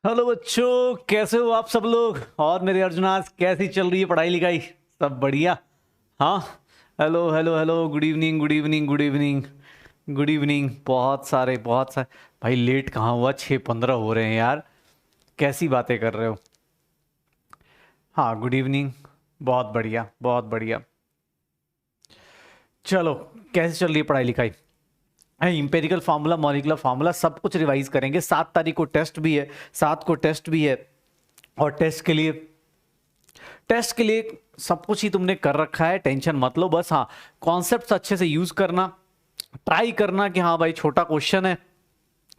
Hello बच्चों, कैसे हो आप सब लोग। और मेरे अर्जुनास, कैसी चल रही है पढ़ाई लिखाई? सब बढ़िया? हाँ। Hello hello hello, good evening good evening good evening good evening. बहुत सारे भाई, लेट कहाँ हुआ, 6:15 हो रहे हैं यार। कैसी बातें कर रहे हो। हाँ, गुड इवनिंग। बहुत बढ़िया बहुत बढ़िया। चलो, कैसे चल रही है पढ़ाई लिखाई? इंपेरिकल फार्मूला, मॉलिक्यूलर फार्मूला सब कुछ रिवाइज करेंगे। 7 तारीख को टेस्ट भी है, 7 को टेस्ट भी है। और टेस्ट के लिए सब कुछ ही तुमने कर रखा है, टेंशन मत लो। बस हाँ, कॉन्सेप्ट्स अच्छे से यूज करना, ट्राई करना कि हाँ भाई छोटा क्वेश्चन है,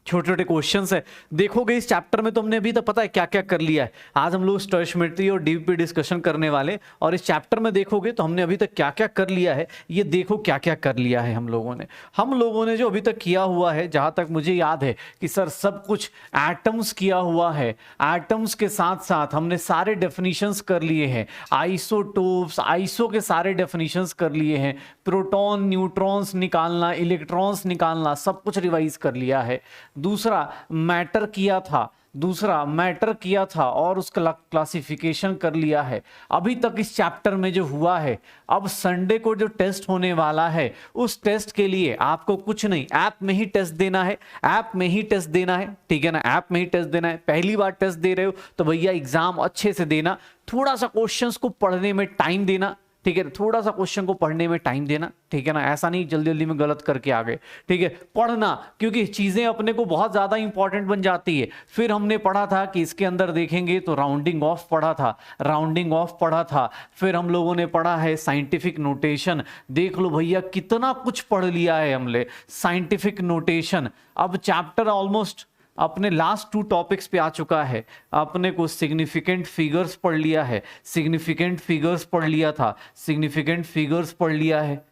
छोटे छोटे क्वेश्चंस है। देखोगे इस चैप्टर में तो हमने अभी तक पता है क्या क्या कर लिया है। आज हम लोग स्टोइचियोमेट्री और डीपी डिस्कशन करने वाले, और इस चैप्टर में देखोगे तो हमने अभी तक क्या क्या कर लिया है। ये देखो क्या क्या कर लिया है हम लोगों ने जो अभी तक किया हुआ है, जहां तक मुझे याद है कि सर सब कुछ एटम्स किया हुआ है। एटम्स के साथ साथ हमने सारे डेफिनेशंस कर लिए हैं, आइसोटोप्स, आइसो के सारे डेफिनेशंस कर लिए हैं। प्रोटॉन न्यूट्रॉन्स निकालना, इलेक्ट्रॉन्स निकालना, सब कुछ रिवाइज कर लिया है। दूसरा मैटर किया था और उसका क्लासिफिकेशन कर लिया है। अभी तक इस चैप्टर में जो हुआ है, अब संडे को जो टेस्ट होने वाला है, उस टेस्ट के लिए आपको कुछ नहीं, ऐप में ही टेस्ट देना है। ऐप में ही टेस्ट देना है, ठीक है ना। ऐप में ही टेस्ट देना है। पहली बार टेस्ट दे रहे हो तो भैया एग्जाम अच्छे से देना। थोड़ा सा क्वेश्चंस को पढ़ने में टाइम देना, ठीक है। थोड़ा सा क्वेश्चन को पढ़ने में टाइम देना, ठीक है ना। ऐसा नहीं जल्दी जल्दी में गलत करके आ गए, ठीक है। पढ़ना, क्योंकि चीजें अपने को बहुत ज्यादा इंपॉर्टेंट बन जाती है। फिर हमने पढ़ा था कि इसके अंदर देखेंगे तो राउंडिंग ऑफ पढ़ा था। फिर हम लोगों ने पढ़ा है साइंटिफिक नोटेशन। देख लो भैया कितना कुछ पढ़ लिया है हमने, साइंटिफिक नोटेशन। अब चैप्टर ऑलमोस्ट अपने लास्ट 2 टॉपिक्स पे आ चुका है। अपने को सिग्निफिकेंट फिगर्स पढ़ लिया है, सिग्निफिकेंट फिगर्स पढ़ लिया था, सिग्निफिकेंट फिगर्स पढ़ लिया है,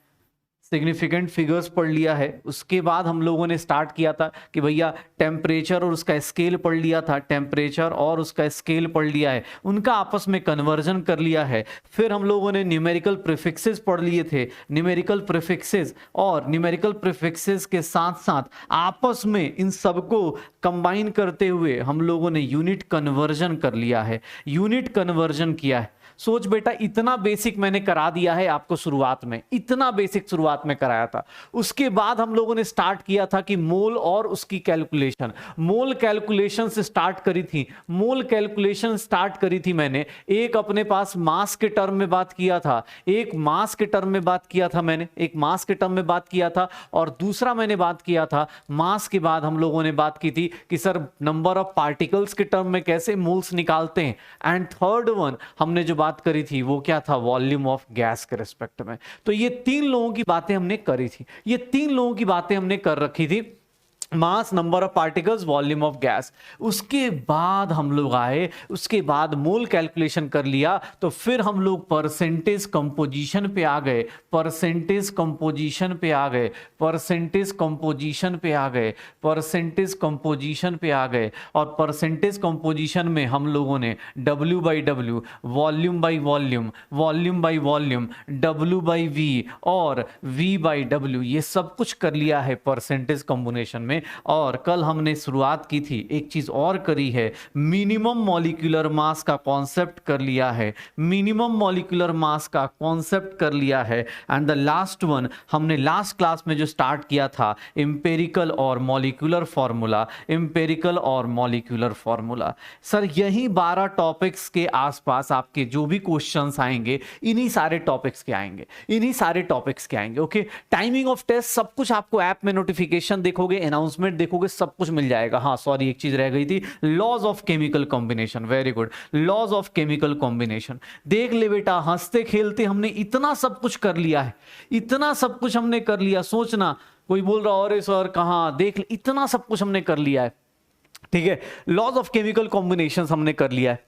सिग्निफिकेंट फिगर्स पढ़ लिया है। उसके बाद हम लोगों ने स्टार्ट किया था कि भैया टेम्परेचर और उसका स्केल पढ़ लिया था, टेम्परेचर और उसका स्केल पढ़ लिया है, उनका आपस में कन्वर्जन कर लिया है। फिर हम लोगों ने न्यूमेरिकल प्रीफिक्सेस पढ़ लिए थे, न्यूमेरिकल प्रीफिक्सेस, और न्यूमेरिकल प्रीफिक्सेस के साथ साथ आपस में इन सबको कंबाइन करते हुए हम लोगों ने यूनिट कन्वर्जन कर लिया है, यूनिट कन्वर्जन किया है। सोच बेटा, इतना बेसिक मैंने करा दिया है आपको शुरुआत में, इतना बेसिक शुरुआत में कराया था। उसके बाद हम लोगों ने स्टार्ट किया था कि मोल और उसकी कैलकुलेशन, मोल कैलकुलेशन से स्टार्ट करी थी। मोल कैलकुलेशन स्टार्ट करी थी मैंने, एक अपने पास मास के टर्म में बात किया था, एक मास के टर्म में बात किया था मैंने, एक मास के टर्म में बात किया था। और दूसरा मैंने बात किया था मास के बाद हम लोगों ने बात की थी कि सर नंबर ऑफ पार्टिकल्स के टर्म में कैसे मोल्स निकालते हैं। एंड थर्ड वन हमने जो बात करी थी वो क्या था, वॉल्यूम ऑफ गैस के रिस्पेक्ट में। तो ये 3 लोगों की बातें हमने करी थी, ये 3 लोगों की बातें हमने कर रखी थी, mass, number of particles, volume of gas. उसके बाद हम लोग आए, उसके बाद मोल कैलकुलेशन कर लिया, तो फिर हम लोग परसेंटेज कंपोजिशन पे आ गए, परसेंटेज कंपोजिशन पे आ गए, परसेंटेज कंपोजिशन पे आ गए, परसेंटेज कंपोजिशन पे आ गए। और परसेंटेज कंपोजिशन में हम लोगों ने W by W, volume by volume, volume by volume, W by V और V बाई W, ये सब कुछ कर लिया है परसेंटेज कॉम्बिनेशन में। और कल हमने शुरुआत की थी, एक चीज और करी है, मिनिमम मॉलिक्यूलर मास का कॉन्सेप्ट कर लिया है, मिनिमम मॉलिक्यूलर मास का कॉन्सेप्ट कर लिया है। एंड द लास्ट वन हमने लास्ट क्लास में जो स्टार्ट किया था, इंपेरिकल और मॉलिक्यूलर फॉर्मूला, इंपेरिकल और मॉलिक्यूलर फॉर्मूला। सर यही 12 टॉपिक्स के आसपास आपके जो भी क्वेश्चंस आएंगे, इन्हीं सारे टॉपिक्स के आएंगे, इन्हीं सारे टॉपिक्स के आएंगे। ओके, टाइमिंग ऑफ टेस्ट सब कुछ आपको ऐप में नोटिफिकेशन देखोगे, अनाउंसमेंट देखोगे, सब कुछ मिल जाएगा। हाँ सॉरी, एक चीज रह गई थी, laws of chemical combination. Very good, laws of chemical combination. देख ले बेटा, हंसते खेलते हमने इतना सब कुछ कर लिया है, इतना सब कुछ हमने कर लिया। सोचना, कोई बोल रहा और सर कहां, देख ले इतना सब कुछ हमने कर लिया है, ठीक है। लॉज ऑफ केमिकल कॉम्बिनेशन हमने कर लिया है,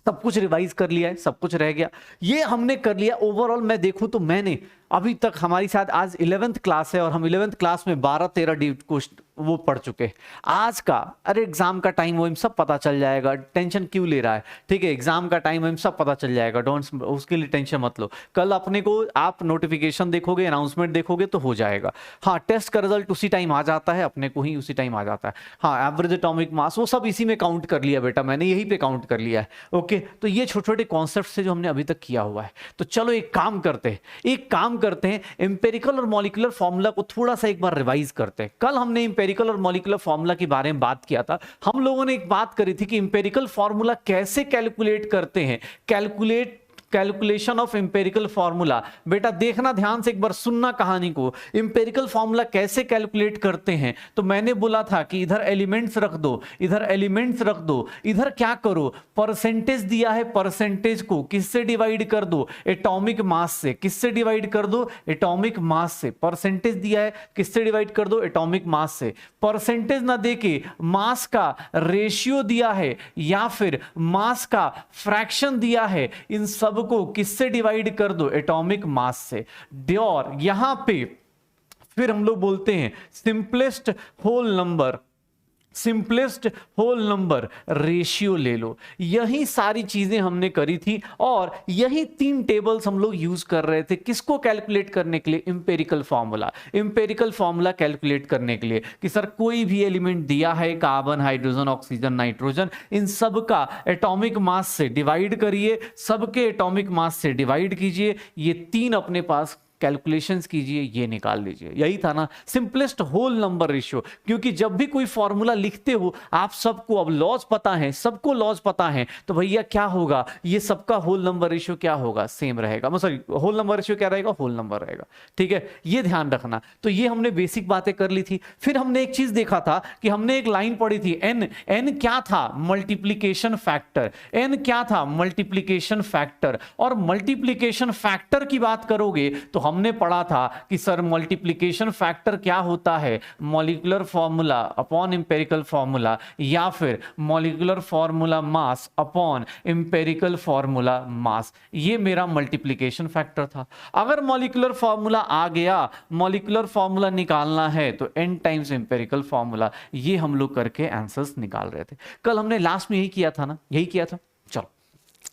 सब कुछ रिवाइज कर लिया है, सब कुछ रह गया, ये हमने कर लिया। ओवरऑल मैं देखूं तो मैंने अभी तक हमारी शायद आज 11th क्लास है और हम 11th क्लास में 12-13 क्वेश्चन वो पढ़ चुके हैं। आज का अरे एग्जाम का टाइम वो इन सब पता चल जाएगा, टेंशन क्यों ले रहा है, ठीक है, एग्जाम का टाइम इन सब पता चल जाएगा, डोंट उसके लिए टेंशन मत लो। कल अपने को आप नोटिफिकेशन देखोगे, अनाउंसमेंट देखोगे तो हो जाएगा। हाँ, टेस्ट का रिजल्ट उसी टाइम आ जाता है, अपने को ही उसी टाइम आ जाता है। हाँ, एवरेज एटॉमिक मास वो सब इसी में काउंट कर लिया बेटा, मैंने यही पे काउंट कर लिया है। ओके, तो ये छोटे छोटे कॉन्सेप्ट से जो हमने अभी तक किया हुआ है। तो चलो एक काम करते हैं, एम्पेरिकल और मॉलिक्यूलर फॉर्मूला को थोड़ा सा एक बार रिवाइज करते हैं। कल हमने एम्पेरिकल और मॉलिक्यूलर फॉर्मूला के बारे में बात किया था। हम लोगों ने एक बात करी थी कि एम्पेरिकल फॉर्मूला कैसे कैलकुलेट करते हैं, कैलकुलेशन ऑफ एम्पेरिकल फॉर्मूला। बेटा देखना ध्यान से, एक बार सुनना कहानी को। एम्पेरिकल फॉर्मूला कैसे कैलकुलेट करते हैं, तो मैंने बोला था कि इधर एलिमेंट्स रख दो, इधर क्या करो, परसेंटेज दिया है, परसेंटेज को किससे डिवाइड कर दो, एटॉमिक मास से। किससे डिवाइड कर दो, एटॉमिक मास से। परसेंटेज दिया है, किससे डिवाइड कर दो, एटॉमिक मास से। परसेंटेज ना देके मास का रेशियो दिया है या फिर मास का फ्रैक्शन दिया है, इन सब को किससे डिवाइड कर दो, एटॉमिक मास से। और यहां पे फिर हम लोग बोलते हैं सिंपलेस्ट होल नंबर रेशियो ले लो। यही सारी चीजें हमने करी थी और यही 3 टेबल्स हम लोग यूज कर रहे थे। किसको कैलकुलेट करने के लिए, एम्पेरिकल फॉर्मूला कैलकुलेट करने के लिए कि सर कोई भी एलिमेंट दिया है, कार्बन, हाइड्रोजन, ऑक्सीजन, नाइट्रोजन, इन सब का एटॉमिक मास से डिवाइड करिए, सबके एटॉमिक मास से डिवाइड कीजिए, ये 3 अपने पास कैलकुलेशंस कीजिए, ये निकाल लीजिए। यही था ना सिंपलेस्ट होल नंबर रेशियो। क्योंकि जब भी कोई फॉर्मूला लिखते हो आप सबको अब लॉज पता है, सबको लॉज पता है, तो भैया क्या होगा, ये सबका होल नंबर रेशियो क्या होगा, सेम रहेगा। सॉरी, होल नंबर रेशियो क्या रहेगा, होल नंबर रहेगा। ठीक है, ये ध्यान रखना। तो ये हमने बेसिक बातें कर ली थी। फिर हमने एक चीज देखा था कि हमने एक लाइन पढ़ी थी, एन क्या था, मल्टीप्लीकेशन फैक्टर। एन क्या था, मल्टीप्लीकेशन फैक्टर। और मल्टीप्लीकेशन फैक्टर की बात करोगे तो हमने पढ़ा था कि सर मल्टीप्लिकेशन फैक्टर क्या होता है, molecular formula upon empirical formula, या फिर molecular formula mass upon empirical formula mass. ये मेरा मल्टीप्लिकेशन फैक्टर था। अगर मॉलिक्यूलर फॉर्मूला आ गया, मॉलिक्यूलर फॉर्मूला निकालना है तो n टाइम्स एम्पेरिकल फॉर्मूला। ये हम लोग करके आंसर्स निकाल रहे थे। कल हमने लास्ट में यही किया था ना, यही किया था। चलो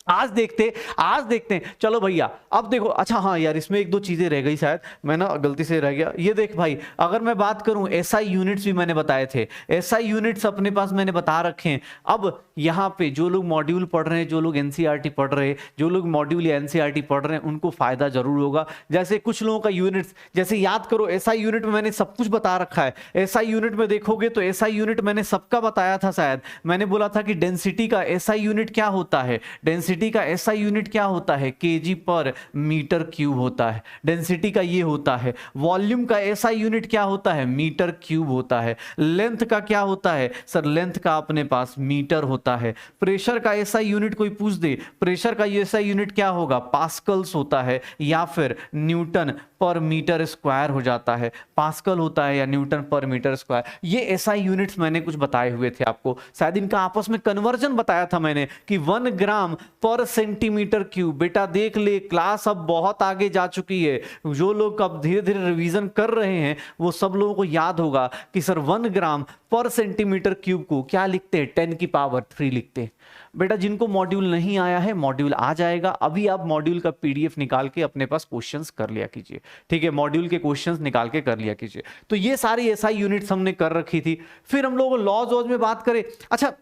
आज देखते हैं। चलो भैया अब देखो, अच्छा हाँ यार, इसमें 1-2 चीजें रह गई, शायद मैं ना गलती से रह गया। ये देख भाई, अगर मैं बात करूं एसआई यूनिट्स भी मैंने बताए थे, एसआई यूनिट्स अपने पास मैंने बता रखे हैं। अब यहाँ पे जो लोग मॉड्यूल पढ़ रहे हैं, जो लोग एनसीईआरटी पढ़ रहे हैं, जो लोग मॉड्यूल या एनसीईआरटी पढ़ रहे हैं, उनको फायदा जरूर होगा। जैसे कुछ लोगों का यूनिट्स, जैसे याद करो एसआई यूनिट में मैंने सब कुछ बता रखा है। एसआई यूनिट में देखोगे तो एसआई यूनिट मैंने सबका बताया था। शायद मैंने बोला था कि डेंसिटी का एसआई यूनिट क्या होता है, डेंसिटी का एसआई यूनिट क्या होता है, केजी पर मीटर क्यूब होता है। डेंसिटी का ये होता है। वॉल्यूम का एसआई यूनिट क्या होता है, मीटर क्यूब होता है। लेंथ का क्या होता है सर, लेंथ का अपने पास मीटर होता है। प्रेशर का एसआई यूनिट कोई पूछ दे, प्रेशर का एसआई यूनिट क्या होगा, पास्कल्स होता है या फिर न्यूटन पर मीटर स्क्वायर हो जाता है। पास्कल होता है या न्यूटन पर मीटर स्क्वायर। ये एसआई यूनिट्स मैंने कुछ बताए हुए थे आपको, शायद इनका आपस में कन्वर्जन बताया था मैंने कि 1 ग्राम पर सेंटीमीटर क्यूब। बेटा देख ले, क्लास अब बहुत आगे जा चुकी है। जो लोग अब धीरे धीरे रिवीजन कर रहे हैं वो सब लोगों को याद होगा कि सर 1 ग्राम पर सेंटीमीटर क्यूब को क्या लिखते हैं, 10 की पावर 3 लिखते हैं। बेटा जिनको मॉड्यूल नहीं आया है, मॉड्यूल आ जाएगा। अभी आप मॉड्यूल का पीडीएफ निकाल के अपने पास क्वेश्चंस कर लिया कीजिए। ठीक है, मॉड्यूल के क्वेश्चंस निकाल के कर लिया कीजिए। तो ये सारी एसआई यूनिट्स हमने कर रखी थी। फिर हम लोग लॉज वॉज में बात करें। अच्छा,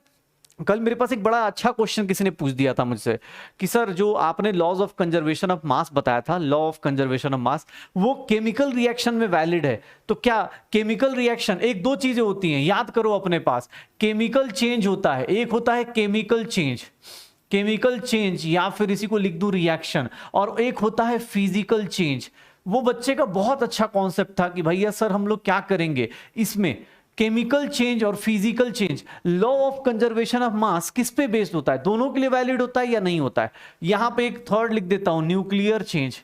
कल मेरे पास एक बड़ा अच्छा क्वेश्चन किसी ने पूछ दिया था मुझसे कि सर जो आपने laws of conservation of mass बताया था, law of conservation of mass, वो केमिकल रिएक्शन में वैलिड है। तो क्या केमिकल रिएक्शन, 1-2 चीजें होती हैं, याद करो अपने पास। केमिकल चेंज होता है, एक होता है केमिकल चेंज या फिर इसी को लिख दूं रिएक्शन, और एक होता है फिजिकल चेंज। वो बच्चे का बहुत अच्छा कॉन्सेप्ट था कि भैया सर हम लोग क्या करेंगे इसमें, केमिकल चेंज और physical change. Law of conservation of मास किस पे बेस्ड होता है, दोनों के लिए वैलिड होता है या नहीं होता है। यहां पे एक थर्ड लिख देता हूं, न्यूक्लियर चेंज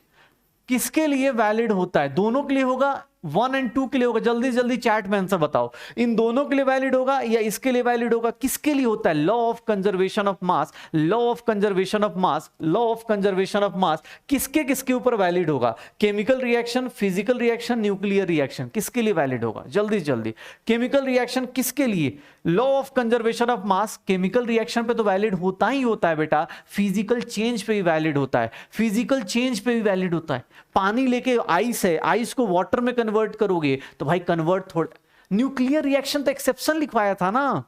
किसके लिए वैलिड होता है, दोनों के लिए होगा 1 और 2 के लिए होगा, जल्दी जल्दी चैट में आंसर बताओ। इन दोनों के लिए वैलिड होगा या इसके लिए वैलिड होगा? किसके लिए होता है? Law of conservation of mass, law of conservation of mass, law of conservation of मास किसके किसके ऊपर वैलिड होगा? Chemical reaction, physical reaction, nuclear reaction, किसके लिए वैलिड होगा? जल्दी जल्दी। केमिकल रिएक्शन किसके लिए? Law of conservation of mass chemical reaction पे तो वैलिड होता ही होता है बेटा, फिजिकल चेंज पे भी वैलिड होता है, फिजिकल चेंज पे भी वैलिड होता है। पानी लेके आइस है, आइस को वाटर में कन्वर्ट करोगे तो भाई कन्वर्ट थोड़ा। न्यूक्लियर रिएक्शन तो एक्सेप्शन लिखवाया था ना,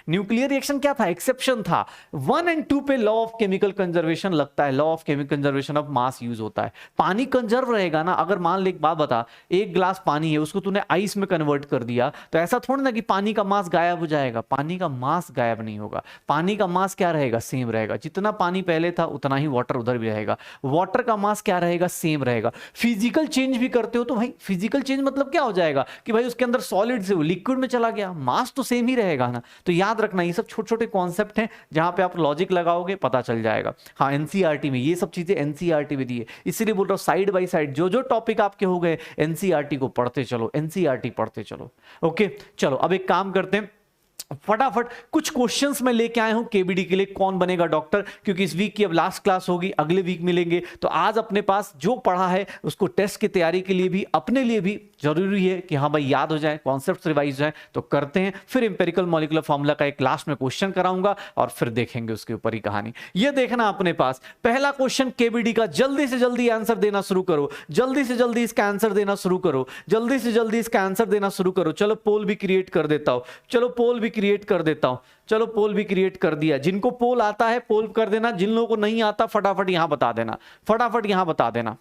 न्यूक्लियर रिएक्शन क्या था? एक्सेप्शन था। 1 और 2 पे लॉ ऑफ केमिकल कंजर्वेशन लगता है, law of chemical conservation of mass use होता है। पानी कंजर्व रहेगा ना। अगर मान ले, एक बात बता, एक ग्लास पानी है उसको तूने आइस में कन्वर्ट कर दिया तो ऐसा थोड़ा ना कि पानी का मास गायब हो जाएगा। पानी का मास गायब नहीं होगा, पानी का मास क्या रहेगा? सेम रहेगा। जितना पानी पहले था उतना ही वाटर उधर भी रहेगा। वाटर का मास क्या रहेगा? सेम रहेगा। फिजिकल चेंज भी करते हो तो भाई फिजिकल चेंज मतलब क्या हो जाएगा कि भाई उसके अंदर सॉलिड से लिक्विड में चला गया, मास तो सेम ही रहेगा ना। तो याद रखना ये सब छोटे छोटे कॉन्सेप्ट हैं, जहां पे आप लॉजिक लगाओगे पता चल जाएगा। हाँ, एनसीईआरटी में ये सब चीजें एनसीईआरटी में दी है, इसीलिए बोल रहा हूं साइड बाय साइड जो जो टॉपिक आपके हो गए एनसीईआरटी को पढ़ते चलो, एनसीईआरटी पढ़ते चलो। ओके चलो, अब एक काम करते हैं, फटाफट कुछ क्वेश्चंस मैं लेके आया हूं केबीडी के लिए, कौन बनेगा डॉक्टर, क्योंकि इस वीक की अब लास्ट क्लास होगी, अगले वीक मिलेंगे। तो आज अपने पास जो पढ़ा है उसको टेस्ट की तैयारी के लिए भी, अपने लिए भी जरूरी है कि हाँ भाई याद हो जाए, कॉन्सेप्ट्स रिवाइज हो जाए। तो करते हैं, फिर इंपेरिकल मॉलिक्यूलर फॉर्मूला का एक लास्ट में क्वेश्चन कराऊंगा और फिर देखेंगे उसके ऊपर ही कहानी। ये देखना अपने पास पहला क्वेश्चन केबीडी का, जल्दी से जल्दी आंसर देना शुरू करो, जल्दी से जल्दी इसका आंसर देना शुरू करो, जल्दी से जल्दी इसका आंसर देना शुरू करो। चलो पोल भी क्रिएट कर देता हूं, चलो पोल भी क्रिएट कर देता हूं, चलो पोल भी क्रिएट कर दिया। जिनको पोल आता है पोल कर देना, जिन लोगों को नहीं आता फटाफट यहां बता देना, फटाफट यहां बता देना।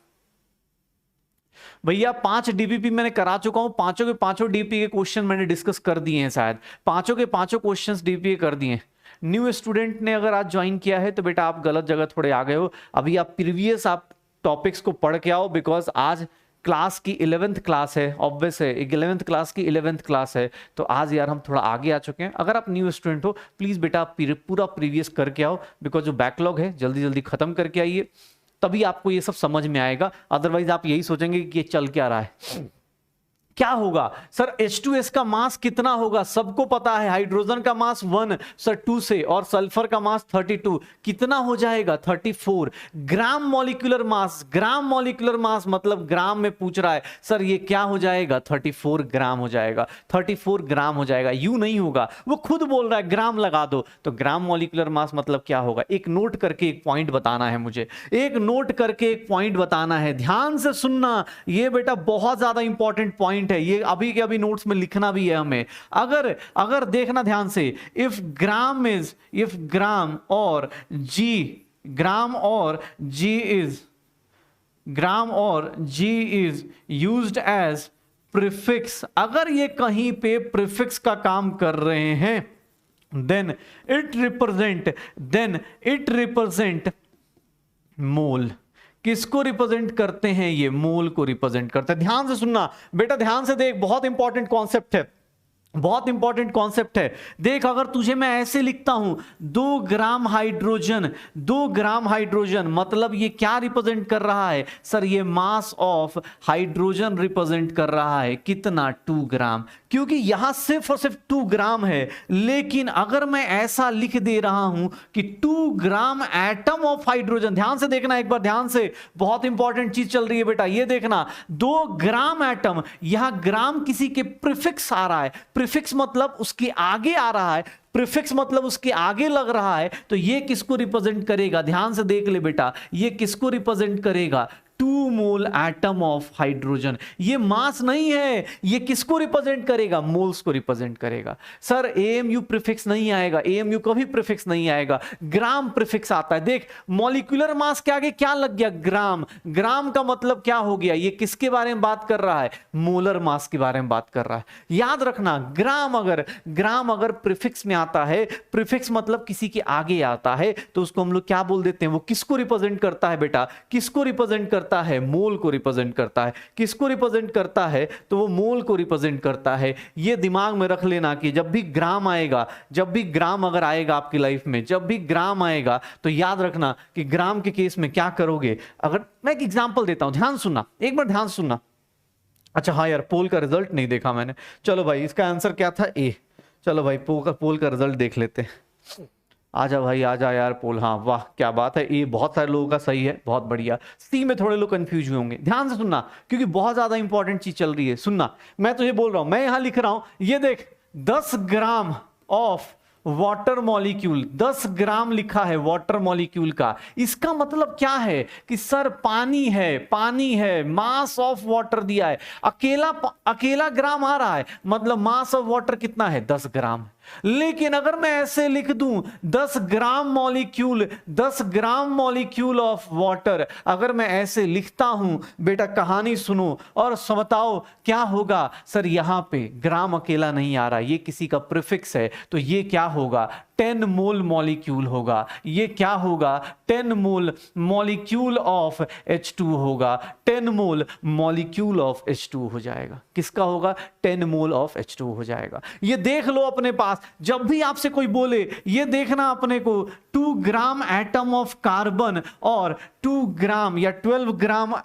भैया 5 डीपीपी मैंने करा चुका हूं, पांचों के पांचों डीपीपी के क्वेश्चन मैंने डिस्कस कर दिए हैं, शायद पांचों के पांचों क्वेश्चंस डीपीपी कर दिए हैं। न्यू स्टूडेंट ने अगर आज ज्वाइन किया है तो बेटा आप गलत जगह थोड़े आ गए हो, अभी आप प्रीवियस आप टॉपिक्स को पढ़ के आओ, बिकॉज आज क्लास की 11th क्लास है, ऑब्वियस है 11th क्लास की 11th क्लास है, तो आज यार हम थोड़ा आगे आ चुके हैं। अगर आप न्यू स्टूडेंट हो प्लीज बेटा आप पूरा प्रीवियस करके आओ, बिकॉज जो बैकलॉग है जल्दी जल्दी खत्म करके आइए, तभी आपको ये सब समझ में आएगा। अदरवाइज आप यही सोचेंगे कि ये चल क्या रहा है, क्या होगा सर। H2S का मास कितना होगा? सबको पता है, हाइड्रोजन का मास 1 सर 2 से, और सल्फर का मास 32, कितना हो जाएगा? 34 gram molecular mass. Gram molecular mass मतलब ग्राम में पूछ रहा है सर, ये क्या हो जाएगा? 34 ग्राम हो जाएगा, 34 ग्राम हो जाएगा। यू नहीं होगा, वो खुद बोल रहा है ग्राम लगा दो, तो ग्राम मॉलिक्यूलर मास मतलब क्या होगा? एक नोट करके एक पॉइंट बताना है मुझे, एक नोट करके एक पॉइंट बताना है, ध्यान से सुनना, ये बेटा बहुत ज्यादा इंपॉर्टेंट पॉइंट है, ये अभी के अभी नोट्स में लिखना भी है हमें। अगर देखना ध्यान से, इफ ग्राम और जी इज यूज्ड एज प्रीफिक्स, अगर ये कहीं पे प्रीफिक्स का काम कर रहे हैं, देन इट रिप्रेजेंट मोल। किसको रिप्रेजेंट करते हैं? ये मोल को रिप्रेजेंट करते हैं। ध्यान से सुनना बेटा, ध्यान से देख, बहुत इंपॉर्टेंट कॉन्सेप्ट है, बहुत इंपॉर्टेंट कॉन्सेप्ट है। देख, अगर तुझे मैं ऐसे लिखता हूं 2 ग्राम हाइड्रोजन, 2 ग्राम हाइड्रोजन, मतलब ये क्या रिप्रेजेंट कर रहा है सर? ये मास ऑफ हाइड्रोजन रिप्रेजेंट कर रहा है। कितना? 2 ग्राम, क्योंकि यहां सिर्फ और सिर्फ 2 ग्राम है। लेकिन अगर मैं ऐसा लिख दे रहा हूं कि 2 ग्राम एटम ऑफ हाइड्रोजन, ध्यान से देखना एक बार, ध्यान से, बहुत इंपॉर्टेंट चीज चल रही है बेटा, ये देखना, 2 ग्राम एटम, यहां ग्राम किसी के प्रीफिक्स आ रहा है, प्रीफिक्स मतलब उसके आगे आ रहा है, प्रीफिक्स मतलब उसके आगे लग रहा है, तो ये किसको रिप्रेजेंट करेगा? ध्यान से देख ले बेटा, ये किसको रिप्रेजेंट करेगा? 2 मोल एटम ऑफ हाइड्रोजन। ये मास नहीं है, ये किसको रिप्रेजेंट करेगा? मोल्स को रिप्रेजेंट करेगा। सर एएमयू प्रीफिक्स नहीं आएगा, एएमयू कभी प्रीफिक्स नहीं आएगा, ग्राम प्रीफिक्स आता है। देख, मॉलिक्यूलर मास के आगे क्या लग गया? ग्राम। ग्राम का मतलब क्या हो गया? ये किसके बारे में बात कर रहा है? मोलर मास के बारे में बात कर रहा है। याद रखना, ग्राम अगर प्रीफिक्स में आता है, प्रीफिक्स मतलब किसी के आगे आता है, तो उसको हम लोग क्या बोल देते हैं? वो किसको रिप्रेजेंट करता है बेटा? किसको रिप्रेजेंट करता है? मोल को रिप्रेजेंट करता है। किसको रिप्रेजेंट करता है? तो वो मोल को रिप्रेजेंट करता है। ये दिमाग में रख लेना कि जब भी ग्राम आएगा, जब भी ग्राम अगर आएगा आपकी लाइफ में, जब भी ग्राम आएगा तो याद रखना कि ग्राम के केस में क्या करोगे। अगर मैं एक एग्जांपल देता हूं, ध्यान सुनना, एक बार ध्यान सुनना। अच्छा हाँ यार, पोल का रिजल्ट नहीं देखा मैंने। चलो भाई, इसका आंसर क्या था? ए। चलो भाई, पोल का रिजल्ट देख लेते हैं। आजा भाई आजा यार पोल, हाँ वाह क्या बात है, ए बहुत सारे लोगों का सही है, बहुत बढ़िया। सी में थोड़े लोग कंफ्यूज हुए होंगे, ध्यान से सुनना क्योंकि बहुत ज्यादा इंपॉर्टेंट चीज चल रही है। सुनना, मैं तुझे बोल रहा हूं, मैं यहां लिख रहा हूं, ये देख 10 ग्राम ऑफ वाटर मॉलिक्यूल, 10 ग्राम लिखा है वाटर मॉलिक्यूल का। इसका मतलब क्या है कि सर पानी है, मास ऑफ वाटर दिया है, अकेला ग्राम आ रहा है, मतलब मास ऑफ वाटर कितना है? 10 ग्राम। लेकिन अगर मैं ऐसे लिख दूं 10 gram molecule, 10 gram molecule of water, अगर मैं ऐसे लिखता हूं बेटा, कहानी सुनो और समझाओ क्या होगा। सर यहां पे ग्राम अकेला नहीं आ रहा, ये किसी का प्रीफिक्स है, तो ये क्या होगा? 10 मोल मॉलिक्यूल होगा। ये क्या होगा? 10 मोल मॉलिक्यूल ऑफ H2 होगा। 10 मोल मॉलिक्यूल ऑफ H2 हो जाएगा। किसका होगा? 10 मोल ऑफ H2 हो जाएगा। ये देख लो अपने पास, जब भी आपसे कोई बोले ये देखना अपने को 2 ग्राम एटम ऑफ कार्बन और 2 ग्राम या 12 gram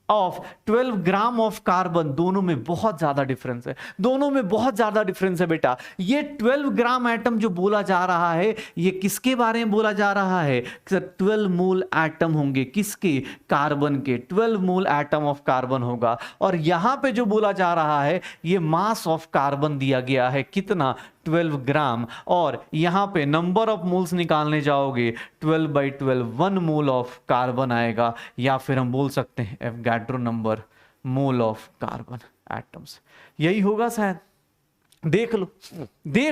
of 12 gram of carbon, दोनों में बहुत ज्यादा डिफरेंस है, दोनों में बहुत ज्यादा डिफरेंस है बेटा। ये 12 ग्राम एटम जो बोला जा रहा है, ये किसके बारे में बोला जा रहा है? 12 मोल एटम होंगे, किसके? कार्बन के। 12 मोल एटम ऑफ कार्बन होगा। और यहां पे जो बोला जा रहा है, ये मास ऑफ कार्बन दिया गया है, कितना? 12 ग्राम। और यहां पे नंबर ऑफ मोल्स निकालने जाओगे 12/12, 1 मोल ऑफ कार्बन आएगा, या फिर हम बोल सकते हैं Avogadro number, mole of carbon atoms. यही होगा शायद। देख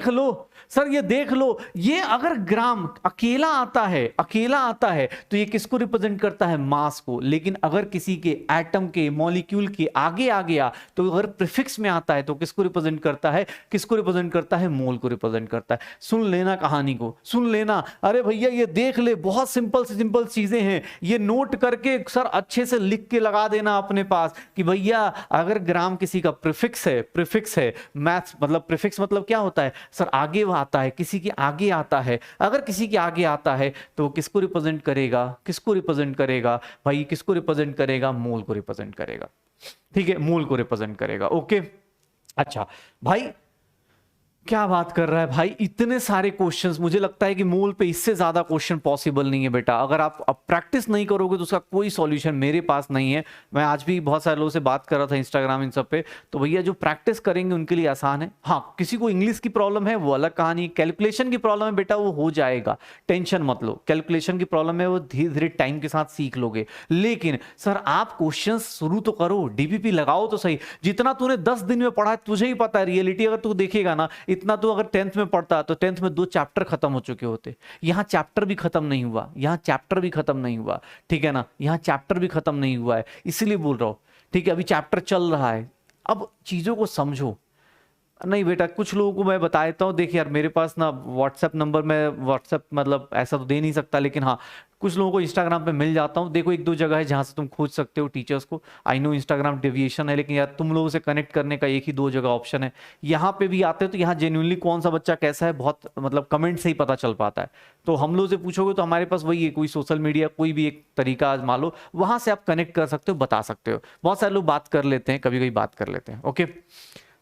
लो सर, ये देख लो, ये अगर ग्राम अकेला आता है तो ये किसको रिप्रेजेंट करता है? मास को। लेकिन अगर किसी के एटम के मॉलिक्यूल के आगे आ गया तो अगर प्रीफिक्स में आता है तो किसको रिप्रेजेंट करता है? किसको रिप्रेजेंट करता है? मोल को रिप्रेजेंट करता है। सुन लेना कहानी को, सुन लेना। अरे भैया ये देख ले, बहुत सिंपल से सिंपल चीजें हैं, ये नोट करके सर अच्छे से लिख के लगा देना अपने पास कि भैया अगर ग्राम किसी का प्रीफिक्स है मैथ्स मतलब प्रीफिक्स मतलब क्या होता है? सर आगे वो आता है, किसी के आगे आता है। अगर किसी के आगे आता है तो किसको रिप्रेजेंट करेगा? किसको रिप्रेजेंट करेगा भाई? किसको रिप्रेजेंट करेगा? मोल को रिप्रेजेंट करेगा। ठीक है, मोल को रिप्रेजेंट करेगा। ओके, अच्छा भाई क्या बात कर रहा है भाई, इतने सारे क्वेश्चंस। मुझे लगता है कि मोल पे इससे ज्यादा क्वेश्चन पॉसिबल नहीं है बेटा। अगर आप अब प्रैक्टिस नहीं करोगे तो उसका कोई सॉल्यूशन मेरे पास नहीं है। मैं आज भी बहुत सारे लोगों से बात कर रहा था इंस्टाग्राम इन सब पे, तो भैया जो प्रैक्टिस करेंगे उनके लिए आसान है। हाँ, किसी को इंग्लिश की प्रॉब्लम है वो अलग कहानी, कैलकुलेशन की प्रॉब्लम है बेटा वो हो जाएगा, टेंशन मत लो। कैलकुलेशन की प्रॉब्लम है वो धीरे धीरे टाइम के साथ सीख लोगे। लेकिन सर आप क्वेश्चन शुरू तो करो, डीपीपी लगाओ तो सही। जितना तूने 10 दिन में पढ़ा है तुझे ही पता है, रियलिटी अगर तू देखेगा ना, इतना तो अगर 10th में पढ़ता तो 10th में 2 चैप्टर खत्म हो चुके होते। यहां चैप्टर भी खत्म नहीं हुआ, यहां चैप्टर भी खत्म नहीं हुआ, ठीक है ना, यहां चैप्टर भी खत्म नहीं हुआ है, इसीलिए बोल रहा हूं। ठीक है, अभी चैप्टर चल रहा है, अब चीजों को समझो। नहीं बेटा, कुछ लोगों को मैं बता देता हूँ। देख यार मेरे पास ना व्हाट्सएप नंबर, मैं व्हाट्सएप मतलब ऐसा तो दे नहीं सकता, लेकिन हाँ कुछ लोगों को इंस्टाग्राम पे मिल जाता हूँ। देखो 1-2 जगह है जहाँ से तुम खोज सकते हो टीचर्स को। आई नो इंस्टाग्राम डेविएशन है, लेकिन यार तुम लोगों से कनेक्ट करने का एक ही 2 जगह ऑप्शन है। यहाँ पे भी आते हो तो यहाँ जेन्युइनली कौन सा बच्चा कैसा है बहुत मतलब कमेंट से ही पता चल पाता है। तो हम लोग से पूछोगे तो हमारे पास वही है, कोई सोशल मीडिया कोई भी एक तरीका आजमा लो, वहां से आप कनेक्ट कर सकते हो, बता सकते हो। बहुत सारे लोग बात कर लेते हैं, कभी कभी बात कर लेते हैं। ओके,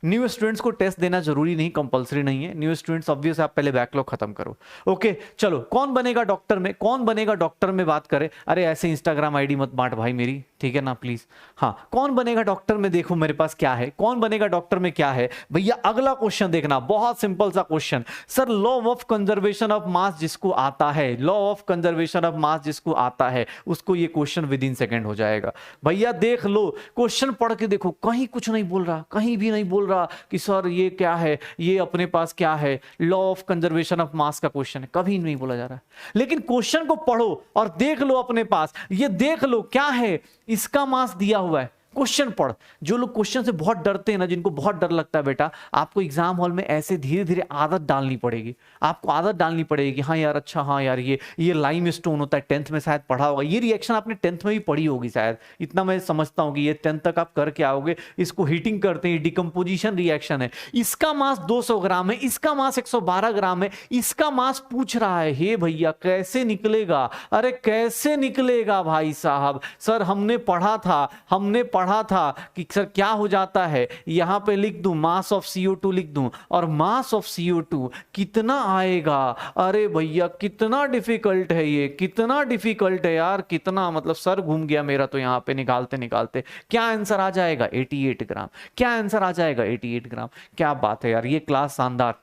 न्यू स्टूडेंट्स को टेस्ट देना जरूरी नहीं, कंपलसरी नहीं है। न्यू स्टूडेंट्स ऑब्वियस आप पहले बैकलॉग खत्म करो। ओके चलो, कौन बनेगा डॉक्टर में, कौन बनेगा डॉक्टर में बात करें। अरे ऐसे इंस्टाग्राम आईडी मत बांट भाई मेरी, ठीक है ना प्लीज। हाँ, कौन बनेगा डॉक्टर में, देखो मेरे पास क्या है, कौन बनेगा डॉक्टर में क्या है भैया। अगला क्वेश्चन देखना, बहुत सिंपल सा question. Sir law of conservation of मास जिसको आता है, लॉ ऑफ कंजर्वेशन ऑफ मास जिसको आता है उसको ये क्वेश्चन विद इन सेकेंड हो जाएगा। भैया देख लो, क्वेश्चन पढ़ के देखो, कहीं कुछ नहीं बोल रहा, कहीं भी नहीं बोल रहा कि सर ये क्या है, ये अपने पास क्या है, लॉ ऑफ कंजर्वेशन ऑफ मास का क्वेश्चन है, कभी नहीं बोला जा रहा। लेकिन क्वेश्चन को पढ़ो और देख लो अपने पास, ये देख लो क्या है, इसका मास दिया हुआ है। क्वेश्चन पढ़। जो लोग क्वेश्चन से बहुत डरते हैं ना, जिनको बहुत डर लगता है बेटा, आपको एग्जाम हॉल में ऐसे धीरे धीरे आदत डालनी पड़ेगी। आपको आदत डालनी पड़ेगी, हाँ यार अच्छा, हाँ यार ये लाइम स्टोन होता है, 10th में शायद पढ़ा होगा, ये रिएक्शन आपने 10th में भी पढ़ी होगी शायद, इतना मैं समझता हूं कि ये 10th तक आप करके आओगे। इसको हीटिंग करते हैं, डिकम्पोजिशन रिएक्शन है। इसका मास 200 ग्राम है, इसका मास 112 ग्राम है, इसका मास पूछ रहा है। हे भैया कैसे निकलेगा, अरे कैसे निकलेगा भाई साहब। सर हमने पढ़ा था, हमने पढ़ा पढ़ा था कि सर क्या हो जाता है, यहां पे लिख दूं मास ऑफ CO2 लिख दूं, और मास ऑफ CO2 कितना आएगा। अरे भैया कितना डिफिकल्ट है ये, कितना डिफिकल्ट है यार, कितना मतलब सर घूम गया मेरा तो यहाँ पे निकालते निकालते। क्या आंसर आ जाएगा 88 ग्राम, क्या आंसर आ जाएगा 88 ग्राम। क्या बात है यार, ये क्लास शानदार,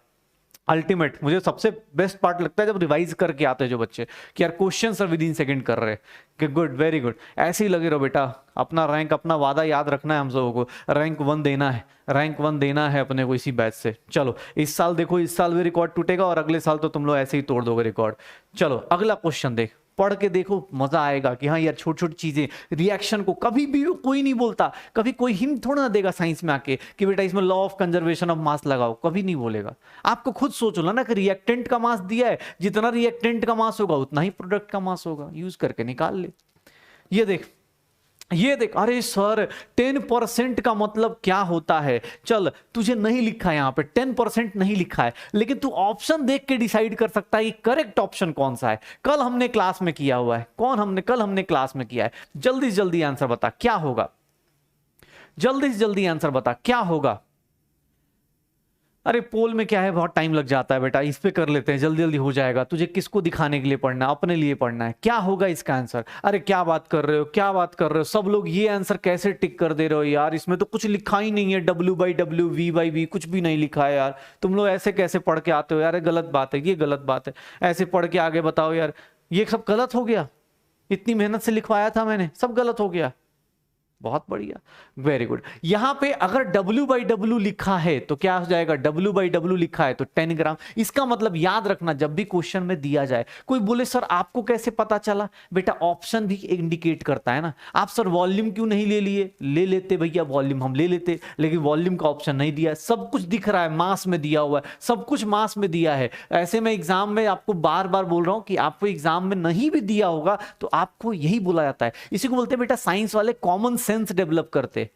अल्टीमेट। मुझे सबसे बेस्ट पार्ट लगता है जब रिवाइज करके आते हैं जो बच्चे कि यार question sir with in second कर रहे हैं, कि गुड, वेरी गुड, ऐसे ही लगे रहो बेटा। अपना रैंक, अपना वादा याद रखना है हम सबको को, रैंक 1 देना है, रैंक 1 देना है अपने को इसी बैच से। चलो इस साल देखो, इस साल भी रिकॉर्ड टूटेगा और अगले साल तो तुम लोग ऐसे ही तोड़ दोगे रिकॉर्ड। चलो अगला क्वेश्चन देख, पढ़ के देखो, मजा आएगा कि हाँ यार छोटी छोटी चीजें, रिएक्शन को कभी भी कोई नहीं बोलता, कभी कोई हिंट थोड़ा ना देगा साइंस में आके कि बेटा इसमें लॉ ऑफ कंजर्वेशन ऑफ मास लगाओ, कभी नहीं बोलेगा। आपको खुद सोच लो ना कि रिएक्टेंट का मास दिया है, जितना रिएक्टेंट का मास होगा उतना ही प्रोडक्ट का मास होगा, यूज करके निकाल ले। ये देख, ये देख, अरे सर 10% का मतलब क्या होता है। चल तुझे नहीं लिखा है यहां पे 10% नहीं लिखा है, लेकिन तू ऑप्शन देख के डिसाइड कर सकता है कि करेक्ट ऑप्शन कौन सा है। कल हमने क्लास में किया हुआ है, कल हमने क्लास में किया है। जल्दी से जल्दी आंसर बता क्या होगा, जल्दी से जल्दी आंसर बता क्या होगा। अरे पोल में क्या है, बहुत टाइम लग जाता है बेटा, इस पे कर लेते हैं, जल्दी जल्दी हो जाएगा। तुझे किसको दिखाने के लिए पढ़ना है, अपने लिए पढ़ना है। क्या होगा इसका आंसर। अरे क्या बात कर रहे हो, क्या बात कर रहे हो, सब लोग ये आंसर कैसे टिक कर दे रहे हो यार, इसमें तो कुछ लिखा ही नहीं है, W/W V/V कुछ भी नहीं लिखा है यार। तुम लोग ऐसे कैसे पढ़ के आते हो यार, गलत बात है, ये गलत बात है। ऐसे पढ़ के आगे बताओ यार, ये सब गलत हो गया, इतनी मेहनत से लिखवाया था मैंने, सब गलत हो गया। बहुत बढ़िया, वेरी गुड। यहां पे अगर W/W लिखा है तो क्या हो जाएगा, W/W लिखा है तो 10 ग्राम। इसका मतलब याद रखना, जब भी क्वेश्चन में दिया जाए, कोई बोले सर आपको कैसे पता चला, बेटा ऑप्शन भी इंडिकेट करता है ना। आप सर वॉल्यूम क्यों नहीं ले लिए, ले लेते भैया, वॉल्यूम हम ले लेते, लेकिन वॉल्यूम का ऑप्शन नहीं दिया। सब कुछ दिख रहा है, मास में दिया हुआ है, सब कुछ मास में दिया है। ऐसे में एग्जाम में आपको बार बार बोल रहा हूं कि आपको एग्जाम में नहीं भी दिया होगा तो आपको यही बोला जाता है। इसी को बोलते हैं बेटा साइंस वाले कॉमन सेंस डेवलप करते।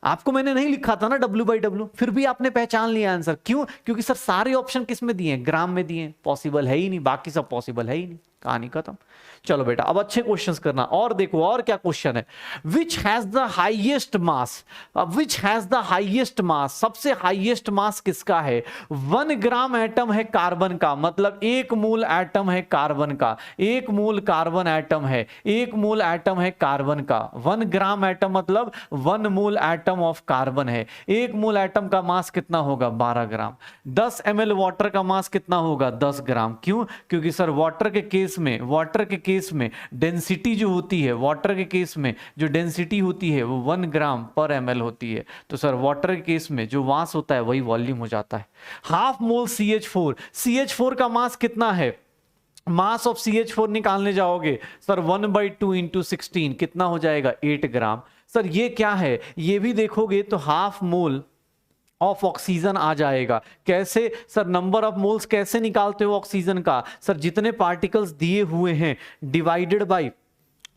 आपको मैंने नहीं लिखा था ना W/W, फिर भी आपने पहचान लिया आंसर। क्यों? क्योंकि सर सारे ऑप्शन किस में दिए हैं, ग्राम में दिए हैं। पॉसिबल है ही नहीं, बाकी सब पॉसिबल है ही नहीं, कहानी खत्म। चलो बेटा अब अच्छे क्वेश्चंस करना, और देखो और क्या क्वेश्चन है। Which has the highest mass, which has the highest mass, सबसे हाईएस्ट मास किसका है। 1 ग्राम एटम है कार्बन का, मतलब 1 मोल एटम है कार्बन का, 1 मोल कार्बन एटम है, 1 मोल एटम है कार्बन का। 1 ग्राम एटम मतलब 1 मोल एटम ऑफ कार्बन है। 1 मोल एटम का मास कितना होगा, 12 ग्राम। 10 ml वाटर का मास कितना होगा, 10 ग्राम। क्यों? क्योंकि सर वाटर के केस में, वाटर के केस में डेंसिटी जो होती है, वाटर के केस में जो डेंसिटी होती है वो 1 ग्राम पर ml होती है। तो सर वाटर के केस में जो मास होता है वही वॉल्यूम हो जाता है। हाफ मोल CH4, CH4 का मास कितना है, मास ऑफ CH4 निकालने जाओगे सर 1/2 इंटू 16 कितना हो जाएगा, 8 ग्राम। सर ये क्या है, ये भी देखोगे तो हाफ मोल ऑफ ऑक्सीजन आ जाएगा। कैसे सर, नंबर ऑफ मोल्स कैसे निकालते हो ऑक्सीजन का, सर जितने पार्टिकल्स दिए हुए हैं divided by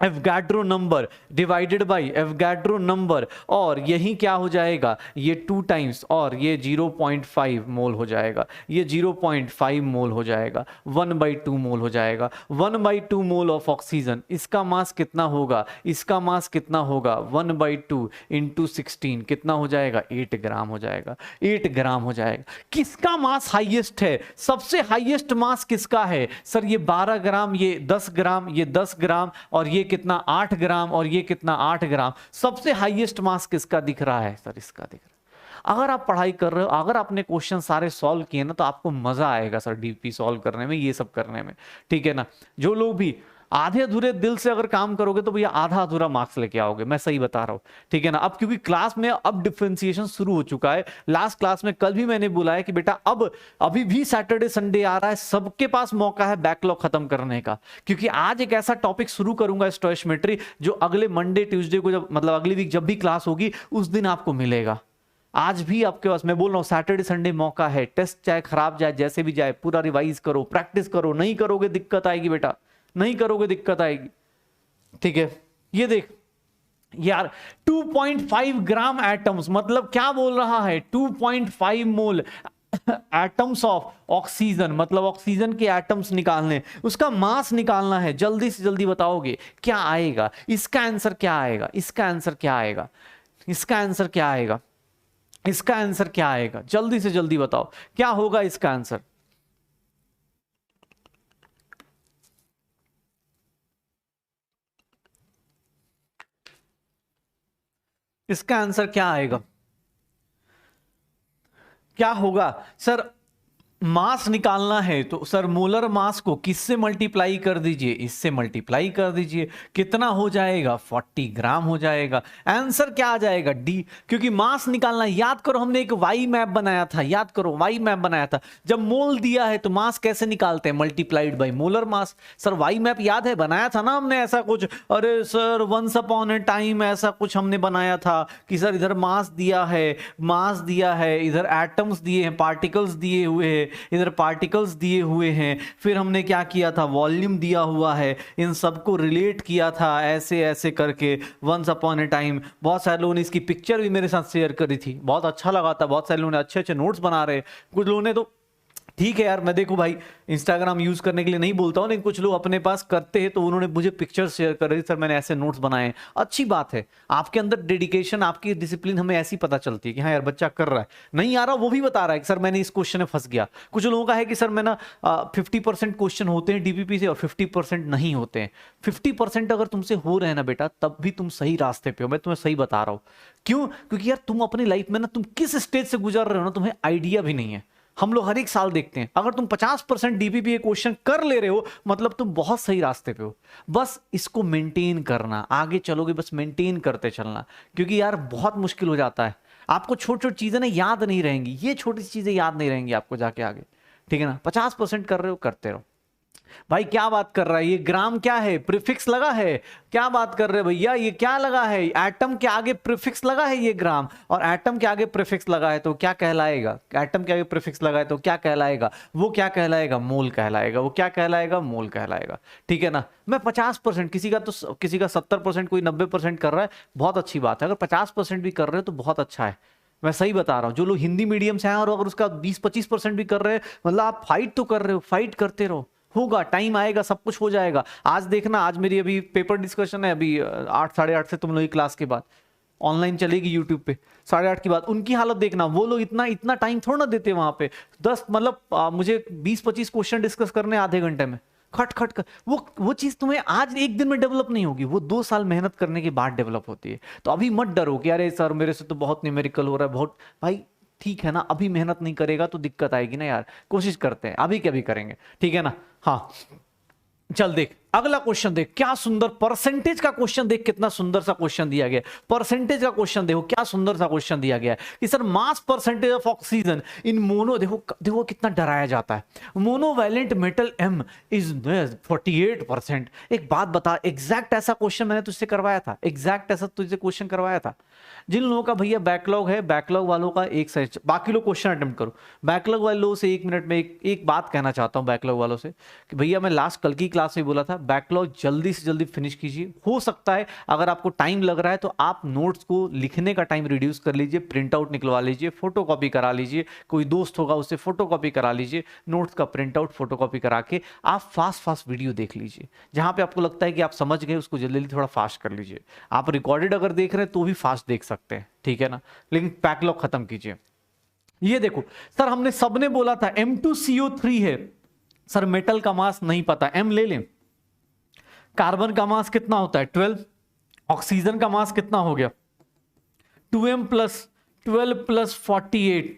Avogadro number, divided by Avogadro number, और यही क्या हो जाएगा, ये 2 टाइम्स, और ये 0.5 मोल हो जाएगा, ये 0.5 मोल हो जाएगा, 1/2 मोल हो जाएगा। 1/2 मोल ऑफ ऑक्सीजन, इसका मास कितना होगा, इसका मास कितना होगा, 1/2 इंटू 16 कितना हो जाएगा, 8 ग्राम हो जाएगा, 8 ग्राम हो जाएगा। किसका मास हाईएस्ट है, सबसे हाईएस्ट मास किसका है, सर ये 12 ग्राम, ये 10 ग्राम, ये 10 ग्राम, और ये कितना 8 ग्राम, और ये कितना 8 ग्राम। सबसे हाईएस्ट मास किसका दिख रहा है, सर इसका दिख रहा है। अगर आप पढ़ाई कर रहे हो, अगर आपने क्वेश्चन सारे सॉल्व किए ना तो आपको मजा आएगा सर डीपी सॉल्व करने में, ये सब करने में, ठीक है ना। जो लोग भी आधे अधूरे दिल से अगर काम करोगे तो भैया आधा अधूरा मार्क्स लेके आओगे, मैं सही बता रहा हूं, ठीक है ना। अब क्योंकि क्लास में अब डिफरेंशिएशन शुरू हो चुका है, लास्ट क्लास में कल भी मैंने बोला है कि बेटा अब अभी भी सैटरडे संडे आ रहा है, सबके पास मौका है बैकलॉग खत्म करने का। क्योंकि आज एक ऐसा टॉपिक शुरू करूंगा स्टोइचियोमेट्री, जो अगले मंडे ट्यूसडे को, जब मतलब अगली वीक जब भी क्लास होगी उस दिन आपको मिलेगा। आज भी आपके पास, मैं बोल रहा हूं सैटरडे संडे मौका है, टेस्ट चाहे खराब जाए जैसे भी जाए, पूरा रिवाइज करो, प्रैक्टिस करो। नहीं करोगे दिक्कत आएगी बेटा, नहीं करोगे दिक्कत आएगी, ठीक है। ये देख यार 2.5 ग्राम एटम्स, मतलब क्या बोल रहा है, 2.5 मोल एटम्स ऑफ ऑक्सीजन, मतलब ऑक्सीजन के एटम्स निकालने, उसका मास निकालना है। जल्दी से जल्दी बताओगे क्या आएगा, इसका आंसर क्या आएगा, इसका आंसर क्या आएगा। इसका आंसर क्या आएगा? इसका आंसर क्या आएगा? जल्दी से जल्दी बताओ क्या होगा इसका आंसर। इसका आंसर क्या आएगा? क्या होगा सर? मास निकालना है तो सर मोलर मास को किससे मल्टीप्लाई कर दीजिए? इससे मल्टीप्लाई कर दीजिए। कितना हो जाएगा? 40 ग्राम हो जाएगा। आंसर क्या आ जाएगा? डी। क्योंकि मास निकालना, याद करो हमने एक वाई मैप बनाया था, याद करो वाई मैप बनाया था। जब मोल दिया है तो मास कैसे निकालते हैं? Multiplied by molar mass. Sir Y map याद है, बनाया था ना हमने ऐसा कुछ। अरे sir once upon a time ऐसा कुछ हमने बनाया था कि सर इधर मास दिया है, मास दिया है, इधर एटम्स दिए हैं, पार्टिकल्स दिए हुए हैं, इधर पार्टिकल्स दिए हुए हैं, फिर हमने क्या किया था? वॉल्यूम दिया हुआ है, इन सबको रिलेट किया था ऐसे ऐसे करके वंस अपॉन ए टाइम। बहुत सारे लोगों ने इसकी पिक्चर भी मेरे साथ शेयर करी थी, बहुत अच्छा लगा था। बहुत सारे लोगों ने अच्छे अच्छे नोट्स बना रहे, कुछ लोगों ने तो ठीक है यार, मैं देखो भाई इंस्टाग्राम यूज करने के लिए नहीं बोलता हूं, लेकिन कुछ लोग अपने पास करते हैं तो उन्होंने मुझे पिक्चर्स शेयर कर रही, सर मैंने ऐसे नोट्स बनाए हैं। अच्छी बात है, आपके अंदर डेडिकेशन, आपकी डिसिप्लिन हमें ऐसी पता चलती है कि हाँ यार बच्चा कर रहा है। नहीं आ रहा वो भी बता रहा है कि सर मैंने इस क्वेश्चन में फंस गया। कुछ लोगों का है कि सर मैं ना 50% क्वेश्चन होते हैं डीपीपी से और 50% नहीं होते हैं। 50% अगर तुमसे हो रहे हैं ना बेटा, तब भी तुम सही रास्ते पे हो, मैं तुम्हें सही बता रहा हूं। क्यों? क्योंकि यार तुम अपनी लाइफ में ना, तुम किस स्टेज से गुजर रहे हो ना, तुम्हें आइडिया भी नहीं है। हम लोग हर एक साल देखते हैं, अगर तुम 50% डीपीपी क्वेश्चन कर ले रहे हो मतलब तुम बहुत सही रास्ते पे हो। बस इसको मेंटेन करना, आगे चलोगे बस मेंटेन करते चलना, क्योंकि यार बहुत मुश्किल हो जाता है। आपको छोटी छोटी चीजें ना याद नहीं रहेंगी, ये छोटी सी चीजें याद नहीं रहेंगी आपको जाके आगे, ठीक है ना। 50% कर रहे हो, करते रहो। भाई क्या बात कर रहा है ये? ग्राम क्या है? प्रीफिक्स लगा है। क्या बात कर रहे भैया, ये क्या लगा है? एटम के आगे प्रीफिक्स लगा है ये ग्राम, और एटम के आगे प्रीफिक्स लगा है तो क्या कहलाएगा? एटम के आगे प्रीफिक्स लगा है तो क्या कहलाएगा? वो क्या कहलाएगा? मोल कहलाएगा। वो क्या कहलाएगा? मोल कहलाएगा। ठीक है ना। मैं 50%, किसी का तो किसी का 70%, कोई 90% कर रहा है, बहुत अच्छी बात है। अगर 50% भी कर रहे हो तो बहुत अच्छा है। मैं सही बता रहा हूं, जो लोग हिंदी मीडियम से हैं और अगर उसका 20-25% भी कर रहे हैं, मतलब आप फाइट तो कर रहे हो, फाइट करते रहो, होगा, टाइम आएगा, सब कुछ हो जाएगा। आज देखना, आज मेरी अभी पेपर डिस्कशन है, अभी 8 साढ़े 8 से तुम लोग की क्लास के बाद ऑनलाइन चलेगी यूट्यूब पे, 8:30 की बात। उनकी हालत देखना, वो लोग इतना इतना टाइम थोड़ा ना देते वहां पे। 10 मतलब मुझे 20-25 क्वेश्चन डिस्कस करने आधे घंटे में, खट खट कर। वो चीज तुम्हें आज एक दिन में डेवलप नहीं होगी, वो 2 साल मेहनत करने के बाद डेवलप होती है। तो अभी मत डरो कि अरे सर मेरे से तो बहुत न्यूमेरिकल हो रहा है, बहुत। भाई ठीक है ना, अभी मेहनत नहीं करेगा तो दिक्कत आएगी ना यार। कोशिश करते हैं, अभी क्या भी करेंगे, ठीक है ना। हाँ चल देख अगला क्वेश्चन, देख क्या सुंदर परसेंटेज का क्वेश्चन, देख कितना सुंदर सा क्वेश्चन दिया गया। परसेंटेज का क्वेश्चन देखो, क्या सुंदर सा क्वेश्चन दिया गया है कि sir mass percentage of oxygen in mono, देखो देखो कितना डराया जाता है। Monovalent metal M is 48%। एक बात बता, एग्जैक्ट ऐसा क्वेश्चन मैंने तुझसे करवाया था, एग्जैक्ट ऐसा तुझसे क्वेश्चन करवाया था। जिन लोगों का भैया बैकलॉग है, बैकलॉग वालों का एक साइड, बाकी लोग क्वेश्चन अटेम्प्ट करो। बैकलॉग वाले लोगों से 1 मिनट में एक बात कहना चाहता हूं बैकलॉग वालों से कि भैया मैं लास्ट कल की क्लास में बोला था, बैकलॉग जल्दी से जल्दी फिनिश कीजिए। हो सकता है अगर आपको टाइम लग रहा है तो आप नोट्स को लिखने का टाइम रिड्यूस कर लीजिए, प्रिंट आउट निकलवा लीजिए, फोटो कॉपी करा लीजिए, कोई दोस्त होगा उससे फोटो कॉपी करा लीजिए, नोट्स का प्रिंट आउट फोटो कॉपी करा के आप फास्ट वीडियो देख लीजिए। जहां पे आपको लगता है कि आप समझ गए उसको जल्दी थोड़ा फास्ट कर लीजिए। आप रिकॉर्डेड अगर देख रहे हैं तो भी फास्ट देख सकते हैं, ठीक है ना, लेकिन बैकलॉग खत्म कीजिए। ये देखो सर हमने सबने बोला था M2CO3 है। सर मेटल का मास नहीं पता, M ले लें। कार्बन का मास कितना होता है? 12। ऑक्सीजन का मास कितना हो गया? 2m प्लस 12 प्लस 48,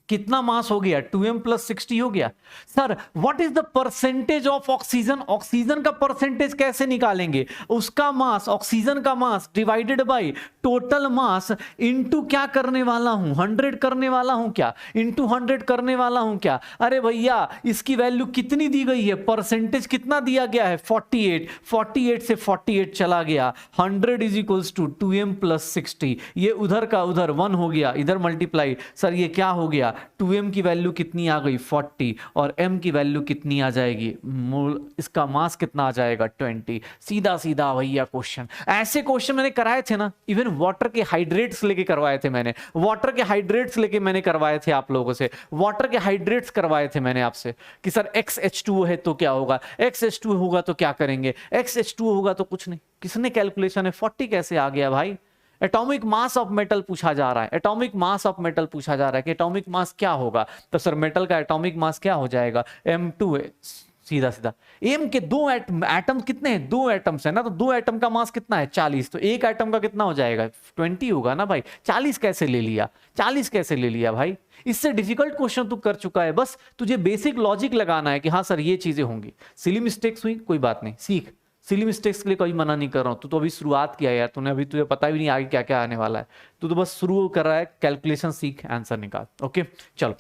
कितना मास हो गया? 2m प्लस 60 हो गया। Sir what is the percentage of oxygen? Oxygen का परसेंटेज कैसे निकालेंगे? उसका मास, ऑक्सीजन का mass divided by total mass into क्या करने वाला हूं? 100 करने वाला हूं क्या? इनटू 100 करने वाला हूं क्या? अरे भैया इसकी वैल्यू कितनी दी गई है? परसेंटेज कितना दिया गया है? 48। 48 से 48 चला गया, 100 is equals to 2m plus 60। ये उधर का उधर 1 हो गया, इधर मल्टीप्लाई। सर ये क्या हो गया? 2m की वैल्यू कितनी आ गई? 40, और m की वैल्यू कितनी आ जाएगी? इसका मास कितना आ जाएगा? 20। सीधा सीधा भैया क्वेश्चन। ऐसे क्वेश्चन मैंने कराए थे ना, इवन वाटर के हाइड्रेट्स लेके करवाए थे मैंने, वाटर के हाइड्रेट्स लेके मैंने करवाए थे आप लोगों से, वाटर के हाइड्रेट्स करवाए थे मैंने आपसे कि सर XH2 है तो क्या होगा, XH2 होगा तो क्या करेंगे, XH2 होगा तो कुछ नहीं। किसने कैलकुलेशन है? 40 कैसे आ गया भाई? एटॉमिक मास ऑफ मेटल पूछा जा रहा है, एटॉमिक मास ऑफ मेटल पूछा जा रहा है कि एटॉमिक मास क्या होगा। तो सर मेटल का एटॉमिक मास क्या हो जाएगा, M2 सीधा सीधा। एम के दो एटम कितने हैं, 2 एटम्स है ना, तो 2 एटम का मास कितना है 40, तो एक एटम का कितना हो जाएगा 20 होगा ना भाई। 40 कैसे ले लिया, 40 कैसे ले लिया भाई। इससे डिफिकल्ट क्वेश्चन तू कर चुका है, बस तुझे बेसिक लॉजिक लगाना है कि हाँ सर ये चीजें होंगी। सिली मिस्टेक्स हुई कोई बात नहीं, सीख। सिली मिस्टेक्स के लिए कोई मना नहीं कर रहा हूं, तू तो अभी शुरुआत किया यार, तूने अभी तुझे पता भी नहीं आगे क्या क्या आने वाला है, तू तो बस शुरू कर रहा है, कैलकुलेशन सीख, आंसर निकाल। ओके चलो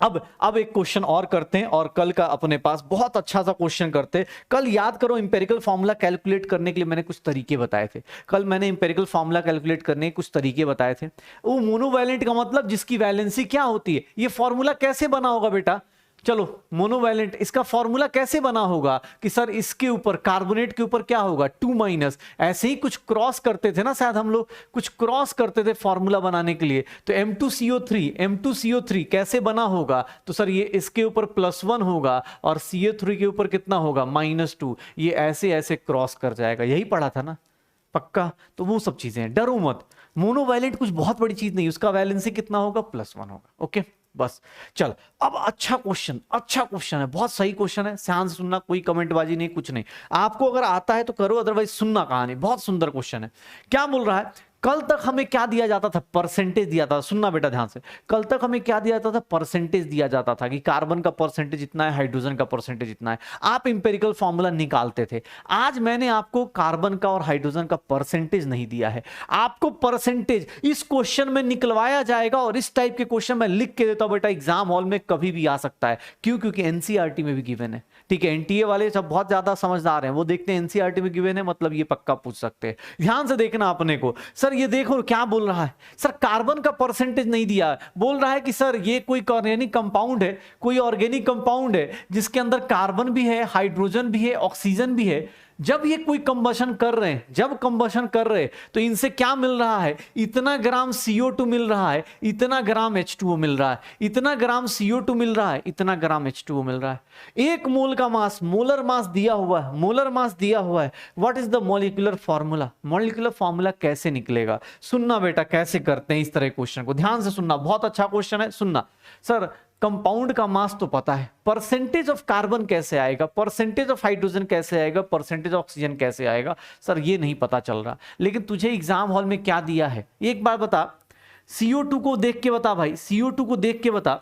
अब एक क्वेश्चन और करते हैं, और कल का अपने पास बहुत अच्छा सा क्वेश्चन करते हैं। कल याद करो इंपेरिकल फार्मूला कैलकुलेट करने के लिए मैंने कुछ तरीके बताए थे, कल मैंने इंपेरिकल फार्मूला कैलकुलेट करने के कुछ तरीके बताए थे। वो मोनोवैलेंट का मतलब जिसकी वैलेंसी क्या होती है, ये फॉर्मूला कैसे बना होगा बेटा, चलो मोनोवैलेंट, इसका फॉर्मूला कैसे बना होगा कि सर इसके ऊपर कार्बोनेट के ऊपर क्या होगा 2-, ऐसे ही कुछ क्रॉस करते थे ना शायद हम लोग, कुछ क्रॉस करते थे फॉर्मूला बनाने के लिए। तो M2CO3 कैसे बना होगा, तो सर ये इसके ऊपर +1 होगा और CO3 के ऊपर कितना होगा -2, ये ऐसे ऐसे क्रॉस कर जाएगा, यही पढ़ा था ना पक्का। तो वो सब चीजें हैं, डरो मत, मोनोवैलेंट कुछ बहुत बड़ी चीज नहीं, उसका वैलेंसी कितना होगा +1 होगा। ओके बस चल, अब अच्छा क्वेश्चन है, बहुत सही क्वेश्चन है, ध्यान से सुनना, कोई कमेंटबाजी नहीं, कुछ नहीं। आपको अगर आता है तो करो, अदरवाइज सुनना कहानी, बहुत सुंदर क्वेश्चन है। क्या बोल रहा है, कल तक हमें क्या दिया जाता था, परसेंटेज दिया था, सुनना बेटा ध्यान से। कल तक हमें क्या दिया जाता था, परसेंटेज दिया जाता था कि कार्बन का परसेंटेज इतना है, हाइड्रोजन का परसेंटेज इतना है, आप इंपेरिकल फॉर्मूला निकालते थे। आज मैंने आपको कार्बन का और हाइड्रोजन का परसेंटेज नहीं दिया है, आपको परसेंटेज इस क्वेश्चन में निकलवाया जाएगा, और इस टाइप के क्वेश्चन मैं लिख के देता हूं बेटा, एग्जाम हॉल में कभी भी आ सकता है। क्यों, क्योंकि एनसीईआरटी में भी गिवन है, ठीक है। एनटीए वाले सब बहुत ज्यादा समझदार हैं, वो देखते हैं एनसीईआरटी में गिवन है मतलब ये पक्का पूछ सकते हैं। ध्यान से देखना अपने को, सर ये देखो क्या बोल रहा है, सर कार्बन का परसेंटेज नहीं दिया, बोल रहा है कि सर ये कोई ऑर्गेनिक कंपाउंड है, कोई ऑर्गेनिक कंपाउंड है जिसके अंदर कार्बन भी है, हाइड्रोजन भी है, ऑक्सीजन भी है। जब ये कोई कंबशन कर रहे हैं, जब कंबशन कर रहे हैं तो इनसे क्या मिल रहा है, इतना ग्राम CO2 मिल रहा है, इतना ग्राम H2O मिल रहा है, इतना ग्राम CO2 मिल रहा है, इतना ग्राम H2O मिल रहा है। एक मोल का मास, मोलर मास दिया हुआ है, मोलर मास दिया हुआ है। What is the molecular formula, molecular formula कैसे निकलेगा, सुनना बेटा कैसे करते हैं इस तरह क्वेश्चन को, ध्यान से सुनना, बहुत अच्छा क्वेश्चन है, सुनना। सर कंपाउंड का मास तो पता है, परसेंटेज ऑफ कार्बन कैसे आएगा, परसेंटेज ऑफ हाइड्रोजन कैसे आएगा, परसेंटेज ऑफ ऑक्सीजन कैसे आएगा, सर ये नहीं पता चल रहा। लेकिन तुझे एग्जाम हॉल में क्या दिया है, एक बार बता, CO2 को देख के बता भाई, CO2 को देख के बता।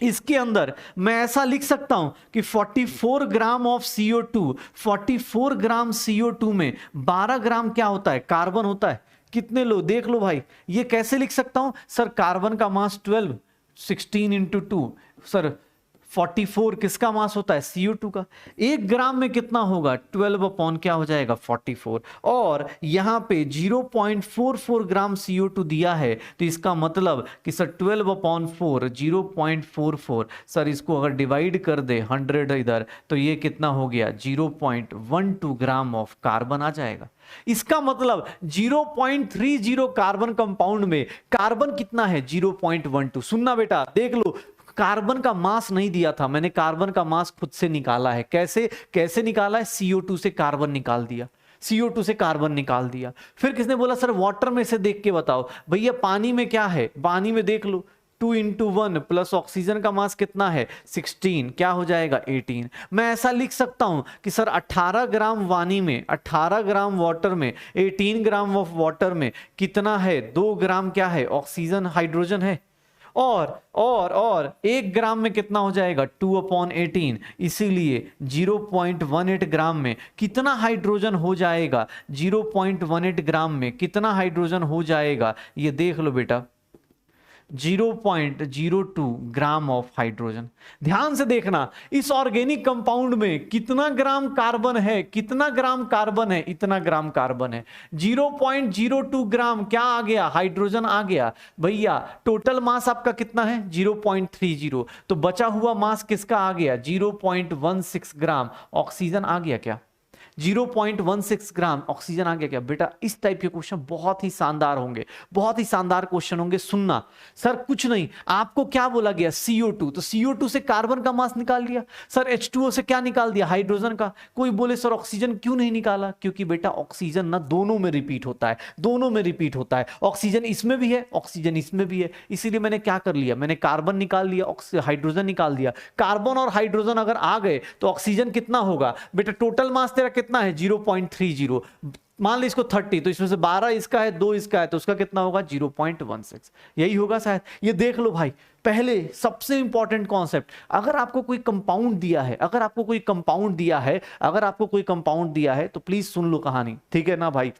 इसके अंदर मैं ऐसा लिख सकता हूं कि 44 gram of CO2, 44 gram CO2 में 12 ग्राम क्या होता है, कार्बन होता है। कितने लो देख लो भाई, ये कैसे लिख सकता हूं, सर कार्बन का मास 12, 16 इंटू 2, सर 44 किसका मास होता है, CO2 का। 1 ग्राम में कितना होगा, 12 अपॉन क्या हो जाएगा 44, और यहां पे 0.44 ग्राम CO2 दिया है, तो इसका मतलब कि सर 12 अपॉन 4, 0.44, सर इसको अगर डिवाइड कर दे 100 इधर, तो ये कितना हो गया 0.12 ग्राम ऑफ कार्बन आ जाएगा। इसका मतलब 0.30 कार्बन कंपाउंड में कार्बन कितना है 0.12। सुनना बेटा देख लो, कार्बन का मास नहीं दिया था, मैंने कार्बन का मास खुद से निकाला है। कैसे निकाला है, CO2 से कार्बन निकाल दिया, CO2 से कार्बन निकाल दिया। फिर किसने बोला सर वाटर में से देख के बताओ, भैया पानी में क्या है, पानी में देख लो 2 इंटू 1 प्लस ऑक्सीजन का मास कितना है 16, क्या हो जाएगा 18। मैं ऐसा लिख सकता हूं कि सर 18 ग्राम पानी में, 18 ग्राम वाटर में, 18 ग्राम ऑफ वाटर में कितना है, 2 ग्राम क्या है ऑक्सीजन, हाइड्रोजन है, और 1 ग्राम में कितना हो जाएगा 2/18, इसीलिए 0.18 ग्राम में कितना हाइड्रोजन हो जाएगा, 0.18 ग्राम में कितना हाइड्रोजन हो जाएगा, ये देख लो बेटा 0.02 ग्राम ऑफ हाइड्रोजन। ध्यान से देखना, इस ऑर्गेनिक कंपाउंड में कितना ग्राम कार्बन है, कितना ग्राम कार्बन है, इतना ग्राम कार्बन है। 0.02 ग्राम क्या आ गया, हाइड्रोजन आ गया। भैया टोटल मास आपका कितना है 0.30, तो बचा हुआ मास किसका आ गया 0.16 ग्राम ऑक्सीजन आ गया क्या। 0.16 ग्राम ऑक्सीजन आ गया क्या बेटा? इस टाइप के क्वेश्चन बहुत ही शानदार होंगे, बहुत ही शानदार क्वेश्चन होंगे। सुनना सर कुछ नहीं, आपको क्या बोला गया CO2, तो CO2 से कार्बन का मास निकाल लिया। सर H2O से क्या निकाल दिया? हाइड्रोजन का। कोई बोले सर ऑक्सीजन क्यों नहीं निकाला? क्योंकि बेटा ऑक्सीजन ना दोनों में रिपीट होता है, दोनों में रिपीट होता है। ऑक्सीजन इसमें भी है, ऑक्सीजन इसमें भी है, इसीलिए मैंने क्या कर लिया, मैंने कार्बन निकाल लिया, हाइड्रोजन निकाल दिया। कार्बन और हाइड्रोजन अगर आ गए तो ऑक्सीजन कितना होगा बेटा? टोटल मास तेरा कितना है? 0.30। मान ली इसको 30, तो इसमें से 12 इसका है, 2 इसका है, तो उसका कितना होगा? 0.16। यही होगा शायद। ये देख लो भाई, पहले सबसे इंपॉर्टेंट कॉन्सेप्ट, अगर आपको कोई कंपाउंड दिया है, अगर आपको कोई कंपाउंड दिया है, अगर आपको कोई कंपाउंड दिया है तो प्लीज सुन लो कहानी, ठीक है ना भाई?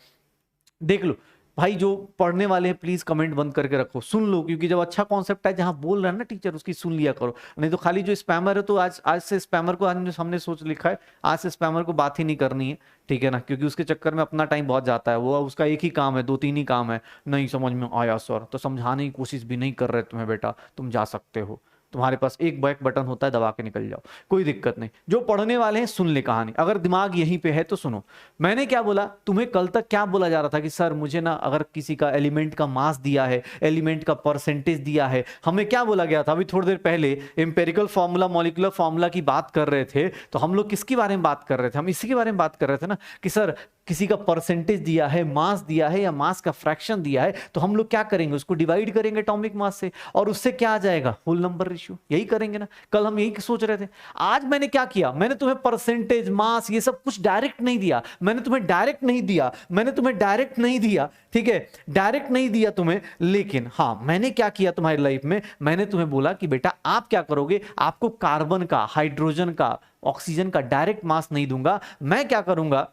देख लो भाई, जो पढ़ने वाले हैं प्लीज कमेंट बंद करके रखो, सुन लो, क्योंकि जब अच्छा कॉन्सेप्ट है जहां बोल रहा है ना टीचर, उसकी सुन लिया करो। नहीं तो खाली जो स्पैमर है, तो आज से स्पैमर को हमने सोच लिखा है, आज से स्पैमर को बात ही नहीं करनी है, ठीक है ना? क्योंकि उसके चक्कर में अपना टाइम बहुत जाता है। वो उसका एक ही काम है, 2-3 ही काम है। नहीं समझ में आया सर, तो समझाने की कोशिश भी नहीं कर रहे तुम्हें बेटा, तुम जा सकते हो, तुम्हारे पास एक बैक बटन होता है, दबा के निकल जाओ, कोई दिक्कत नहीं। जो पढ़ने वाले हैं सुन ले कहानी, अगर दिमाग यहीं पे है तो सुनो। मैंने क्या बोला तुम्हें कल तक? क्या बोला जा रहा था कि सर मुझे ना, अगर किसी का एलिमेंट का मास दिया है, एलिमेंट का परसेंटेज दिया है, हमें क्या बोला गया था अभी थोड़ी देर पहले? एम्पेरिकल फॉर्मूला, मॉलिक्यूलर फॉर्मूला की बात कर रहे थे। तो हम लोग किसके बारे में बात कर रहे थे? हम इसी के बारे में बात कर रहे थे ना, कि सर किसी का परसेंटेज दिया है, मास दिया है, या मास का फ्रैक्शन दिया है, तो हम लोग क्या करेंगे? उसको डिवाइड करेंगे एटॉमिक मास से, और उससे क्या आ जाएगा? Whole number ratio. यही करेंगे ना? कल हम यही सोच रहे थे। आज मैंने क्या किया? मैंने तुम्हें परसेंटेज, मास, ये सब कुछ डायरेक्ट नहीं दिया, मैंने तुम्हें डायरेक्ट नहीं दिया, मैंने तुम्हें डायरेक्ट नहीं दिया, ठीक है? डायरेक्ट नहीं दिया तुम्हें, लेकिन हाँ मैंने क्या किया तुम्हारी लाइफ में? मैंने तुम्हें बोला कि बेटा आप क्या करोगे? आपको कार्बन का, हाइड्रोजन का, ऑक्सीजन का डायरेक्ट मास नहीं दूंगा। मैं क्या करूंगा?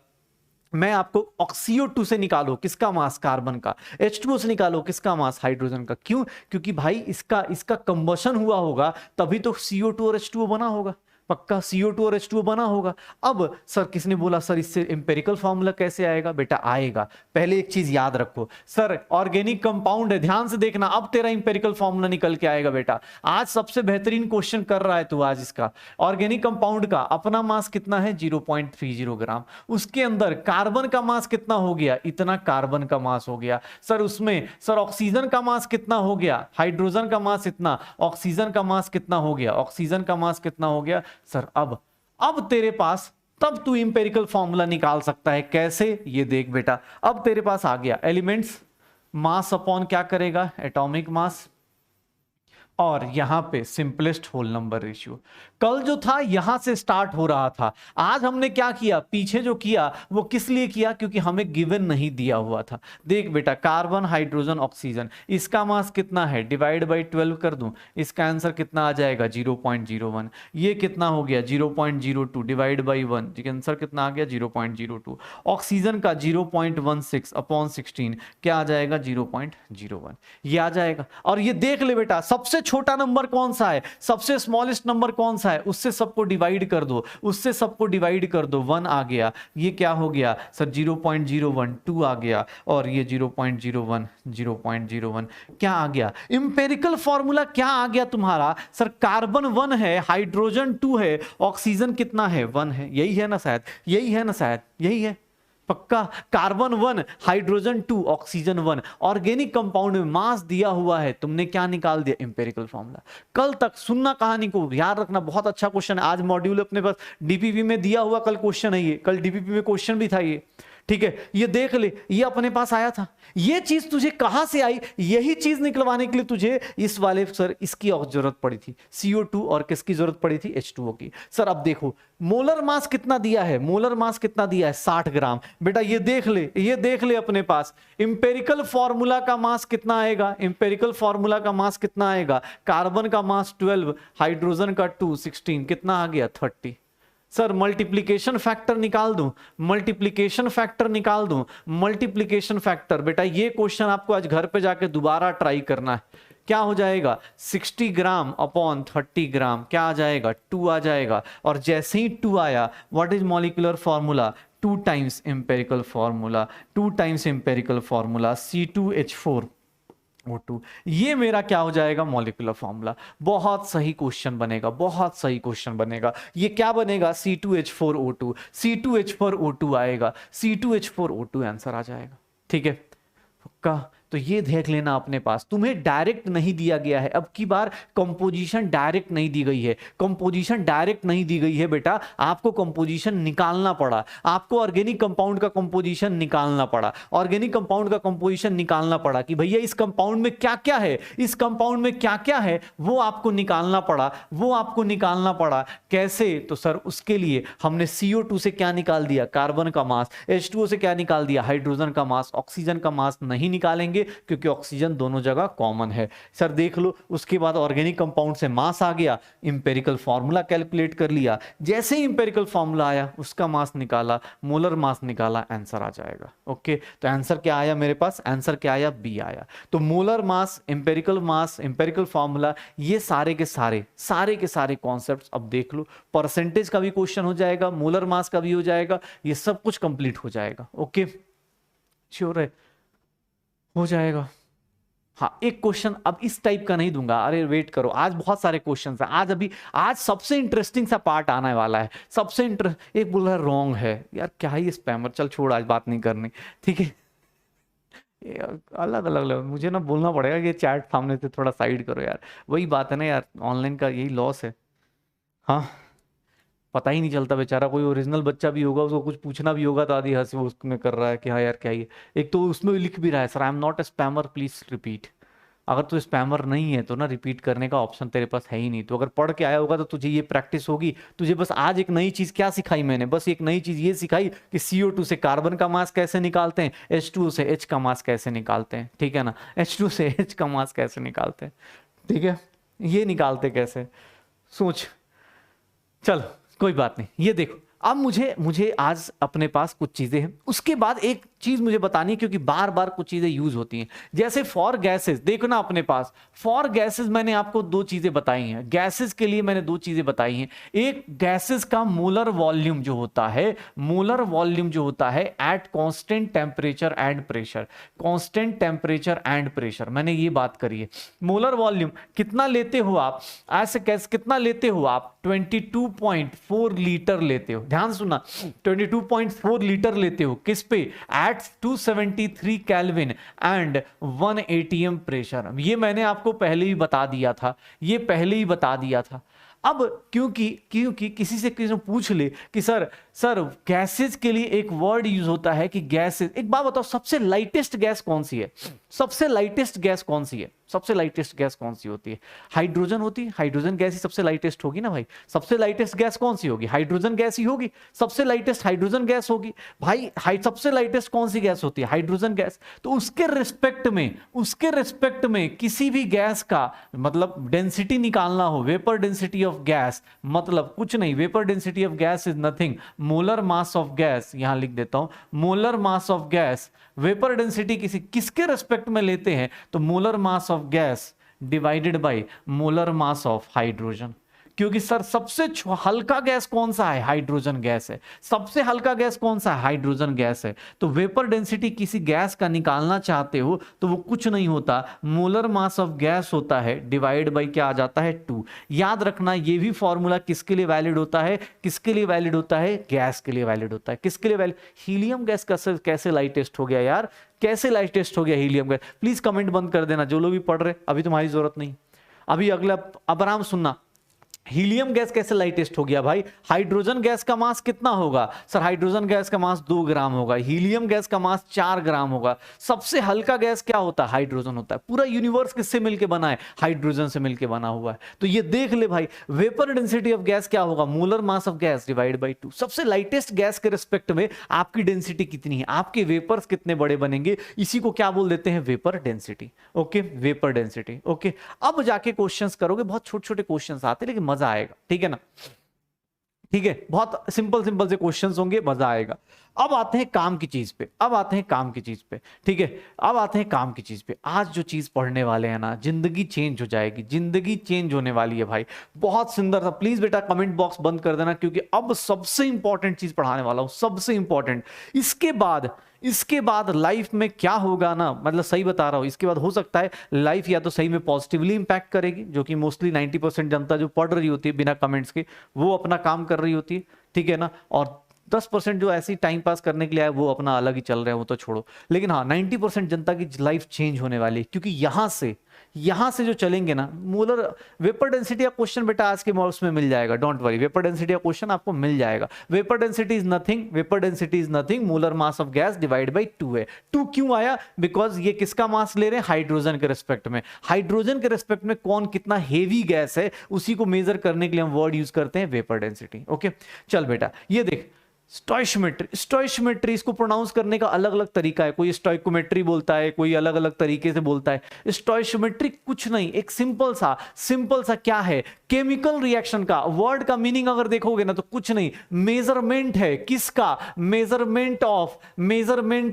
मैं आपको CO2 से निकालो किसका मास? कार्बन का। H2O से निकालो किसका मास? हाइड्रोजन का। क्यों? क्योंकि भाई इसका कंबशन हुआ होगा, तभी तो CO2 और H2O बना होगा। पक्का CO2 और H2O बना होगा। अब सर किसने बोला सर इससे एम्पेरिकल फॉर्मूला कैसे आएगा? बेटा आएगा, पहले एक चीज याद रखो, सर ऑर्गेनिक कंपाउंड है, ध्यान से देखना, अब तेरा एम्पेरिकल फॉर्मूला निकल के आएगा बेटा। आज सबसे बेहतरीन क्वेश्चन कर रहा है तू आज इसका। ऑर्गेनिक कंपाउंड का अपना मास कितना है? 0.30 ग्राम। उसके अंदर कार्बन का मास कितना हो गया? इतना कार्बन का मास हो गया। सर उसमें सर ऑक्सीजन का मास कितना हो गया? हाइड्रोजन का मास इतना, ऑक्सीजन का मास कितना हो गया? ऑक्सीजन का मास कितना हो गया? सर अब तेरे पास, तब तू इंपेरिकल फॉर्मूला निकाल सकता है। कैसे? ये देख बेटा, अब तेरे पास आ गया एलिमेंट्स मास अपॉन क्या करेगा? एटॉमिक मास, और यहां पे सिंपलेस्ट होल नंबर रेशियो। कल जो था यहां से स्टार्ट हो रहा था, आज हमने क्या किया? पीछे जो किया वो किस लिए किया? क्योंकि हमें गिवन नहीं दिया हुआ था। देख बेटा, कार्बन, हाइड्रोजन, ऑक्सीजन, इसका मास कितना है? डिवाइड बाई 12 कर दूं, इसका आंसर कितना आ जाएगा? 0.01। ये कितना हो गया? 0.02 डिवाइड बाई 1, आंसर कितना आ गया? 0.02। ऑक्सीजन का 0.16 अपॉन 16 क्या आ जाएगा? 0.01। ये आ जाएगा। और ये देख ले बेटा, सबसे छोटा नंबर कौन सा है? सबसे स्मॉलेस्ट नंबर कौन सा है? उससे सबको डिवाइड कर दो, उससे सबको डिवाइड कर दो, 1 आ गया। ये क्या हो गया सर? 0.01, 2 आ गया, और ये 0.01, 0.01 क्या आ गया? इंपेरिकल फॉर्मूला क्या आ गया तुम्हारा? सर कार्बन 1 है, हाइड्रोजन 2 है, ऑक्सीजन कितना है? 1 है। यही है ना शायद? यही है ना शायद? यही है पक्का। Carbon 1, hydrogen 2, oxygen 1। Organic compound में मास दिया हुआ है, तुमने क्या निकाल दिया? Empirical formula. कल तक सुनना कहानी को, याद रखना, बहुत अच्छा क्वेश्चन है। आज मॉड्यूल अपने पास डीपीपी में दिया हुआ कल क्वेश्चन है ये, कल डीपीपी में क्वेश्चन भी था ये, ठीक है? ये देख ले, ये अपने पास आया था। ये चीज तुझे कहां से आई? यही चीज निकलवाने के लिए तुझे इस वाले सर इसकी जरूरत पड़ी थी, CO2, और किसकी जरूरत पड़ी थी? H2O की। सर अब देखो मोलर मास कितना दिया है? मोलर मास कितना दिया है? 60 ग्राम। बेटा ये देख ले, ये देख ले अपने पास इंपेरिकल फॉर्मूला का मास कितना आएगा? इंपेरिकल फॉर्मूला का मास कितना आएगा? कार्बन का मास 12, हाइड्रोजन का 2, 16, कितना आ गया? 30। सर मल्टीप्लिकेशन फैक्टर निकाल दूं, मल्टीप्लिकेशन फैक्टर निकाल दूं, मल्टीप्लिकेशन फैक्टर। बेटा ये क्वेश्चन आपको आज घर पे जाके दोबारा ट्राई करना है। क्या हो जाएगा? 60 ग्राम अपॉन 30 ग्राम क्या आ जाएगा? 2 आ जाएगा। और जैसे ही 2 आया, what is molecular formula? 2 times empirical formula, 2 times empirical formula, C2H4 O2, ये मेरा क्या हो जाएगा, मॉलिक्यूलर फॉर्मूला। बहुत सही क्वेश्चन बनेगा, बहुत सही क्वेश्चन बनेगा। ये क्या बनेगा, C2H4O2, C2H4O2 आएगा, C2H4O2 आंसर आ जाएगा। ठीक है का, तो ये देख लेना अपने पास, तुम्हें डायरेक्ट नहीं दिया गया है, अब की बार कंपोजिशन डायरेक्ट नहीं दी गई है, कंपोजिशन डायरेक्ट नहीं दी गई है बेटा, आपको कंपोजिशन निकालना पड़ा, आपको ऑर्गेनिक कंपाउंड का कंपोजिशन निकालना पड़ा, ऑर्गेनिक कंपाउंड का कंपोजिशन निकालना पड़ा कि भैया इस कंपाउंड में क्या क्या है, इस कंपाउंड में क्या क्या है, वो आपको निकालना पड़ा, वो आपको निकालना पड़ा। कैसे, तो सर उसके लिए हमने CO2 से क्या निकाल दिया, कार्बन का मास, H2O से क्या निकाल दिया, हाइड्रोजन का मास, ऑक्सीजन का मास नहीं निकालेंगे क्योंकि ऑक्सीजन दोनों जगह कॉमन है। सर देख लो, उसके बाद ऑर्गेनिक कंपाउंड से मास आ गया, इंपेरिकल फार्मूला कैलकुलेट कर लिया, जैसे ही इंपेरिकल फार्मूला आया उसका मास निकाला, मोलर मास निकाला, आंसर आ जाएगा। ओके, तो आंसर क्या आया मेरे पास, आंसर क्या आया, बी आया। तो मोलर मास, इंपेरिकल फार्मूला, ये सारे के सारे कॉन्सेप्ट्स अब देख लो, परसेंटेज का भी क्वेश्चन हो जाएगा, मोलर मास का भी हो जाएगा, ये सब कुछ कंप्लीट हो जाएगा। ओके, श्योर है, हो जाएगा। हाँ, एक क्वेश्चन अब इस टाइप का नहीं दूंगा, अरे वेट करो, आज बहुत सारे क्वेश्चन हैं, आज सबसे इंटरेस्टिंग सा पार्ट आने वाला है, सबसे एक बोल रहा है रॉन्ग है, यार क्या है ये स्पैमर, चल छोड़, आज बात नहीं करनी, ठीक है। अलग अलग मुझे ना बोलना पड़ेगा कि चैट सामने से थोड़ा साइड करो यार, वही बात है ना यार, ऑनलाइन का यही लॉस है। हाँ, पता ही नहीं चलता, बेचारा कोई ओरिजिनल बच्चा भी होगा, उसको कुछ पूछना भी होगा तो आधी हंसी उसमें कर रहा है कि हाँ यार क्या ये, एक तो उसमें लिख भी रहा है sir I am not a spammer please repeat. अगर तू स्पैमर नहीं है तो ना रिपीट करने का ऑप्शन तेरे पास है ही नहीं, तो अगर पढ़ के आया होगा तो तुझे ये प्रैक्टिस होगी। तुझे बस आज एक नई चीज क्या सिखाई मैंने, बस एक नई चीज ये सिखाई कि CO2 से कार्बन का मास कैसे निकालते हैं, H2O से H का मास कैसे निकालते हैं, ठीक है ना, H2 से H का मास कैसे निकालते हैं, ठीक है, ये निकालते कैसे, सोच। चल कोई बात नहीं, ये देखो अब मुझे आज अपने पास कुछ चीजें हैं, उसके बाद एक चीज मुझे बतानी है क्योंकि बार बार कुछ चीजें यूज होती हैं, जैसे फॉर गैसेस, देखो ना अपने पास फॉर गैसेस मैंने आपको दो चीजें बताई हैं, गैसेस के लिए मैंने दो चीजें बताई हैं। एक गैसेस का मोलर वॉल्यूम जो होता है, मोलर वॉल्यूम जो होता है at constant temperature and pressure, constant temperature and pressure, मैंने ये बात करी है। मोलर वॉल्यूम कितना लेते हो आप, ऐसे कैसे कितना लेते हो आप, 22.4 लीटर लेते हो, ध्यान सुना, 22.4 लीटर लेते हो, किस पे, at 273 kelvin and 1 atm pressure. ये मैंने आपको पहले ही बता दिया था, ये पहले ही बता दिया था। अब क्योंकि किसी से पूछ ले कि सर गैसेज के लिए एक वर्ड यूज होता है कि गैसेज, एक बात बताओ सबसे लाइटेस्ट गैस कौन सी है, सबसे लाइटेस्ट गैस कौन सी है, सबसे लाइटेस्ट गैस कौन सी होती है, हाइड्रोजन होती है, हाइड्रोजन गैस ही सबसे लाइटेस्ट होगी ना भाई, सबसे लाइटेस्ट गैस कौन सी होगी, हाइड्रोजन गैस ही होगी, सबसे लाइटेस्ट हाइड्रोजन गैस होगी भाई, सबसे लाइटेस्ट कौन सी गैस होती है, हाइड्रोजन गैस। तो उसके रिस्पेक्ट में किसी भी गैस का मतलब डेंसिटी निकालना हो, वेपर डेंसिटी ऑफ गैस, मतलब कुछ नहीं, vapour density of gas is nothing, molar mass of gas, यहां लिख देता हूं, molar mass of gas, vapour density किसके रेस्पेक्ट में लेते हैं, तो molar mass of gas divided by molar mass of hydrogen. क्योंकि सर सबसे हल्का गैस कौन सा है, हाइड्रोजन गैस है, सबसे हल्का गैस कौन सा है, हाइड्रोजन गैस है। तो वेपर डेंसिटी किसी गैस का निकालना चाहते हो तो वो कुछ नहीं होता, मोलर मास ऑफ गैस होता है डिवाइड बाय क्या आ जाता है, 2। याद रखना ये भी फॉर्मूला किसके लिए वैलिड होता है, किसके लिए वैलिड होता है, गैस के लिए वैलिड होता है, किसके लिए वैलिड, हीलियम गैस का कैसे लाइटेस्ट हो गया यार, कैसे लाइटेस्ट हो गया हीलियम गैस, प्लीज कमेंट बंद कर देना जो लोग भी पढ़ रहे, अभी तुम्हारी जरूरत नहीं, अभी अगला अब आराम सुनना, हीलियम गैस कैसे लाइटेस्ट हो गया भाई, हाइड्रोजन गैस का मास कितना होगा, सर हाइड्रोजन गैस का मास 2 ग्राम होगा, हीलियम गैस का मास 4 ग्राम होगा, सबसे हल्का गैस क्या होता है, हाइड्रोजन होता है। पूरा यूनिवर्स किससे मिलकर बना है, हाइड्रोजन से मिलकर बना हुआ है। तो ये देख ले भाई, वेपर डेंसिटी ऑफ गैस क्या होगा, molar mass of gas divide by 2। सबसे लाइटेस्ट गैस के रिस्पेक्ट में आपकी डेंसिटी कितनी है, आपके वेपर्स कितने बड़े बनेंगे, इसी को क्या बोल देते हैं, vapour density. Okay, vapour density. Okay, अब जाके क्वेश्चंस करोगे, बहुत छोटे छोटे क्वेश्चंस आते हैं लेकिन मजा आएगा, ठीक है ना, ठीक है, बहुत सिंपल से क्वेश्चंस होंगे, मजा आएगा। अब आते हैं काम की चीज पे, ठीक है, अब आते हैं काम की चीज पे। आज जो चीज पढ़ने वाले हैं ना, जिंदगी चेंज हो जाएगी, जिंदगी चेंज होने वाली है भाई, बहुत सुंदर था। प्लीज बेटा कमेंट बॉक्स बंद कर देना क्योंकि अब सबसे इंपॉर्टेंट चीज पढ़ाने वाला हूं, सबसे इंपॉर्टेंट। इसके बाद लाइफ में क्या होगा ना, मतलब सही बता रहा हूं, इसके बाद हो सकता है लाइफ या तो सही में पॉजिटिवली इंपैक्ट करेगी, जो कि मोस्टली 90% जनता जो पढ़ रही होती है बिना कमेंट्स के, वो अपना काम कर रही होती है, ठीक है ना, और 10% जो ऐसी टाइम पास करने के लिए आए वो अपना अलग ही चल रहे हैं, वो तो छोड़ो। लेकिन हाँ 90% जनता की लाइफ चेंज होने वाली है, क्योंकि यहां से जो चलेंगे ना, मोलर वेपर डेंसिटी का क्वेश्चन बेटा आज के मॉड्स में मिल जाएगा, डोंट वरी, वेपर डेंसिटी का क्वेश्चन आपको मिल जाएगा। Vapour density is nothing, molar mass of gas divide by 2 है। 2 क्यों आया? बिकॉज ये किसका मास ले रहे हैं? हाइड्रोजन के रेस्पेक्ट में। हाइड्रोजन के रेस्पेक्ट में कौन कितना हेवी गैस है, उसी को मेजर करने के लिए हम वर्ड यूज करते हैं वेपर डेंसिटी। ओके चल बेटा, ये देख स्टोइशियोमेट्री, इसको प्रोनाउंस करने का अलग अलग तरीका है, कोई स्टोइकोमेट्री बोलता है, कोई अलग अलग तरीके से बोलता है। स्टोइशियोमेट्री कुछ नहीं, एक सिंपल सा क्या है, केमिकल रिएक्शन का। वर्ड का मीनिंग अगर देखोगे ना तो कुछ नहीं, मेजरमेंट है। किसका? Measurement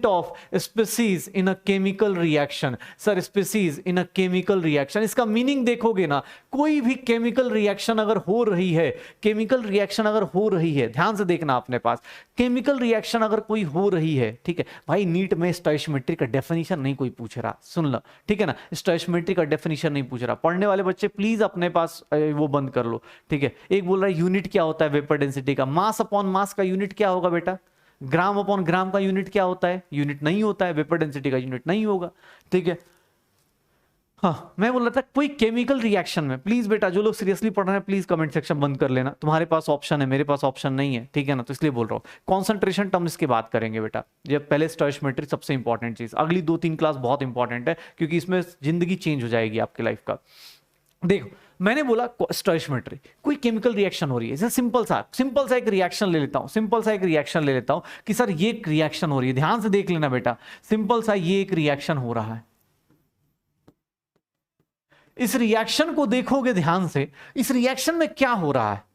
of species in a chemical reaction. Sir species in a chemical reaction, इसका मीनिंग देखोगे ना, कोई भी केमिकल रिएक्शन अगर हो रही है, ध्यान से देखना अपने पास, केमिकल रिएक्शन अगर कोई हो रही है, ठीक है भाई, नीट में स्टोइशियोमेट्री का डेफिनेशन नहीं कोई पूछ रहा, सुन लो, ठीक है ना, स्टोइशियोमेट्री का डेफिनेशन नहीं पूछ रहा। पढ़ने वाले बच्चे प्लीज अपने पास वो बंद कर लो, ठीक है। एक बोल रहा है यूनिट क्या होता है वेपर डेंसिटी का, मास अपॉन मास का यूनिट क्या होगा बेटा, ग्राम अपॉन ग्राम का यूनिट क्या होता है, यूनिट नहीं होता है, वेपर डेंसिटी का यूनिट नहीं होगा, ठीक है। हाँ मैं बोल रहा था कोई केमिकल रिएक्शन में, प्लीज बेटा जो लोग सीरियसली पढ़ रहे हैं प्लीज कमेंट सेक्शन बंद कर लेना, तुम्हारे पास ऑप्शन है, मेरे पास ऑप्शन नहीं है, ठीक है ना, तो इसलिए बोल रहा हूँ। कॉन्सेंट्रेशन टर्म्स की बात करेंगे बेटा, ये पहले स्टोइशियोमेट्री सबसे इंपॉर्टेंट चीज, अगली 2-3 क्लास बहुत इंपॉर्टेंट है, क्योंकि इसमें जिंदगी चेंज हो जाएगी आपकी लाइफ का। देखो मैंने बोला स्टोइशियोमेट्री, कोई केमिकल रिएक्शन हो रही है, जैसे सिंपल सा एक रिएक्शन ले लेता हूं, कि सर ये एक रिएक्शन हो रही है, ध्यान से देख लेना बेटा, सिंपल सा ये एक रिएक्शन हो रहा है। इस रिएक्शन को देखोगे ध्यान से, इस रिएक्शन में क्या हो रहा है,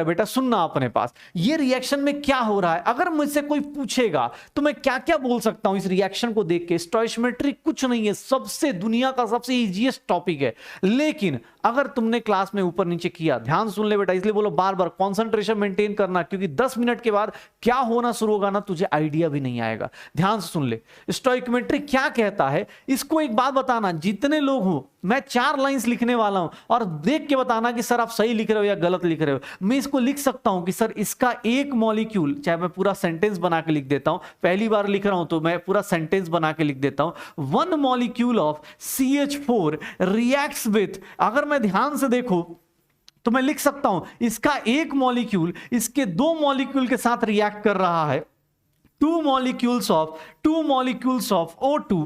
बेटा सुनना अपने पास, ये रिएक्शन में क्या हो रहा है। अगर मुझसे कोई पूछेगा तो मैं क्या क्या बोल सकता हूं इस रिएक्शन को देख के। स्टोइशियोमेट्री कुछ नहीं है, सबसे दुनिया का सबसे इजीएस्ट टॉपिक है, लेकिन अगर तुमने क्लास में ऊपर नीचे किया, ध्यान सुन ले बेटा, इसलिए बोलो बार बार कॉन्सेंट्रेशन मेंटेन करना, क्योंकि 10 मिनट के बाद क्या होना शुरू होगा ना तुझे आइडिया भी नहीं आएगा। ध्यान से सुन ले, स्टोइकोमेट्री क्या कहता है, इसको एक बात बताना, जितने लोग हो मैं 4 लाइंस लिखने वाला हूं और देख के बताना कि सर आप सही लिख रहे हो या गलत लिख रहे हो। मैं इसको लिख सकता हूं कि सर इसका एक मॉलिक्यूल, चाहे मैं पूरा सेंटेंस बना के लिख देता हूं, पहली बार लिख रहा हूं तो मैं पूरा सेंटेंस बना के लिख देता हूं, 1 molecule of CH4 reacts with, अगर मैं ध्यान से देखो तो मैं लिख सकता हूं इसका एक मॉलिक्यूल इसके 2 मॉलिक्यूल के साथ रिएक्ट कर रहा है, 2 molecules of O2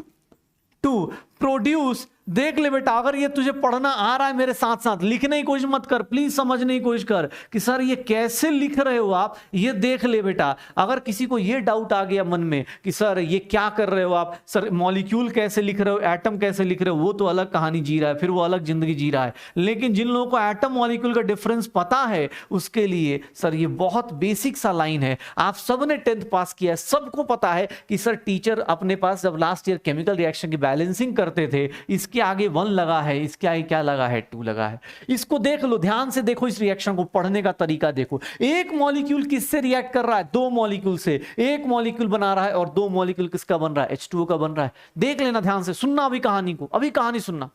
to produce. देख ले बेटा, अगर ये तुझे पढ़ना आ रहा है मेरे साथ साथ, लिखने की कोशिश मत कर, प्लीज समझने की कोशिश कर कि सर ये कैसे लिख रहे हो आप, ये देख ले बेटा। अगर किसी को ये डाउट आ गया मन में कि सर ये क्या कर रहे हो आप, सर मॉलिक्यूल कैसे लिख रहे हो, एटम कैसे लिख रहे हो, वो तो अलग कहानी जी रहा है, फिर वो अलग जिंदगी जी रहा है। लेकिन जिन लोगों को एटम मॉलिक्यूल का डिफरेंस पता है, उसके लिए सर ये बहुत बेसिक सा लाइन है। आप सबने 10th पास किया है, सबको पता है कि सर टीचर अपने पास जब लास्ट ईयर केमिकल रिएक्शन की बैलेंसिंग करते थे, इसके आगे 1 लगा है, इसके आगे क्या लगा है, 2 लगा है। इसको देख लो, ध्यान से देखो, इस रिएक्शन को पढ़ने का तरीका देखो। एक मॉलिक्यूल किससे रिएक्ट कर रहा है, 2 मॉलिक्यूल से, एक मॉलिक्यूल बना रहा है और 2 मॉलिक्यूल किसका बन रहा है, H2O का बन रहा है। देख लेना ध्यान से, सुनना अभी कहानी को, अभी कहानी सुनना,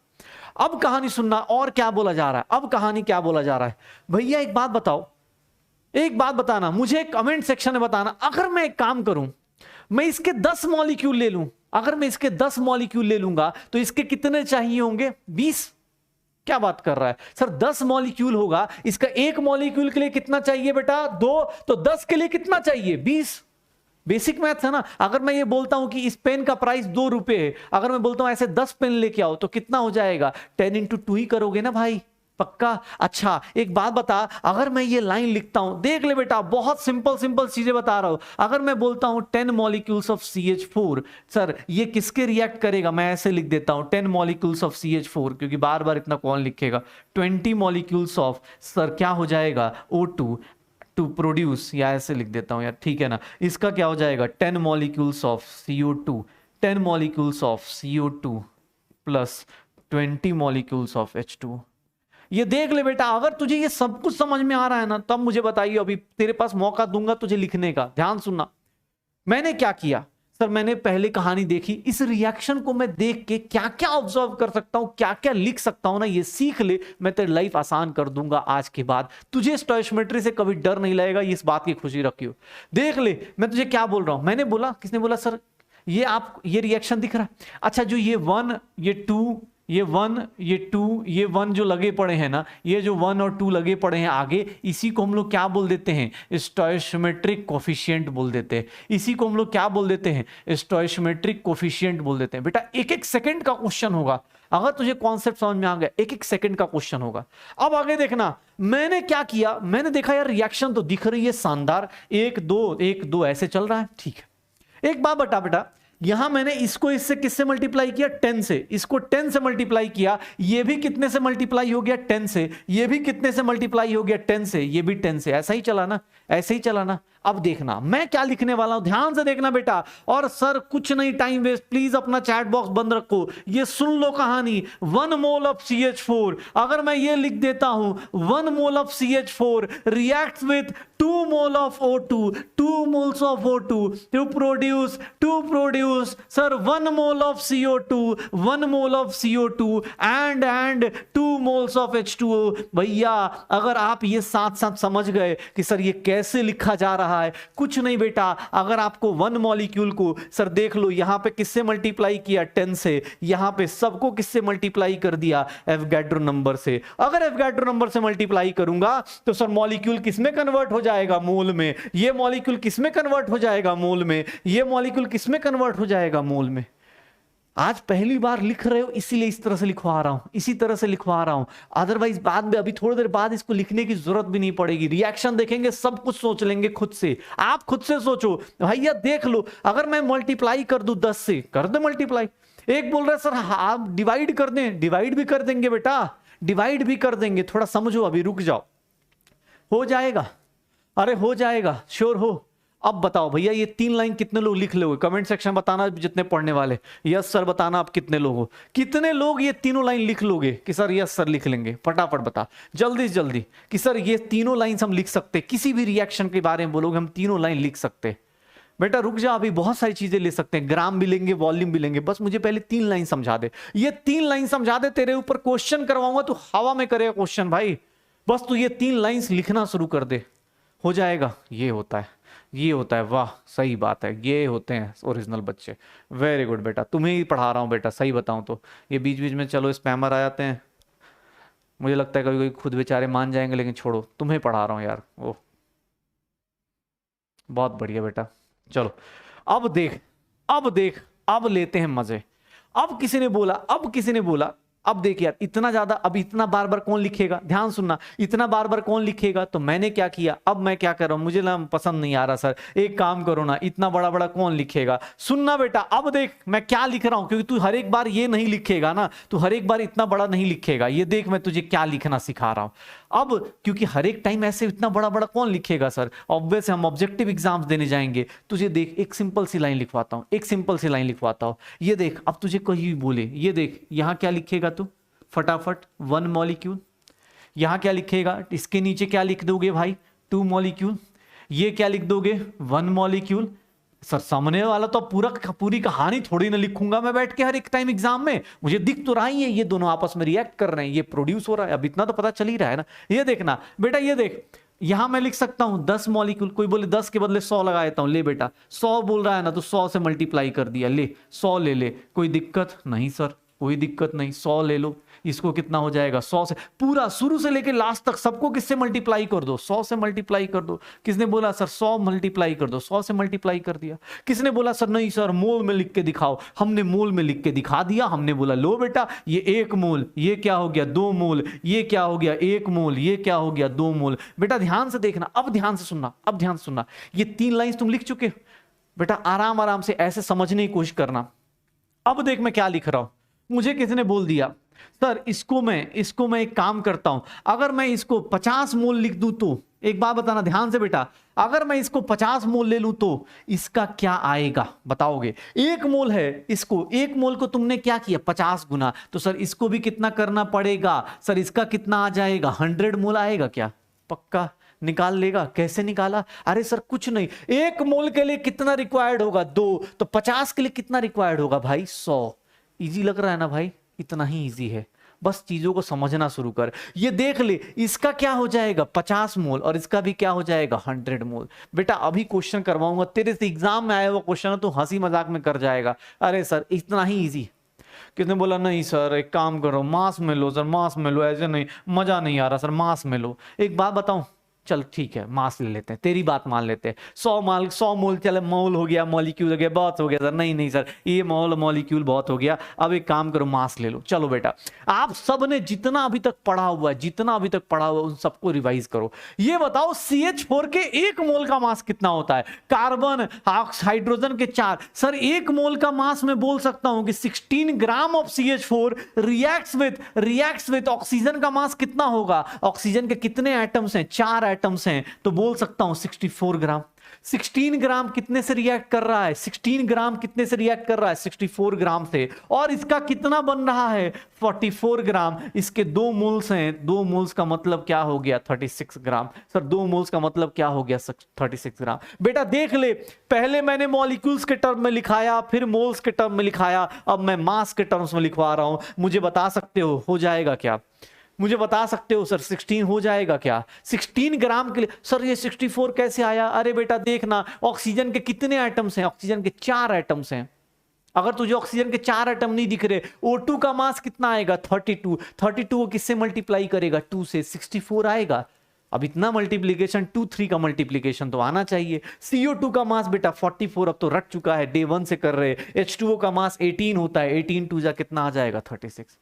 अब कहानी सुनना और क्या बोला जा रहा है, अब कहानी क्या बोला जा रहा है। भैया एक बात बताओ, एक बात बताना मुझे, कमेंट सेक्शन में बताना, अगर मैं एक काम करूं, मैं इसके 10 मॉलिक्यूल ले लूं, अगर मैं इसके 10 मॉलिक्यूल ले लूंगा तो इसके कितने चाहिए होंगे, 20। क्या बात कर रहा है सर, 10 मॉलिक्यूल होगा, इसका एक मॉलिक्यूल के लिए कितना चाहिए बेटा, 2, तो 10 के लिए कितना चाहिए, 20। बेसिक मैथ है ना। अगर मैं ये बोलता हूं कि इस पेन का प्राइस 2 रुपए है, अगर मैं बोलता हूं ऐसे 10 पेन लेके आओ तो कितना हो जाएगा, 10 × 2 ही करोगे ना भाई, पक्का। अच्छा एक बात बता, अगर मैं ये लाइन लिखता हूं, देख ले बेटा, बहुत सिंपल चीजें बता रहा हूं। अगर मैं बोलता हूं 10 मॉलिक्यूल्स ऑफ CH4, सर ये किसके रिएक्ट करेगा, मैं ऐसे लिख देता हूं 10 मॉलिक्यूल्स ऑफ CH4, क्योंकि बार बार इतना कौन लिखेगा। 20 मॉलिक्यूल्स ऑफ, सर क्या हो जाएगा, O2 टू प्रोड्यूस, या ऐसे लिख देता हूं यार, ठीक है ना। इसका क्या हो जाएगा, 10 molecules of CO2, 10 molecules of CO2 plus 20 molecules of H2। ये देख ले बेटा, अगर तुझे ये सब कुछ समझ में आ रहा है ना, तब मुझे बताइए, अभी तेरे पास मौका दूंगा तुझे लिखने का। ध्यान सुनना, मैंने क्या किया सर, मैंने पहले कहानी देखी, इस रिएक्शन को मैं देख के क्या क्या ऑब्जर्व कर सकता हूं, क्या क्या लिख सकता हूं ना, ये सीख ले, मैं तेरी लाइफ आसान कर दूंगा आज के बाद। तुझे स्टोइकोमेट्री से कभी डर नहीं लगेगा, इस बात की खुशी रखियो। देख ले मैं तुझे क्या बोल रहा हूं। मैंने बोला, किसने बोला सर ये आप ये रिएक्शन दिख रहा है, अच्छा जो ये 1 ये 2 ये 1 ये 2 ये 1 जो लगे पड़े हैं ना, ये जो 1 और 2 लगे पड़े हैं आगे, इसी को हम लोग क्या बोल देते हैं, स्टोइकोमेट्रिक कोफिशिएंट बोल देते हैं। इसी को हम लोग क्या बोल देते हैं, स्टोइकोमेट्रिक कोफिशिएंट बोल देते हैं। बेटा एक एक सेकंड का क्वेश्चन होगा, अगर तुझे कॉन्सेप्ट समझ में आ गया, एक एक सेकंड का क्वेश्चन होगा। अब आगे देखना, मैंने क्या किया, मैंने देखा यार रिएक्शन तो दिख रही है शानदार, 1 2 ऐसे चल रहा है, ठीक है। एक बात बता बेटा, यहां मैंने इसको इससे किससे मल्टीप्लाई किया, 10 से, इसको 10 से मल्टीप्लाई किया, ये भी कितने से मल्टीप्लाई हो गया, 10 से, ये भी कितने से मल्टीप्लाई हो गया, 10 से, ये भी 10 से, ऐसा ही चला ना, ऐसे ही चला ना। अब देखना मैं क्या लिखने वाला हूं, ध्यान से देखना बेटा। और सर कुछ नहीं टाइम वेस्ट, प्लीज अपना चैट बॉक्स बंद रखो, ये सुन लो कहानी। 1 मोल ऑफ CH4, अगर मैं ये लिख देता हूं 1 mole of CH4 reacts with 2 mole of O2, 2 moles of O2 to produce sir 1 mole of CO2, 1 mole of CO2 and 2 moles of H2O। भैया अगर आप ये साथ साथ समझ गए कि सर ये कैसे लिखा जा रहा है, कुछ नहीं बेटा, अगर आपको 1 मॉलिक्यूल को सर देख लो, यहां पे किससे मल्टीप्लाई किया, 10 से, यहां पे सबको किससे मल्टीप्लाई कर दिया, एवोगाड्रो नंबर से। अगर एवोगाड्रो नंबर से मल्टीप्लाई करूंगा तो सर मॉलिक्यूल किसमें कन्वर्ट हो जाएगा, मोल में। ये मॉलिक्यूल किसमें कन्वर्ट हो जाएगा, मोल में। ये मॉलिक्यूल किसमें कन्वर्ट हो जाएगा, मोल में। आज पहली बार लिख रहे हो इसीलिए इस तरह से लिखवा रहा हूं, इसी तरह से लिखवा रहा हूं, अदरवाइज बाद में अभी थोड़ी देर बाद इसको लिखने की जरूरत भी नहीं पड़ेगी। रिएक्शन देखेंगे सब कुछ सोच लेंगे खुद से, आप खुद से सोचो भैया, देख लो अगर मैं मल्टीप्लाई कर दूं 10 से, कर दे मल्टीप्लाई। एक बोल रहा है सर आप डिवाइड कर दें, डिवाइड भी कर देंगे बेटा, डिवाइड भी कर देंगे, थोड़ा समझो अभी, रुक जाओ, हो जाएगा, अरे हो जाएगा, श्योर हो। अब बताओ भैया ये 3 लाइन कितने लोग लिख लोगे, कमेंट सेक्शन बताना जितने पढ़ने वाले, यस सर बताना आप कितने लोग हो, कितने लोग ये तीनों लाइन लिख लोगे कि सर यस सर लिख लेंगे। फटाफट बता जल्दी से जल्दी कि सर ये तीनों लाइन हम लिख सकते, किसी भी रिएक्शन के बारे में बोलोगे हम तीनों लाइन लिख सकते। बेटा रुक जा, अभी बहुत सारी चीजें ले सकते हैं, ग्राम भी लेंगे, वॉल्यूम भी लेंगे, बस मुझे पहले 3 लाइन समझा दे। ये 3 लाइन समझा दे, तेरे ऊपर क्वेश्चन करवाऊंगा, तू हवा में करेगा क्वेश्चन भाई, बस तू ये 3 लाइन्स लिखना शुरू कर दे, हो जाएगा। ये होता है, ये होता है, वाह सही बात है, ये होते हैं ओरिजिनल बच्चे। वेरी गुड बेटा, तुम्हें ही पढ़ा रहा हूँ बेटा, सही बताऊं तो। ये बीच बीच में चलो स्पैमर आ जाते हैं, मुझे लगता है कभी कभी खुद बेचारे मान जाएंगे, लेकिन छोड़ो, तुम्हें पढ़ा रहा हूँ यार। ओह बहुत बढ़िया बेटा, चलो अब देख, अब देख, अब लेते हैं मजे। अब किसी ने बोला, अब देख यार इतना ज्यादा, अब इतना बार बार कौन लिखेगा, ध्यान सुनना, इतना बार बार कौन लिखेगा। तो मैंने क्या किया, अब मैं क्या कर रहा हूं, मुझे ना पसंद नहीं आ रहा सर, एक काम करो ना, इतना बड़ा बड़ा कौन लिखेगा। सुनना बेटा, अब देख मैं क्या लिख रहा हूं, क्योंकि तू हर एक बार ये नहीं लिखेगा ना, तू हर एक बार इतना बड़ा नहीं लिखेगा। ये देख मैं तुझे क्या लिखना सिखा रहा हूं अब, क्योंकि हर एक टाइम ऐसे इतना बड़ा बड़ा कौन लिखेगा सर, ऑब्वियस हम ऑब्जेक्टिव एग्जाम्स देने जाएंगे। तुझे देख एक सिंपल सी लाइन लिखवाता हूं, एक सिंपल सी लाइन लिखवाता हूं। ये देख, अब तुझे कहीं भी बोले, ये देख यहां क्या लिखेगा तू, फटाफट 1 मॉलिक्यूल, यहां क्या लिखेगा, इसके नीचे क्या लिख दोगे भाई, 2 मॉलिक्यूल, ये क्या लिख दोगे, 1 मॉलिक्यूल। सर सामने वाला तो पूरी कहानी थोड़ी ना लिखूंगा मैं बैठ के हर एक टाइम एग्जाम में, मुझे दिख तो रहा ही है ये दोनों आपस में रिएक्ट कर रहे हैं, ये प्रोड्यूस हो रहा है, अब इतना तो पता चल ही रहा है ना। ये देखना बेटा, ये देख यहां मैं लिख सकता हूं 10 मॉलिक्यूल, कोई बोले 10 के बदले 100 लगा देता हूं, ले बेटा 100 बोल रहा है ना, तो 100 से मल्टीप्लाई कर दिया, ले 100 ले ले, कोई दिक्कत नहीं सर, कोई दिक्कत नहीं, 100 ले लो। इसको कितना हो जाएगा, 100 से पूरा शुरू से लेके लास्ट तक सबको किससे मल्टीप्लाई कर दो, 100 से मल्टीप्लाई कर दो। किसने बोला सर 100 मल्टीप्लाई कर दो, 100 से मल्टीप्लाई कर दिया। किसने बोला सर नहीं सर मोल में लिख के दिखाओ, हमने मोल में लिख के दिखा दिया। हमने बोला लो बेटा ये 1 मोल, ये क्या हो गया 2 मोल, ये क्या हो गया 1 मोल, ये क्या हो गया 2 मोल। बेटा ध्यान से देखना, अब ध्यान से सुनना, अब ध्यान से सुनना, ये 3 लाइन तुम लिख चुके बेटा, आराम आराम से ऐसे समझने की कोशिश करना। अब देख मैं क्या लिख रहा हूं, मुझे किसी ने बोल दिया सर इसको मैं एक काम करता हूं, अगर मैं इसको 50 मोल लिख दूं तो, एक बात बताना ध्यान से बेटा, अगर मैं इसको 50 मोल ले लूं तो इसका क्या आएगा बताओगे। 1 मोल है, इसको 1 मोल को तुमने क्या किया 50 गुना, तो सर इसको भी कितना करना पड़ेगा, सर इसका कितना आ जाएगा 100 मोल आएगा क्या, पक्का निकाल लेगा? कैसे निकाला? अरे सर कुछ नहीं, 1 मोल के लिए कितना रिक्वायर्ड होगा? 2, तो 50 के लिए कितना रिक्वायर्ड होगा भाई? 100। इजी लग रहा है ना भाई? इतना ही इजी है, बस चीजों को समझना शुरू कर। ये देख ले, इसका क्या हो जाएगा 50 मोल और इसका भी क्या हो जाएगा 100 मोल। बेटा अभी क्वेश्चन करवाऊंगा तेरे से, एग्जाम में आया हुआ क्वेश्चन है, तो हंसी मजाक में कर जाएगा। अरे सर इतना ही इजी। किसने बोला नहीं सर एक काम करो मास में लो, सर मास में लो, ऐसे नहीं मजा नहीं आ रहा सर, मास में लो। एक बात बताऊं, चल ठीक है मास ले लेते हैं, तेरी बात मान लेते हैं। 100 मोल चले, मोल हो गया, मॉलिक्यूल हो गया, बहुत हो गया सर। नहीं नहीं सर, ये मोल मॉलिक्यूल बहुत हो गया, अब एक काम करो मास ले लो। चलो बेटा, आप सब ने जितना अभी तक पढ़ा हुआ है, जितना अभी तक पढ़ा हुआ है, उन सबको रिवाइज करो। ये बताओ CH4 के 1 मोल का मास कितना होता है? कार्बन हाइड्रोजन के 4। सर 1 मोल का मास मैं बोल सकता हूं कि 16 gram of CH4 reacts with oxygen का मास कितना होगा? ऑक्सीजन के कितने एटम्स हैं? 4 एटम्स हैं, तो बोल सकता हूं 64 ग्राम। 16 ग्राम कितने से रिएक्ट कर रहा है? 16 ग्राम कितने से रिएक्ट कर रहा है? 64 ग्राम से। और इसका कितना बन रहा है? 44 ग्राम। इसके 2 मोल्स हैं, 2 मोल्स का मतलब क्या हो गया? 36 ग्राम। सर 2 मोल्स का मतलब क्या हो गया? 36 ग्राम। बेटा देख ले, पहले मैंने मॉलिक्यूल्स के टर्म में लिखाया, फिर मोल्स के टर्म में लिखाया, अब मैं मास के टर्म्स में लिखवा रहा हूं। मुझे बता सकते हो जाएगा क्या? मुझे बता सकते हो सर 16 हो जाएगा क्या? 16 ग्राम के लिए सर ये 64 कैसे आया? अरे बेटा देखना, ऑक्सीजन के कितने एटम्स हैं? ऑक्सीजन के 4 एटम्स हैं। अगर तुझे ऑक्सीजन के 4 एटम नहीं दिख रहे, O2 का मास कितना आएगा? 32 को किससे मल्टीप्लाई करेगा? 2 से, 64 आएगा। अब इतना मल्टीप्लीकेशन 2 3 का मल्टीप्लीकेशन तो आना चाहिए। CO2 का मास बेटा 44, अब तो रट चुका है, डे 1 से कर रहे। H2O का मास 18 होता है, 18 2 जा कितना आ जाएगा? 36।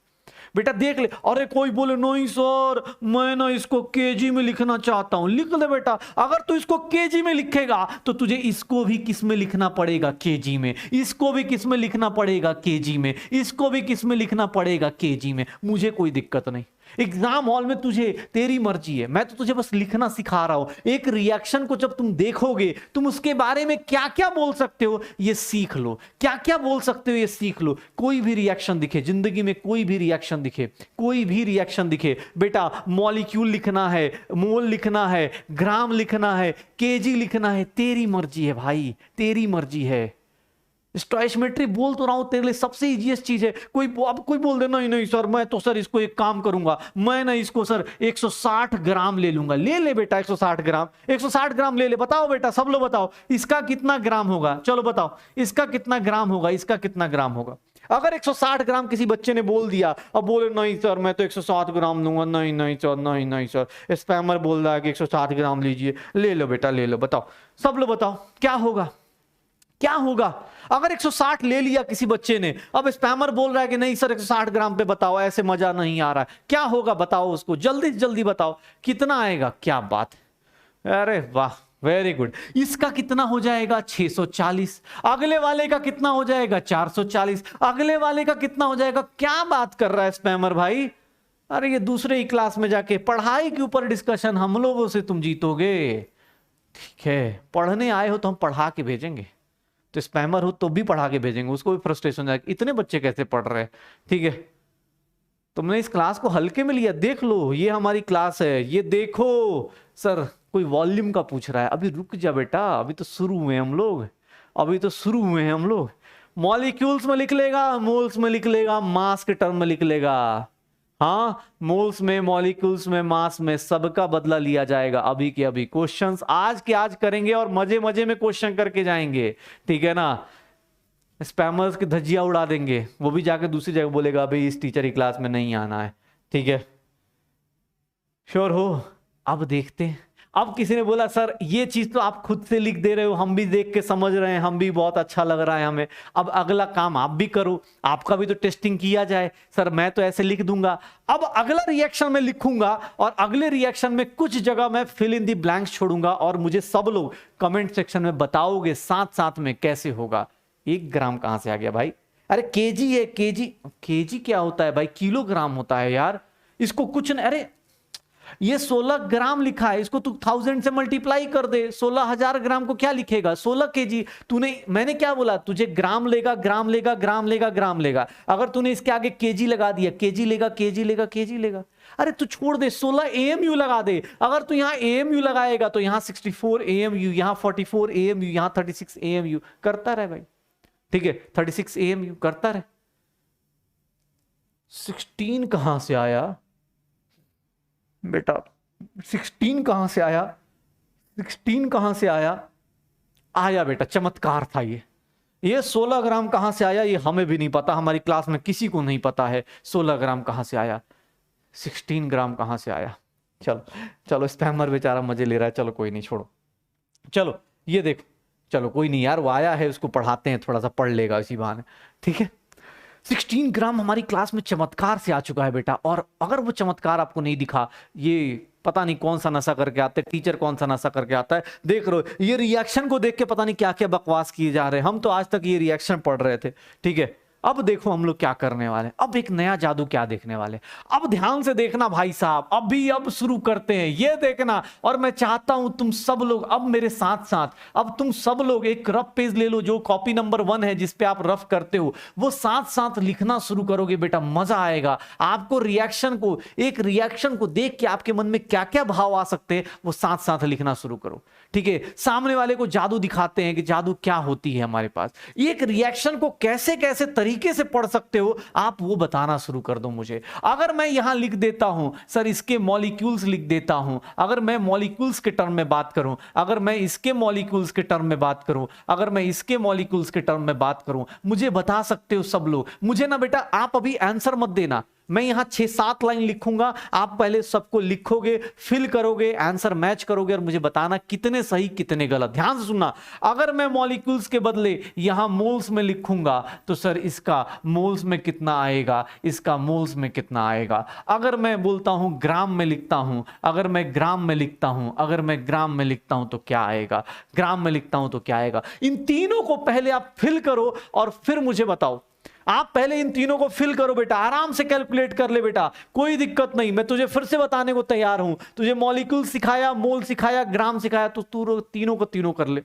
बेटा देख ले। अरे कोई बोले नहीं सर मैं ना इसको केजी में लिखना चाहता हूं, लिख ले बेटा। अगर तू इसको केजी में लिखेगा तो तुझे इसको भी किस में लिखना पड़ेगा? केजी में। इसको भी किस में लिखना पड़ेगा? केजी में। इसको भी किस में लिखना पड़ेगा? केजी में। मुझे कोई दिक्कत नहीं, एग्जाम हॉल में तुझे तेरी मर्जी है, मैं तो तुझे बस लिखना सिखा रहा हूं। एक रिएक्शन को जब तुम देखोगे, तुम उसके बारे में क्या क्या बोल सकते हो ये सीख लो, क्या क्या बोल सकते हो ये सीख लो। कोई भी रिएक्शन दिखे जिंदगी में, कोई भी रिएक्शन दिखे, कोई भी रिएक्शन दिखे बेटा, मॉलिक्यूल लिखना है, मोल लिखना है, ग्राम लिखना है, केजी लिखना है, तेरी मर्जी है भाई, तेरी मर्जी है। स्टोइशियोमेट्री बोल तो रहा हूं तेरे लिए सबसे इजीएस्ट चीज है। अब कोई बोल दे नहीं नहीं सर मैं तो सर इसको एक काम करूंगा, मैं ना इसको सर 160 ग्राम ले लूंगा। ले ले बेटा 160 ग्राम, 160 ग्राम ले ले। बताओ बेटा, सब लोग बताओ इसका कितना ग्राम होगा? चलो बताओ इसका कितना ग्राम होगा, इसका कितना ग्राम होगा? अगर 160 ग्राम किसी बच्चे ने बोल दिया, अब बोले नहीं सर मैं तो 160 ग्राम लूंगा, नहीं नहीं सर, नहीं नहीं सर, स्पैमर बोल रहा है कि 160 ग्राम लीजिए। ले लो बेटा ले लो। बताओ सब लोग बताओ क्या होगा? क्या होगा अगर 160 ले लिया किसी बच्चे ने? अब स्पैमर बोल रहा है कि नहीं सर 160 ग्राम पे बताओ, ऐसे मजा नहीं आ रहा है। क्या होगा बताओ उसको, जल्दी जल्दी बताओ कितना आएगा? क्या बात है, अरे वाह वेरी गुड। इसका कितना हो जाएगा? 640। अगले वाले का कितना हो जाएगा? 440। अगले वाले का कितना हो जाएगा? क्या बात कर रहा है स्पैमर भाई? अरे ये दूसरे ही क्लास में जाके पढ़ाई के ऊपर डिस्कशन, हम लोगों से तुम जीतोगे। ठीक है, पढ़ने आए हो तो हम पढ़ा के भेजेंगे, तो स्पैमर हो तो भी पढ़ा के भेजेंगे, उसको भी फ्रस्ट्रेशन जाएगा इतने बच्चे कैसे पढ़ रहे हैं। ठीक है, तुमने इस क्लास को हल्के में लिया। देख लो ये हमारी क्लास है, ये देखो। सर कोई वॉल्यूम का पूछ रहा है, अभी रुक जा बेटा, अभी तो शुरू हुए हम लोग, अभी तो शुरू हुए हैं हम लोग। मॉलिक्यूल्स में लिख लेगा, मोल्स में लिख लेगा, मास के टर्म में लिख लेगा। हाँ, मोल्स में, मॉलिक्यूल्स में, मास में, सबका बदला लिया जाएगा अभी के अभी। क्वेश्चंस आज के आज करेंगे और मजे मजे में क्वेश्चन करके जाएंगे। ठीक है ना, स्पैमर्स की धज्जियां उड़ा देंगे, वो भी जाके दूसरी जगह बोलेगा भाई इस टीचर की क्लास में नहीं आना है। ठीक है, श्योर हो? अब देखते हैं। अब किसी ने बोला सर ये चीज तो आप खुद से लिख दे रहे हो, हम भी देख के समझ रहे हैं, हम भी बहुत अच्छा लग रहा है हमें, अब अगला काम आप भी करो, आपका भी तो टेस्टिंग किया जाए। सर मैं तो ऐसे लिख दूंगा, अब अगला रिएक्शन में लिखूंगा और अगले रिएक्शन में कुछ जगह मैं फिल इन दी ब्लैंक्स छोड़ूंगा और मुझे सब लोग कमेंट सेक्शन में बताओगे साथ साथ में कैसे होगा। 1 ग्राम कहां से आ गया भाई? अरे केजी है, केजी, केजी क्या होता है भाई? किलोग्राम होता है यार, इसको कुछ नहीं। अरे ये 16 ग्राम लिखा है, इसको तू 1000 से मल्टीप्लाई कर दे, 16,000 ग्राम को क्या लिखेगा 16 केजी। तूने, मैंने क्या बोला, तुझे ग्राम लेगा ग्राम लेगा ग्राम लेगा ग्राम लेगा, अगर तूने इसके आगे केजी लगा दिया, केजी लेगा केजी लेगा केजी लेगा, अरे तू छोड़ दे, 16 AMU लगा दे। अगर तू यहां AMU लगाएगा तो यहां 64 AMU, यहां 44 AMU, यहां 36 AMU करता रहे भाई, ठीक है 36 AMU करता रहे। 16 कहां से आया बेटा, 16 कहां से आया, 16 कहां से आया, आया बेटा, चमत्कार था ये 16 ग्राम कहां से आया ये हमें भी नहीं पता, हमारी क्लास में किसी को नहीं पता है 16 ग्राम कहां से आया, 16 ग्राम कहां से आया। चलो चलो, स्पैमर बेचारा मजे ले रहा है, चलो कोई नहीं, छोड़ो। चलो ये देखो, चलो कोई नहीं यार, वो आया है, उसको पढ़ाते हैं, थोड़ा सा पढ़ लेगा इसी बहाने, ठीक है। 16 ग्राम हमारी क्लास में चमत्कार से आ चुका है बेटा, और अगर वो चमत्कार आपको नहीं दिखा, ये पता नहीं कौन सा नशा करके आते, टीचर कौन सा नशा करके आता है, देख रहे हो ये रिएक्शन को देख के पता नहीं क्या क्या बकवास किए जा रहे हैं, हम तो आज तक ये रिएक्शन पढ़ रहे थे, ठीक है। अब देखो हम लोग क्या करने वाले, अब एक नया जादू क्या देखने वाले, अब ध्यान से देखना भाई साहब, अब शुरू करते हैं, ये देखना। और मैं चाहता हूं तुम सब लोग अब मेरे साथ साथ, अब तुम सब लोग एक रफ पेज ले लो, जो कॉपी नंबर 1 है जिस पे आप रफ करते हो, वो साथ साथ लिखना शुरू करोगे बेटा, मजा आएगा आपको। रिएक्शन को, एक रिएक्शन को देख के आपके मन में क्या क्या भाव आ सकते हैं वो साथ साथ लिखना शुरू करो, ठीक है। सामने वाले को जादू दिखाते हैं कि जादू क्या होती है हमारे पास, एक रिएक्शन को कैसे कैसे तरीके से पढ़ सकते हो आप, वो बताना शुरू कर दो मुझे। अगर मैं यहां लिख देता हूं सर इसके मॉलिक्यूल्स लिख देता हूं, अगर मैं मॉलिक्यूल्स के टर्म में बात करूं, अगर मैं इसके मॉलिक्यूल्स के टर्म में बात करूं, अगर मैं इसके मॉलिक्यूल्स के टर्म में बात करूं, मुझे बता सकते हो सब लोग। मुझे ना बेटा आप अभी आंसर मत देना, मैं यहां 6-7 लाइन लिखूंगा, आप पहले सबको लिखोगे, फिल करोगे, आंसर मैच करोगे और मुझे बताना कितने सही कितने गलत। ध्यान से सुनना, अगर मैं मॉलिक्यूल्स के बदले यहां मोल्स में लिखूंगा तो सर इसका मोल्स में कितना आएगा, इसका मोल्स में कितना आएगा। अगर मैं बोलता हूं ग्राम में लिखता हूं, अगर मैं ग्राम में लिखता हूं, अगर मैं ग्राम में लिखता हूं तो क्या आएगा, ग्राम में लिखता हूं तो क्या आएगा। इन तीनों को पहले आप फिल करो और फिर मुझे बताओ। आप पहले इन तीनों को फिल करो बेटा, आराम से कैलकुलेट कर ले बेटा, कोई दिक्कत नहीं। मैं तुझे फिर से बताने को तैयार हूं, तुझे मॉलिक्यूल सिखाया, मोल सिखाया, ग्राम सिखाया, तो तू तीनों को तीनों कर ले।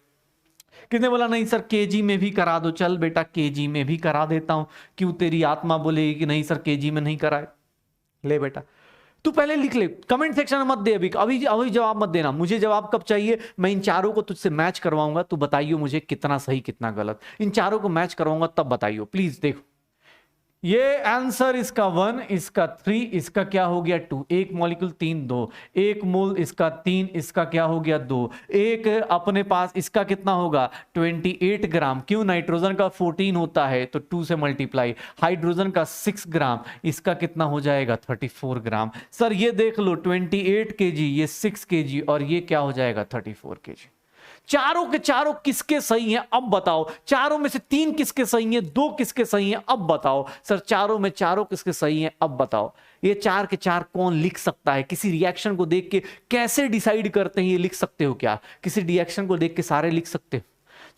किसने बोला नहीं सर केजी में भी करा दो, चल बेटा केजी में भी करा देता हूं, क्यों तेरी आत्मा बोलेगी कि नहीं सर केजी में नहीं कराए। ले बेटा तू पहले लिख ले, कमेंट सेक्शन में मत दे, अभी अभी जवाब मत देना, मुझे जवाब कब चाहिए, मैं इन चारों को तुझसे मैच करवाऊंगा, तू बताइयो मुझे कितना सही कितना गलत, इन चारों को मैच करवाऊंगा तब बताइयो प्लीज। देखो ये आंसर इसका 1, इसका 3, इसका क्या हो गया 2, एक मॉलिक्यूल 3 2, एक मोल इसका 3, इसका क्या हो गया 2, एक अपने पास इसका कितना होगा 28 ग्राम, क्यों नाइट्रोजन का 14 होता है तो 2 से मल्टीप्लाई, हाइड्रोजन का 6 ग्राम, इसका कितना हो जाएगा 34 ग्राम। सर ये देख लो 28 kg, ये 6 kg और ये क्या हो जाएगा 34 kg। चारों के चारों किसके सही हैं अब बताओ, चारों में से 3 किसके सही हैं, 2 किसके सही हैं अब बताओ। सर चारों में चारों किसके सही हैं अब बताओ। ये 4 के 4 कौन लिख सकता है, किसी रिएक्शन को देख के कैसे डिसाइड करते हैं ये लिख सकते हो क्या, किसी रिएक्शन को देख के सारे लिख सकते हो।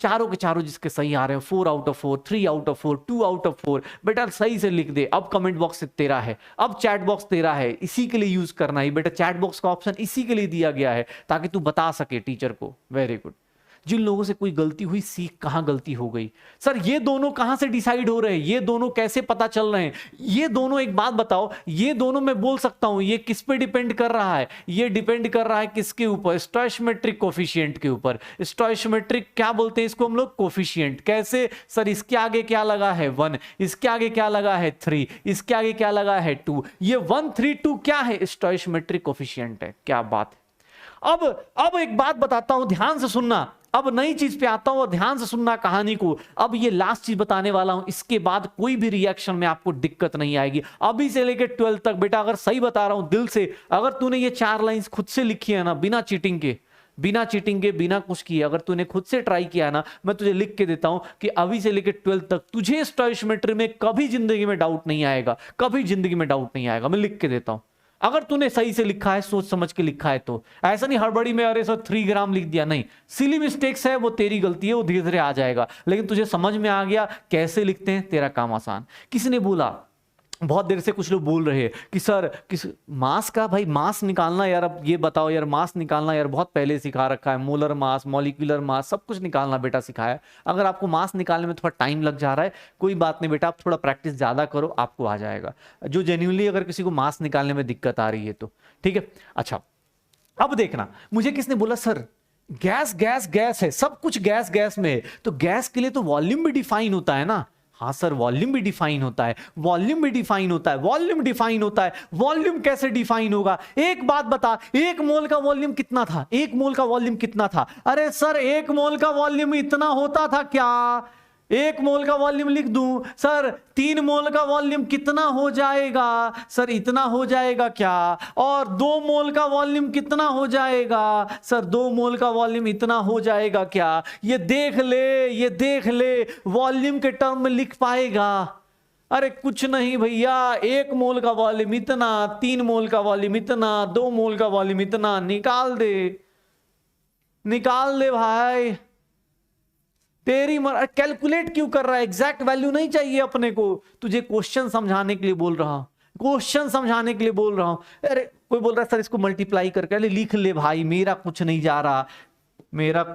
चारों के चारों जिसके सही आ रहे हैं 4 out of 4, 3 out of 4, 2 out of 4, बेटा सही से लिख दे। अब कमेंट बॉक्स तेरा है, अब चैट बॉक्स तेरा है, इसी के लिए यूज करना है बेटा, चैट बॉक्स का ऑप्शन इसी के लिए दिया गया है ताकि तू बता सके टीचर को। Very good. जिन लोगों से कोई गलती हुई सीख कहां गलती हो गई। सर ये दोनों कहां से डिसाइड हो रहे हैं, ये दोनों कैसे पता चल रहे हैं, ये दोनों एक बात बताओ, ये दोनों मैं बोल सकता हूं ये किस पे डिपेंड कर रहा है, ये डिपेंड कर रहा है किसके ऊपर, स्टोइचियोमेट्रिक कोफिशिएंट के ऊपर। स्टोइचियोमेट्रिक क्या बोलते हैं इसको हम लोग, कोफिशिएंट। कैसे सर, इसके आगे क्या लगा है 1, इसके आगे क्या लगा है 3, इसके आगे क्या लगा है 2, ये 1 3 2 क्या है, स्टोइचियोमेट्रिक कोफिशिएंट है। क्या बात है। अब एक बात बताता हूं, ध्यान से सुनना, अब नई चीज पे आता हूं और ध्यान से सुनना कहानी को। अब ये लास्ट चीज बताने वाला हूं, इसके बाद कोई भी रिएक्शन में आपको दिक्कत नहीं आएगी, अभी से लेकर 12 तक। बेटा अगर सही बता रहा हूं दिल से, अगर तूने ये 4 लाइंस खुद से लिखी है ना, बिना चीटिंग के, बिना कुछ किए, अगर तूने खुद से ट्राई किया ना, मैं तुझे लिख के देता हूं कि अभी से लेकर 12 तक तुझे स्टोइचियोमेट्री में कभी जिंदगी में डाउट नहीं आएगा, कभी जिंदगी में डाउट नहीं आएगा। मैं लिख के देता हूं, अगर तूने सही से लिखा है, सोच समझ के लिखा है, तो ऐसा नहीं हड़बड़ी में अरे सर 3 ग्राम लिख दिया, नहीं, सिली मिस्टेक्स है, वो तेरी गलती है, वो धीरे धीरे आ जाएगा, लेकिन तुझे समझ में आ गया कैसे लिखते हैं, तेरा काम आसान। किसी ने बोला बहुत देर से कुछ लोग बोल रहे हैं कि सर किस मास का, भाई मास निकालना यार, अब ये बताओ यार, मास निकालना यार बहुत पहले सिखा रखा है, मोलर मास, मॉलिक्यूलर मास, सब कुछ निकालना बेटा सिखाया है। अगर आपको मास निकालने में थोड़ा टाइम लग जा रहा है, कोई बात नहीं बेटा, आप थोड़ा प्रैक्टिस ज्यादा करो, आपको आ जाएगा। जो जेन्युइनली अगर किसी को मास निकालने में दिक्कत आ रही है तो ठीक है। अच्छा अब देखना, मुझे किसने बोला सर गैस गैस गैस है, सब कुछ गैस गैस में है, तो गैस के लिए तो वॉल्यूम भी डिफाइन होता है ना। हाँ सर वॉल्यूम भी डिफाइन होता है, वॉल्यूम भी डिफाइन होता है, वॉल्यूम डिफाइन होता है। वॉल्यूम कैसे डिफाइन होगा? एक बात बता, एक मोल का वॉल्यूम कितना था? एक मोल का वॉल्यूम कितना था? अरे सर एक मोल का वॉल्यूम इतना होता था क्या? एक मोल का वॉल्यूम लिख दूं सर, 3 मोल का वॉल्यूम कितना हो जाएगा? सर इतना हो जाएगा क्या? और 2 मोल का वॉल्यूम कितना हो जाएगा? सर 2 मोल का वॉल्यूम इतना हो जाएगा क्या? ये देख ले, ये देख ले, वॉल्यूम के टर्म में लिख पाएगा? अरे कुछ नहीं भैया, 1 मोल का वॉल्यूम इतना, 3 मोल का वॉल्यूम इतना, 2 मोल का वॉल्यूम इतना, निकाल दे, निकाल दे भाई। तेरी कैलकुलेट क्यों कर रहा है? एग्जैक्ट वैल्यू नहीं चाहिए अपने को, तुझे क्वेश्चन समझाने के लिए बोल रहा हूं, क्वेश्चन समझाने के लिए बोल रहा हूं। अरे कोई बोल रहा है सर इसको मल्टीप्लाई करके, अरे लिख ले भाई, मेरा कुछ नहीं जा रहा, मेरा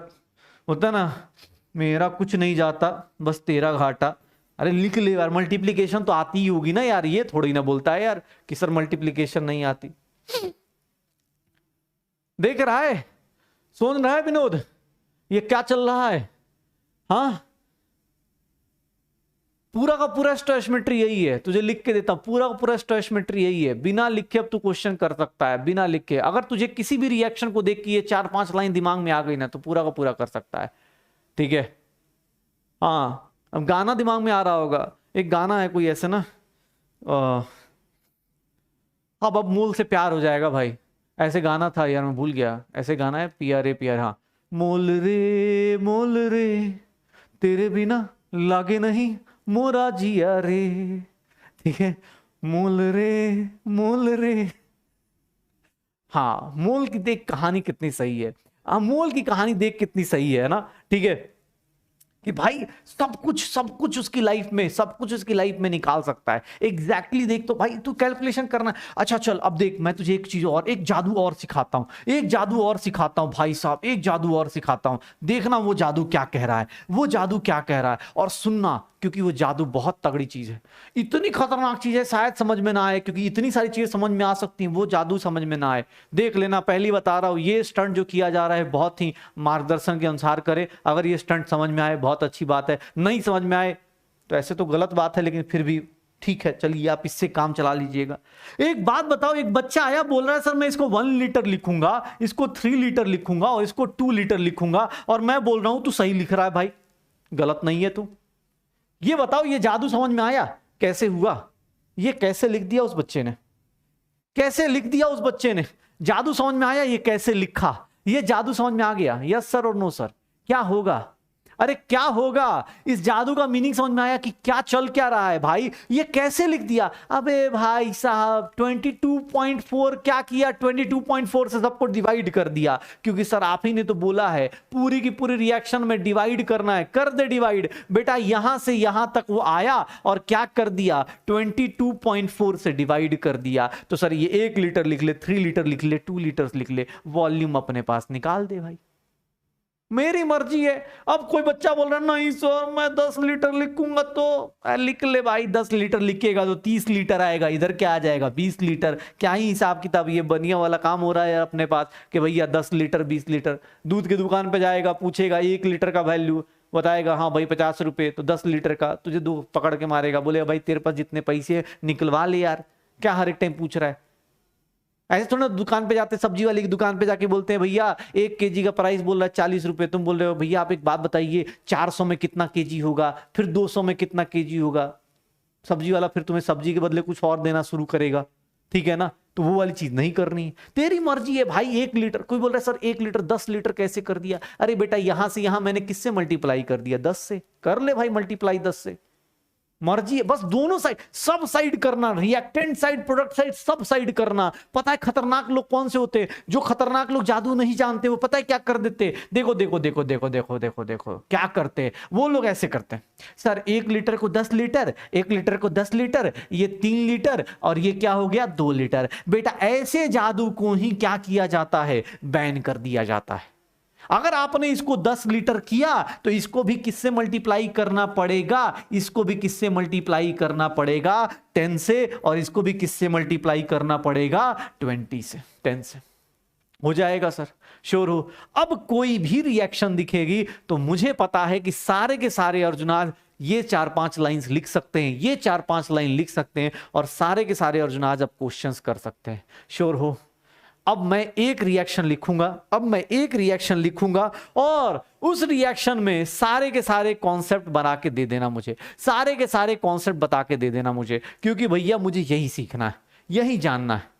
होता ना, मेरा कुछ नहीं जाता बस तेरा घाटा। अरे लिख ले यार, मल्टीप्लीकेशन तो आती ही होगी ना यार, ये थोड़ी ना बोलता है यार कि सर मल्टीप्लीकेशन नहीं आती। देख रहा है, सुन रहा है विनोद, ये क्या चल रहा है? हाँ पूरा का पूरा स्टोइचियोमेट्री यही है, तुझे लिख के देता हूं, पूरा का पूरा स्टोइचियोमेट्री यही है। बिना लिखे अब तू क्वेश्चन कर सकता है, बिना लिखे। अगर तुझे किसी भी रिएक्शन को देख के ये 4-5 लाइन दिमाग में आ गई ना, तो पूरा का पूरा कर सकता है, ठीक है। हाँ अब गाना दिमाग में आ रहा होगा, एक गाना है कोई ऐसे ना, अब मोल से प्यार हो जाएगा भाई, ऐसे गाना था यार, मैं भूल गया, ऐसे गाना है, पियारे पियारे, हाँ, मोल रे तेरे बिना लागे नहीं मोरा जिया रे, ठीक है, मोल रे। हाँ मोल की देख कहानी कितनी सही है, मोल की कहानी देख कितनी सही है ना, ठीक है, कि भाई सब कुछ उसकी लाइफ में, सब कुछ उसकी लाइफ में निकाल सकता है। एग्जैक्टली देख, तो भाई तू कैलकुलेशन करना। अच्छा चल अब देख, मैं तुझे एक चीज और, एक जादू और सिखाता हूं, एक जादू और सिखाता हूं भाई साहब, एक जादू और सिखाता हूं, देखना वो जादू क्या कह रहा है, वो जादू क्या कह रहा है, और सुनना, क्योंकि वो जादू बहुत तगड़ी चीज है, इतनी खतरनाक चीज है, शायद समझ में ना आए, क्योंकि इतनी सारी चीजें समझ में आ सकती हैं, वो जादू समझ में ना आए। देख लेना, पहली बता रहा हूं, ये स्टंट जो किया जा रहा है बहुत ही मार्गदर्शन के अनुसार करे। अगर ये स्टंट समझ में आए बहुत अच्छी बात है, नहीं समझ में आए तो ऐसे तो गलत बात है, लेकिन फिर भी ठीक है, चलिए आप इससे काम चला लीजिएगा। एक बात बताओ, एक बच्चा आया बोल रहा है सर मैं इसको 1 लीटर लिखूंगा, इसको 3 लीटर लिखूंगा और इसको 2 लीटर लिखूंगा, और मैं बोल रहा हूं तू सही लिख रहा है भाई, गलत नहीं है तू। ये बताओ ये जादू समझ में आया? कैसे हुआ? ये कैसे लिख दिया उस बच्चे ने, कैसे लिख दिया उस बच्चे ने? जादू समझ में आया? ये कैसे लिखा? ये जादू समझ में आ गया? यस सर और नो सर? क्या होगा? अरे क्या होगा? इस जादू का मीनिंग समझ में आया कि क्या चल क्या रहा है भाई? ये कैसे लिख दिया? अबे भाई साहब 22.4 क्या किया? 22.4 से सबको डिवाइड कर दिया, क्योंकि सर आप ही ने तो बोला है पूरी की पूरी रिएक्शन में डिवाइड करना है, कर दे डिवाइड। बेटा यहां से यहां तक वो आया और क्या कर दिया? 22.4 से डिवाइड कर दिया। तो सर ये 1 लीटर लिख ले, 3 लीटर लिख ले, 2 लीटर लिख ले, वॉल्यूम अपने पास निकाल दे भाई, मेरी मर्जी है। अब कोई बच्चा बोल रहा है नहीं सर मैं 10 लीटर लिखूंगा, तो लिख ले भाई, 10 लीटर लिखेगा तो 30 लीटर आएगा, इधर क्या आ जाएगा 20 लीटर। क्या ही हिसाब किताब, ये बनिया वाला काम हो रहा है अपने पास कि भैया 10 लीटर 20 लीटर। दूध की दुकान पे जाएगा, पूछेगा 1 लीटर का वैल्यू, बताएगा हाँ भाई 50 रुपए, तो 10 लीटर का तुझे दो पकड़ के मारेगा, बोलेगा भाई तेरे पास जितने पैसे निकलवा ले यार, क्या हर एक टाइम पूछ रहा है। ऐसे थोड़ा दुकान पे जाते, सब्जी वाले की दुकान पे जाके बोलते हैं भैया 1 केजी का प्राइस बोल रहा है 40 रुपए, तुम बोल रहे हो भैया आप एक बात बताइए 400 में कितना केजी होगा, फिर 200 में कितना केजी होगा। सब्जी वाला फिर तुम्हें सब्जी के बदले कुछ और देना शुरू करेगा, ठीक है ना। तो वो वाली चीज नहीं करनी है, तेरी मर्जी है भाई। 1 लीटर, कोई बोल रहा है सर 1 लीटर 10 लीटर कैसे कर दिया? अरे बेटा यहां से यहां मैंने किससे मल्टीप्लाई कर दिया? 10 से। कर ले भाई मल्टीप्लाई 10 से, मर्जी है, बस दोनों साइड, सब साइड करना, रिएक्टेंट साइड, प्रोडक्ट साइड, सब साइड करना। पता है खतरनाक लोग कौन से होते हैं? जो खतरनाक लोग जादू नहीं जानते, वो पता है क्या कर देते? देखो देखो देखो देखो देखो देखो देखो क्या करते हैं वो लोग। ऐसे करते हैं, सर 1 लीटर को 10 लीटर, 1 लीटर को 10 लीटर, ये 3 लीटर और ये क्या हो गया 2 लीटर। बेटा ऐसे जादू को ही क्या किया जाता है? बैन कर दिया जाता है। अगर आपने इसको 10 लीटर किया तो इसको भी किससे मल्टीप्लाई करना पड़ेगा? इसको भी किससे मल्टीप्लाई करना पड़ेगा? 10 से। और इसको भी किससे मल्टीप्लाई करना पड़ेगा? 20 से, 10 से। हो जाएगा सर? श्योर हो? अब कोई भी रिएक्शन दिखेगी तो मुझे पता है कि सारे के सारे अर्जुनाज ये 4-5 लाइंस लिख सकते हैं, ये 4-5 लाइन लिख सकते हैं और सारे के सारे अर्जुनाज अब क्वेश्चंस कर सकते हैं। श्योर हो? अब मैं एक रिएक्शन लिखूंगा, और उस रिएक्शन में सारे के सारे कॉन्सेप्ट बना के दे देना मुझे, सारे के सारे कॉन्सेप्ट बता के दे देना मुझे, क्योंकि भैया मुझे यही सीखना है, यही जानना है।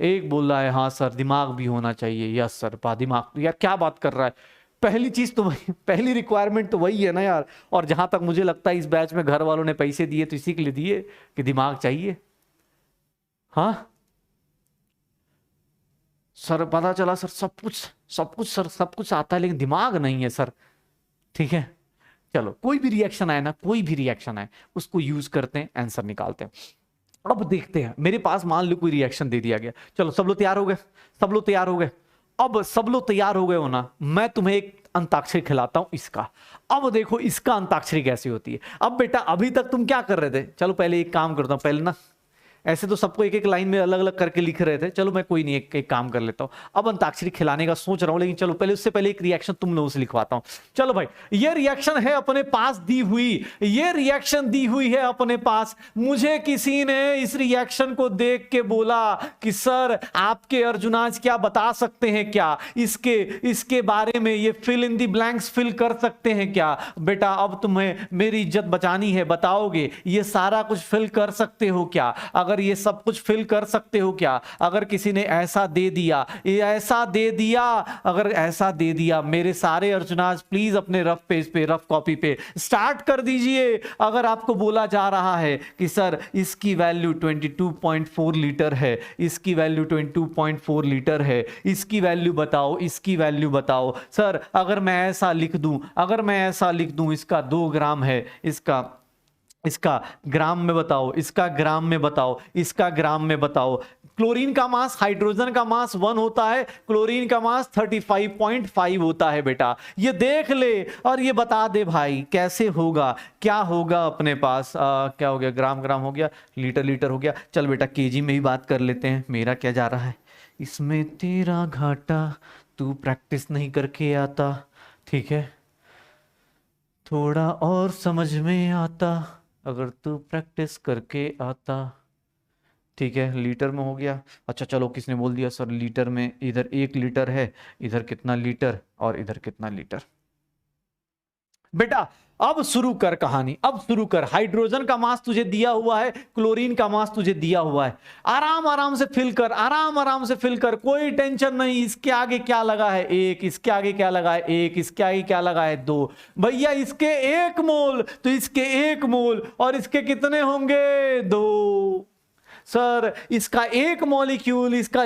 एक बोल रहा है हाँ सर दिमाग भी होना चाहिए। यस सर, दिमाग, यार क्या बात कर रहा है? पहली चीज तो वही, पहली रिक्वायरमेंट तो वही है ना यार। और जहां तक मुझे लगता है इस बैच में घर वालों ने पैसे दिए तो इसी के लिए दिए कि दिमाग चाहिए। हाँ सर पता चला सर सब कुछ आता है लेकिन दिमाग नहीं है सर। ठीक है चलो, कोई भी रिएक्शन आए उसको यूज करते हैं, आंसर निकालते हैं। अब देखते हैं, मेरे पास मान लो कोई रिएक्शन दे दिया गया। चलो सब लोग तैयार हो गए? अब सब लोग तैयार हो गए हो ना? मैं तुम्हें एक अंताक्षरी खिलाता हूं इसका। अब देखो इसका अंताक्षरी कैसी होती है। अब बेटा अभी तक तुम क्या कर रहे थे? चलो पहले एक काम करता हूं, पहले ना ऐसे तो सबको एक एक लाइन में अलग अलग करके लिख रहे थे, चलो मैं कोई नहीं एक काम कर लेता हूं। अब अंताक्षरी खिलाने का सोच रहा हूं, लेकिन चलो पहले उससे पहले एक रिएक्शन तुम लोगों से लिखवाता हूं। चलो भाई ये रिएक्शन है अपने पास दी हुई है अपने पास। मुझे किसी ने इस रिएक्शन को देख के बोला कि सर आपके अर्जुनाज क्या बता सकते हैं क्या इसके बारे में? ये fill in the blanks fill कर सकते हैं क्या? बेटा अब तुम्हें मेरी इज्जत बचानी है, बताओगे ये सारा कुछ फिल कर सकते हो क्या? अगर ये सब कुछ फिल कर सकते हो क्या? अगर किसी ने ऐसा दे दिया, अगर ऐसा दे दिया, मेरे सारे अर्जुनाज प्लीज अपने रफ पेज पे, रफ कॉपी पे स्टार्ट कर दीजिए। अगर आपको बोला जा रहा है कि सर इसकी वैल्यू 22.4 लीटर है, इसकी वैल्यू 22.4 लीटर है, इसकी वैल्यू बताओ। सर अगर मैं ऐसा लिख दूं इसका 2 ग्राम है, इसका ग्राम में बताओ। क्लोरीन का मास हाइड्रोजन का मास 1 होता है, क्लोरीन का मास 35.5 होता है। बेटा ये देख ले और ये बता दे भाई कैसे होगा, क्या होगा अपने पास। क्या हो गया? ग्राम हो गया, लीटर हो गया। चल बेटा केजी में ही बात कर लेते हैं। मेरा क्या जा रहा है इसमें? तेरा घाटा, तू प्रैक्टिस नहीं करके आता। ठीक है थोड़ा और समझ में आता अगर तू प्रैक्टिस करके आता। ठीक है लीटर में हो गया। अच्छा चलो किसने बोल दिया सर लीटर में? इधर 1 लीटर है, इधर कितना लीटर और इधर कितना लीटर। बेटा अब शुरू कर कहानी, हाइड्रोजन का मास तुझे दिया हुआ है, क्लोरीन का मास तुझे दिया हुआ है। आराम से फिल कर, कोई टेंशन नहीं। इसके आगे क्या लगा है? 1, इसके आगे क्या लगा है? 1, इसके आगे क्या लगा है? 2। भैया इसके 1 मोल तो इसके 1 मोल और इसके कितने होंगे? 2। सर इसका 1 मॉलिक्यूल, इसका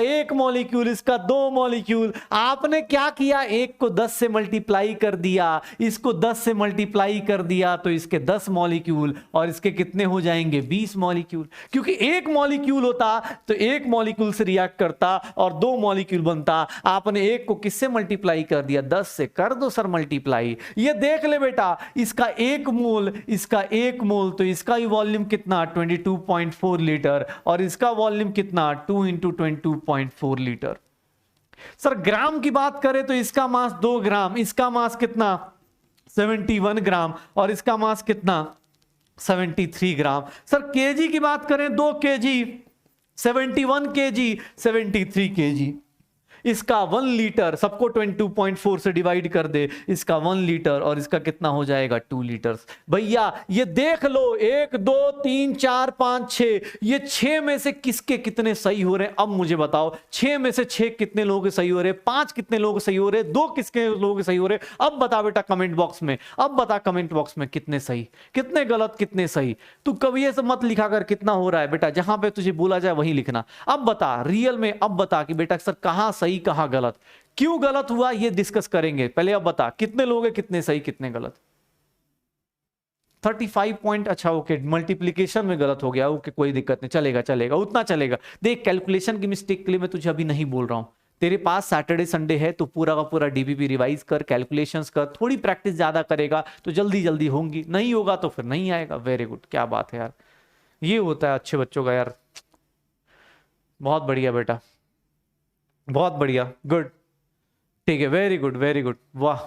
2 मॉलिक्यूल। आपने क्या किया? 1 को 10 से मल्टीप्लाई कर दिया, इसको 10 से मल्टीप्लाई कर दिया तो इसके 10 मॉलिक्यूल और इसके कितने हो जाएंगे? 20 मॉलिक्यूल। क्योंकि 1 मॉलिक्यूल होता तो 1 मॉलिक्यूल से रिएक्ट करता और 2 मॉलिक्यूल बनता। आपने 1 को किससे मल्टीप्लाई कर दिया? 10 से। कर दो सर मल्टीप्लाई। ये देख ले बेटा इसका 1 मोल, तो इसका ही वॉल्यूम कितना? 22.4 लीटर और इसका वॉल्यूम कितना? 2 × 22.4 लीटर। सर ग्राम की बात करें तो इसका मास 2 ग्राम, इसका मास कितना? 71 ग्राम और इसका मास कितना? 73 ग्राम। सर केजी की बात करें 2 केजी, 71 केजी, 73 केजी। इसका 1 लीटर, सबको 22.4 से डिवाइड कर दे, इसका 1 लीटर और इसका कितना हो जाएगा 2 लीटर्स। भैया ये देख लो 1 2 3 4 5 6, ये 6 में से किसके कितने सही हो रहे हैं? अब मुझे बताओ 6 में से 6 कितने लोगों के सही हो रहे हैं, 5 कितने लोगों के सही हो रहे हैं, 2 किसके लोगों के सही हो रहे हैं? अब बता बेटा कमेंट बॉक्स में, अब बता कमेंट बॉक्स में कितने सही, कितने गलत, कितने सही। तू कभी ऐसे मत लिखा कर कितना हो रहा है बेटा, जहां पे तुझे बोला जाए वहीं लिखना। अब बता रियल में, अब बता कि बेटा सर कहां सही कहां गलत, क्यों गलत हुआ ये डिस्कस करेंगे। पहले अब बता कितने लोग हैं, कितने सही कितने गलत। 35 पॉइंट, अच्छा ओके, मल्टीप्लीकेशन में गलत हो गया, ओके कोई दिक्कत नहीं, चलेगा चलेगा, उतना चलेगा। देख कैलकुलेशन की मिस्टेक के लिए मैं तुझे अभी नहीं बोल रहा हूं, तेरे पास सैटरडे संडे है तो पूरा का पूरा डीबीपी रिवाइज कर, कैलकुलेशंस कर, थोड़ी प्रैक्टिस ज्यादा करेगा तो जल्दी जल्दी होंगी, नहीं होगा तो फिर नहीं आएगा। वेरी गुड, क्या बात है यार, ये होता है अच्छे बच्चों का यार। बहुत बढ़िया बेटा, बहुत बढ़िया, गुड, ठीक है, वेरी गुड वेरी गुड, वाह।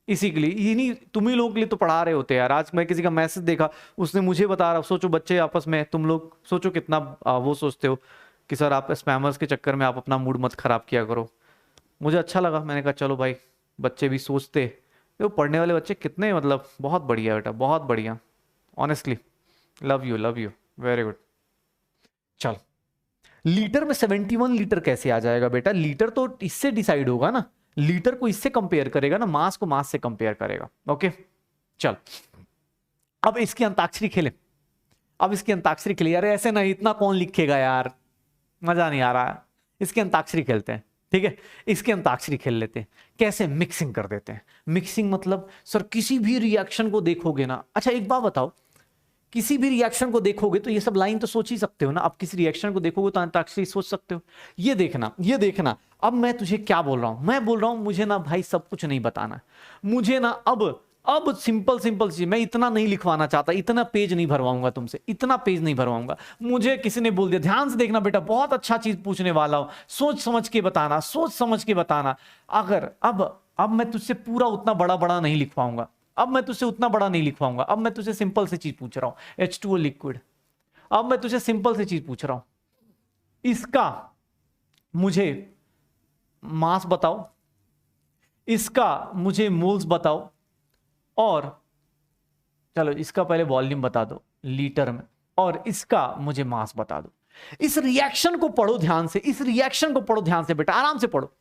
इसी के लिए, इन्हीं तुम्ही लोगों के लिए तो पढ़ा रहे होते हैं यार। आज मैं किसी का मैसेज देखा, उसने मुझे बता रहा, सोचो बच्चे आपस में, तुम लोग सोचो कितना वो सोचते हो कि सर आप स्पैमर्स के चक्कर में आप अपना मूड मत खराब किया करो। मुझे अच्छा लगा, मैंने कहा चलो भाई बच्चे भी सोचते, वो पढ़ने वाले बच्चे कितने, मतलब बहुत बढ़िया बेटा, बहुत बढ़िया, honestly love you love you, very good. चल लीटर में 71 लीटर कैसे आ जाएगा बेटा? लीटर तो इससे डिसाइड होगा ना, लीटर को इससे कंपेयर करेगा ना, मास को मास से कंपेयर करेगा। ओके चल, अब इसकी अंताक्षरी खेले, अब इसकी अंताक्षरी खेले यार, ऐसे नहीं, इतना कौन लिखेगा यार, मजा नहीं आ रहा। इसकी अंताक्षरी खेलते हैं, ठीक है, इसकी अंताक्षरी खेल लेते हैं। कैसे? मिक्सिंग कर देते हैं। मिक्सिंग मतलब सर किसी भी रिएक्शन को देखोगे ना, अच्छा एक बात बताओ, किसी भी रिएक्शन को देखोगे तो ये सब लाइन तो सोच ही सकते हो ना, अब किसी रिएक्शन को देखोगे तो अंताक्षरी सोच सकते हो। ये देखना, ये देखना, अब मैं तुझे क्या बोल रहा हूं, मैं बोल रहा हूं मुझे ना भाई सब कुछ नहीं बताना, मुझे ना अब सिंपल सिंपल चीज, मैं इतना नहीं लिखवाना चाहता, इतना पेज नहीं भरवाऊंगा तुमसे, इतना पेज नहीं भरवाऊंगा। मुझे किसी ने बोल दिया, ध्यान से देखना बेटा, बहुत अच्छा चीज पूछने वाला हूं, सोच समझ के बताना, सोच समझ के बताना। अगर अब मैं तुझसे पूरा उतना बड़ा बड़ा नहीं लिखवाऊंगा, अब मैं तुझसे उतना बड़ा नहीं लिखवाऊंगा, अब मैं तुझसे सिंपल सी चीज पूछ रहा हूं, H2O लिक्विड। अब मैं तुझे सिंपल सी चीज पूछ रहा हूं, इसका मुझे मास बताओ, इसका मुझे मोल्स बताओ, और चलो इसका पहले वॉल्यूम बता दो लीटर में, और इसका मुझे मास बता दो। इस रिएक्शन को पढ़ो ध्यान से, इस रिएक्शन को पढ़ो ध्यान से बेटा, आराम से पढ़ो।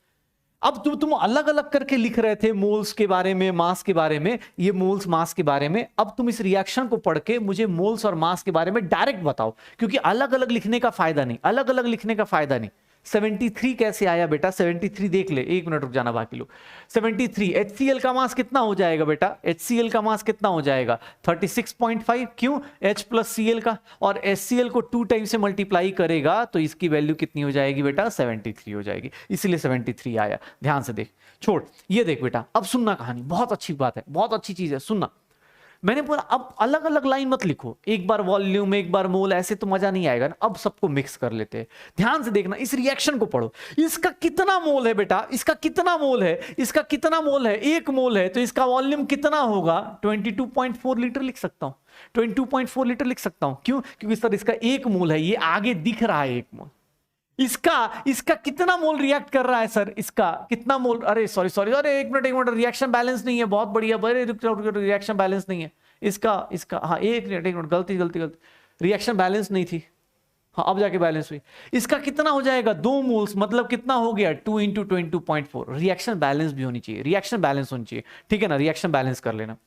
अब तुम अलग अलग करके लिख रहे थे मोल्स के बारे में, मास के बारे में, ये मोल्स मास के बारे में, अब तुम इस रिएक्शन को पढ़ के मुझे मोल्स और मास के बारे में डायरेक्ट बताओ, क्योंकि अलग अलग लिखने का फायदा नहीं, अलग अलग लिखने का फायदा नहीं। 73 कैसे आया बेटा? 73 देख ले, एक मिनट रुक जाना बाकी लोग। 73 HCl का मास कितना हो जाएगा बेटा? HCl का मास कितना हो जाएगा? 36.5। क्यों? H प्लस Cl का, और HCl को 2 टाइम से मल्टीप्लाई करेगा तो इसकी वैल्यू कितनी हो जाएगी बेटा? 73 हो जाएगी, इसलिए 73 आया। ध्यान से देख, छोड़ ये देख बेटा, अब सुनना कहानी, बहुत अच्छी बात है, बहुत अच्छी चीज है, सुनना। मैंने बोला अब अलग अलग लाइन मत लिखो, एक बार वॉल्यूम एक बार मोल, ऐसे तो मजा नहीं आएगा ना, अब सबको मिक्स कर लेते हैं। ध्यान से देखना, इस रिएक्शन को पढ़ो, इसका कितना मोल है बेटा, इसका कितना मोल है, इसका कितना मोल है, 1 मोल है तो इसका वॉल्यूम कितना होगा? 22.4 लीटर लिख सकता हूं, 22.4 लीटर लिख सकता हूं। क्यों? क्योंकि सर इसका 1 मोल है, ये आगे दिख रहा है 1 मोल। इसका कितना मोल रिएक्ट कर रहा है सर? इसका कितना मोल? अरे सॉरी, अरे एक मिनट, रिएक्शन बैलेंस नहीं है, बहुत बढ़िया, बड़े रिएक्शन बैलेंस नहीं है इसका हाँ, एक मिनट, गलती, रिएक्शन बैलेंस नहीं थी, हाँ अब जाके बैलेंस हुई। इसका कितना हो जाएगा? 2 मोल्स, मतलब कितना हो गया? 2 × 22.4। रिएक्शन बैलेंस भी होनी चाहिए, रिएक्शन बैलेंस होनी चाहिए, ठीक है ना, रिएक्शन बैलेंस कर लेना।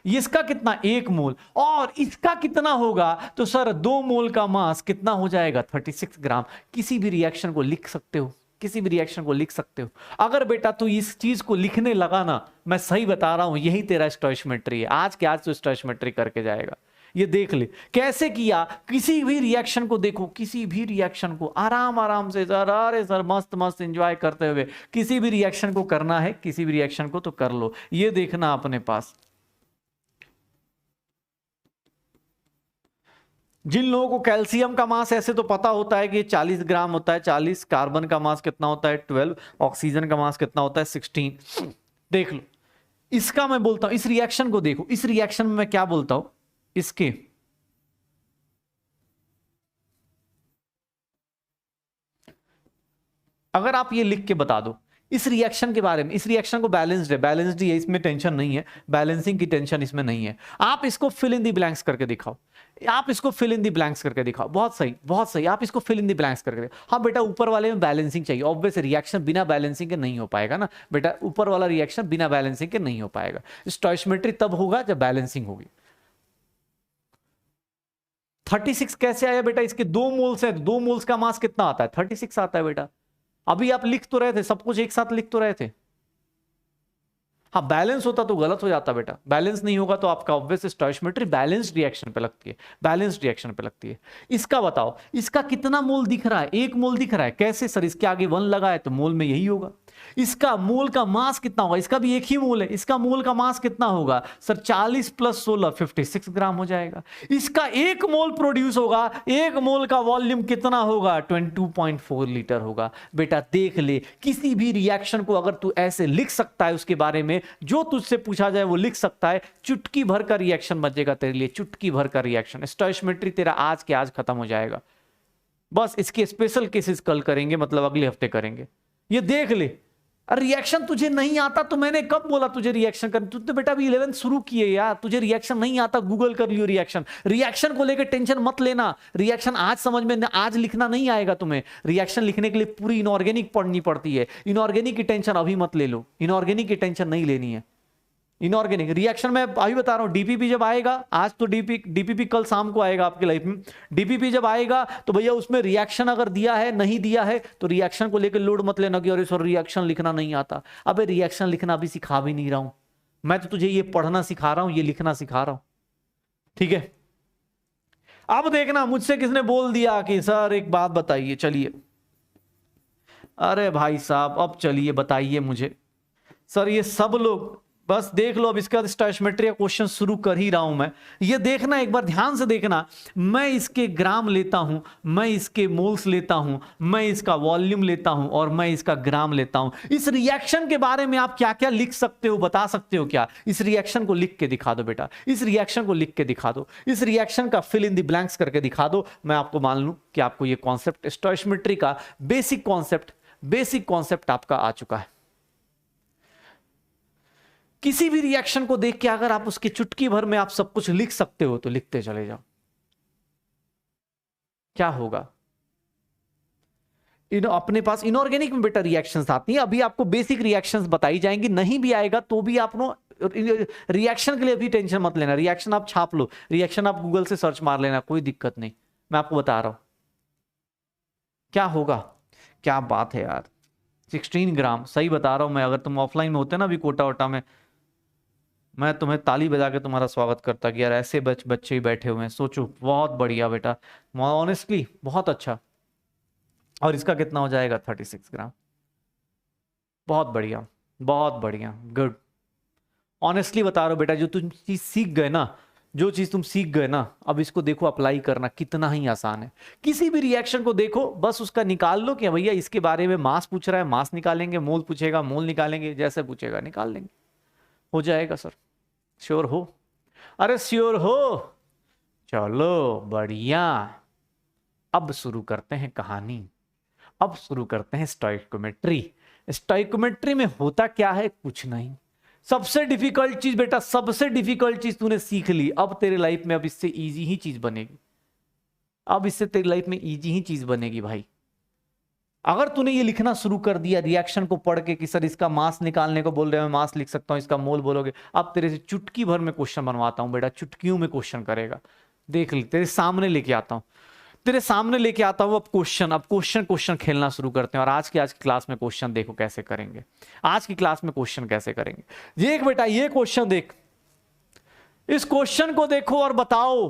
इसका कितना? 1 मोल, और इसका कितना होगा? तो सर 2 मोल का मास कितना हो जाएगा? 36 ग्राम। किसी भी रिएक्शन को लिख सकते हो, किसी भी रिएक्शन को लिख सकते हो। अगर बेटा तू इस चीज को लिखने लगा ना, मैं सही बता रहा हूं, यही तेरा स्टोइचियोमेट्री है, आज के आज तो स्टोइचियोमेट्री करके जाएगा। ये देख ले कैसे किया, किसी भी रिएक्शन को देखो, किसी भी रिएक्शन को आराम से सर, अरे सर मस्त एंजॉय करते हुए किसी भी रिएक्शन को करना है, किसी भी रिएक्शन को तो कर लो। ये देखना अपने पास, जिन लोगों को कैल्शियम का मास ऐसे तो पता होता है कि 40 ग्राम होता है, 40, कार्बन का मास कितना होता है 12, ऑक्सीजन का मास कितना होता है 16। देख लो, इसका मैं बोलता हूं, इस रिएक्शन को देखो, इस रिएक्शन में मैं क्या बोलता हूं, इसके अगर आप ये लिख के बता दो इस रिएक्शन के बारे में, इस रिएक्शन को बैलेंस्ड है, इसमें टेंशन नहीं है, बैलेंसिंग की टेंशन इसमें नहीं है। आप इसको फिल इन दी ब्लैंक्स करके दिखाओ, आप इसको फिल इन दी ब्लैंक्स करके दिखाओ। बहुत सही, बहुत सही, आप इसको फिल इन दी ब्लैंक्स करके दिखाओ। हाँ बेटा, ऊपर वाले में बैलेंसिंग चाहिए, ऑब्वियस रिएक्शन बिना बैलेंसिंग के नहीं हो पाएगा ना बेटा, ऊपर वाला रिएक्शन बिना बैलेंसिंग के नहीं हो पाएगा। स्टोइचियोमेट्री तब होगा जब बैलेंसिंग होगी। 36 कैसे आया बेटा? इसके 2 मोल्स है, 2 मोल्स का मास कितना आता है? 36 आता है बेटा। अभी आप लिख तो रहे थे, सब कुछ एक साथ लिख तो रहे थे। हाँ, बैलेंस होता तो गलत हो जाता बेटा, बैलेंस नहीं होगा तो आपका ऑब्वियस स्टोइचियोमेट्री बैलेंस्ड रिएक्शन पे लगती है, बैलेंस्ड रिएक्शन पे लगती है। इसका बताओ, इसका कितना मोल दिख रहा है? 1 मोल दिख रहा है। कैसे सर? इसके आगे 1 लगा है तो मोल में यही होगा। इसका मोल का मास कितना होगा? इसका भी एक ही मोल है, इसका मोल का मास कितना होगा सर? 40 + 16 56 ग्राम हो जाएगा। इसका 1 मोल प्रोड्यूस होगा, 1 मोल का वॉल्यूम कितना होगा? 22.4 लीटर होगा। बेटा देख ले, किसी भी रिएक्शन को अगर तू ऐसे लिख सकता है, उसके बारे में जो तुझसे पूछा जाए वो लिख सकता है, चुटकी भर का रिएक्शन बचेगा तेरे लिए, चुटकी भर का रिएक्शन। स्टोइचियोमेट्री तेरा आज के आज खत्म हो जाएगा। बस इसके स्पेशल केसेस कल करेंगे, मतलब अगले हफ्ते करेंगे। ये देख ले, रिएक्शन तुझे नहीं आता तो मैंने कब बोला तुझे रिएक्शन कर? तू तो बेटा अभी 11th शुरू किए यार, तुझे रिएक्शन नहीं आता, गूगल कर लियो रिएक्शन। रिएक्शन को लेकर टेंशन मत लेना, रिएक्शन आज समझ में, आज लिखना नहीं आएगा तुम्हें। रिएक्शन लिखने के लिए पूरी इनऑर्गेनिक पढ़नी पड़ती है। इनऑर्गेनिक की टेंशन अभी मत ले लो, इनऑर्गेनिक की टेंशन नहीं लेनी है। इनऑर्गेनिक रिएक्शन में अभी बता रहा हूं, डीपीपी जब आएगा, आज तो डीपीपी कल शाम को आएगा आपकी लाइफ में। डीपीपी जब आएगा तो भैया उसमें रिएक्शन अगर दिया है, नहीं दिया है तो रिएक्शन को लेकर लोड मत लेना कि अरे सर रिएक्शन लिखना नहीं आता। अबे रिएक्शन लिखना अभी सिखा भी नहीं रहा हूं मैं, तो तुझे ये पढ़ना सिखा रहा हूं, ये लिखना सिखा रहा हूं, ठीक है। अब देखना, मुझसे किसने बोल दिया कि सर एक बात बताइए, चलिए, अरे भाई साहब अब चलिए बताइए मुझे। सर ये सब लोग बस देख लो, अब इसका स्टोइचियोमेट्री का क्वेश्चन शुरू कर ही रहा हूं मैं। ये देखना, एक बार ध्यान से देखना, मैं इसके ग्राम लेता हूं, मैं इसके मोल्स लेता हूं, मैं इसका वॉल्यूम लेता हूं और मैं इसका ग्राम लेता हूं। इस रिएक्शन के बारे में आप क्या क्या लिख सकते हो, बता सकते हो क्या? इस रिएक्शन को लिख के दिखा दो बेटा, इस रिएक्शन को लिख के दिखा दो, इस रिएक्शन का फिल इन द ब्लैंक्स करके दिखा दो। मैं आपको मान लूं कि आपको ये कॉन्सेप्ट, स्टोइचियोमेट्री का बेसिक कॉन्सेप्ट आपका आ चुका है। किसी भी रिएक्शन को देख के अगर आप उसकी चुटकी भर में आप सब कुछ लिख सकते हो तो लिखते चले जाओ। क्या होगा? अपने पास इनऑर्गेनिक में बेटा रिएक्शंस आती हैं, अभी आपको बेसिक रिएक्शंस बताई जाएंगी, नहीं भी आएगा तो भी आप रिएक्शन के लिए भी टेंशन मत लेना। रिएक्शन आप छाप लो, रिएक्शन आप गूगल से सर्च मार लेना, कोई दिक्कत नहीं, मैं आपको बता रहा हूं क्या होगा। क्या बात है यार, 16 ग्राम सही बता रहा हूं मैं। अगर तुम ऑफलाइन में होते ना अभी कोटा वोटा में, मैं तुम्हें ताली बजा के तुम्हारा स्वागत करता कि यार ऐसे बच्चे ही बैठे हुए हैं। सोचो, बहुत बढ़िया बेटा, ऑनेस्टली बहुत अच्छा। और इसका कितना हो जाएगा? 36 ग्राम। बहुत बढ़िया, बहुत बढ़िया, गुड। ऑनेस्टली बता रहा हूं बेटा, जो तुम चीज सीख गए ना, जो चीज तुम सीख गए ना, अब इसको देखो अप्लाई करना कितना ही आसान है। किसी भी रिएक्शन को देखो, बस उसका निकाल लो कि भैया इसके बारे में मास पूछ रहा है, मास निकालेंगे, मोल पूछेगा मोल निकालेंगे, जैसे पूछेगा निकाल लेंगे, हो जाएगा सर। श्योर हो? अरे श्योर हो? चलो बढ़िया। अब शुरू करते हैं कहानी, अब शुरू करते हैं स्टोइचियोमेट्री। स्टोइचियोमेट्री में होता क्या है? कुछ नहीं, सबसे डिफिकल्ट चीज बेटा, सबसे डिफिकल्ट चीज तूने सीख ली। अब तेरे लाइफ में अब इससे इजी ही चीज बनेगी, अब इससे तेरी लाइफ में इजी ही चीज बनेगी भाई। अगर तूने ये लिखना शुरू कर दिया रिएक्शन को पढ़ के कि सर इसका मास निकालने को बोल रहे हैं, मैं मास लिख सकता हूं, इसका मोल बोलोगे, अब तेरे से चुटकी भर में क्वेश्चन बनवाता हूं बेटा, चुटकियों में क्वेश्चन करेगा। देख ले, तेरे सामने लेके आता हूं, तेरे सामने लेके आता हूं। अब क्वेश्चन खेलना शुरू करते हैं। और आज की क्लास में क्वेश्चन देखो कैसे करेंगे, आज की क्लास में क्वेश्चन कैसे करेंगे। देख बेटा, ये क्वेश्चन देख, इस क्वेश्चन को देखो और बताओ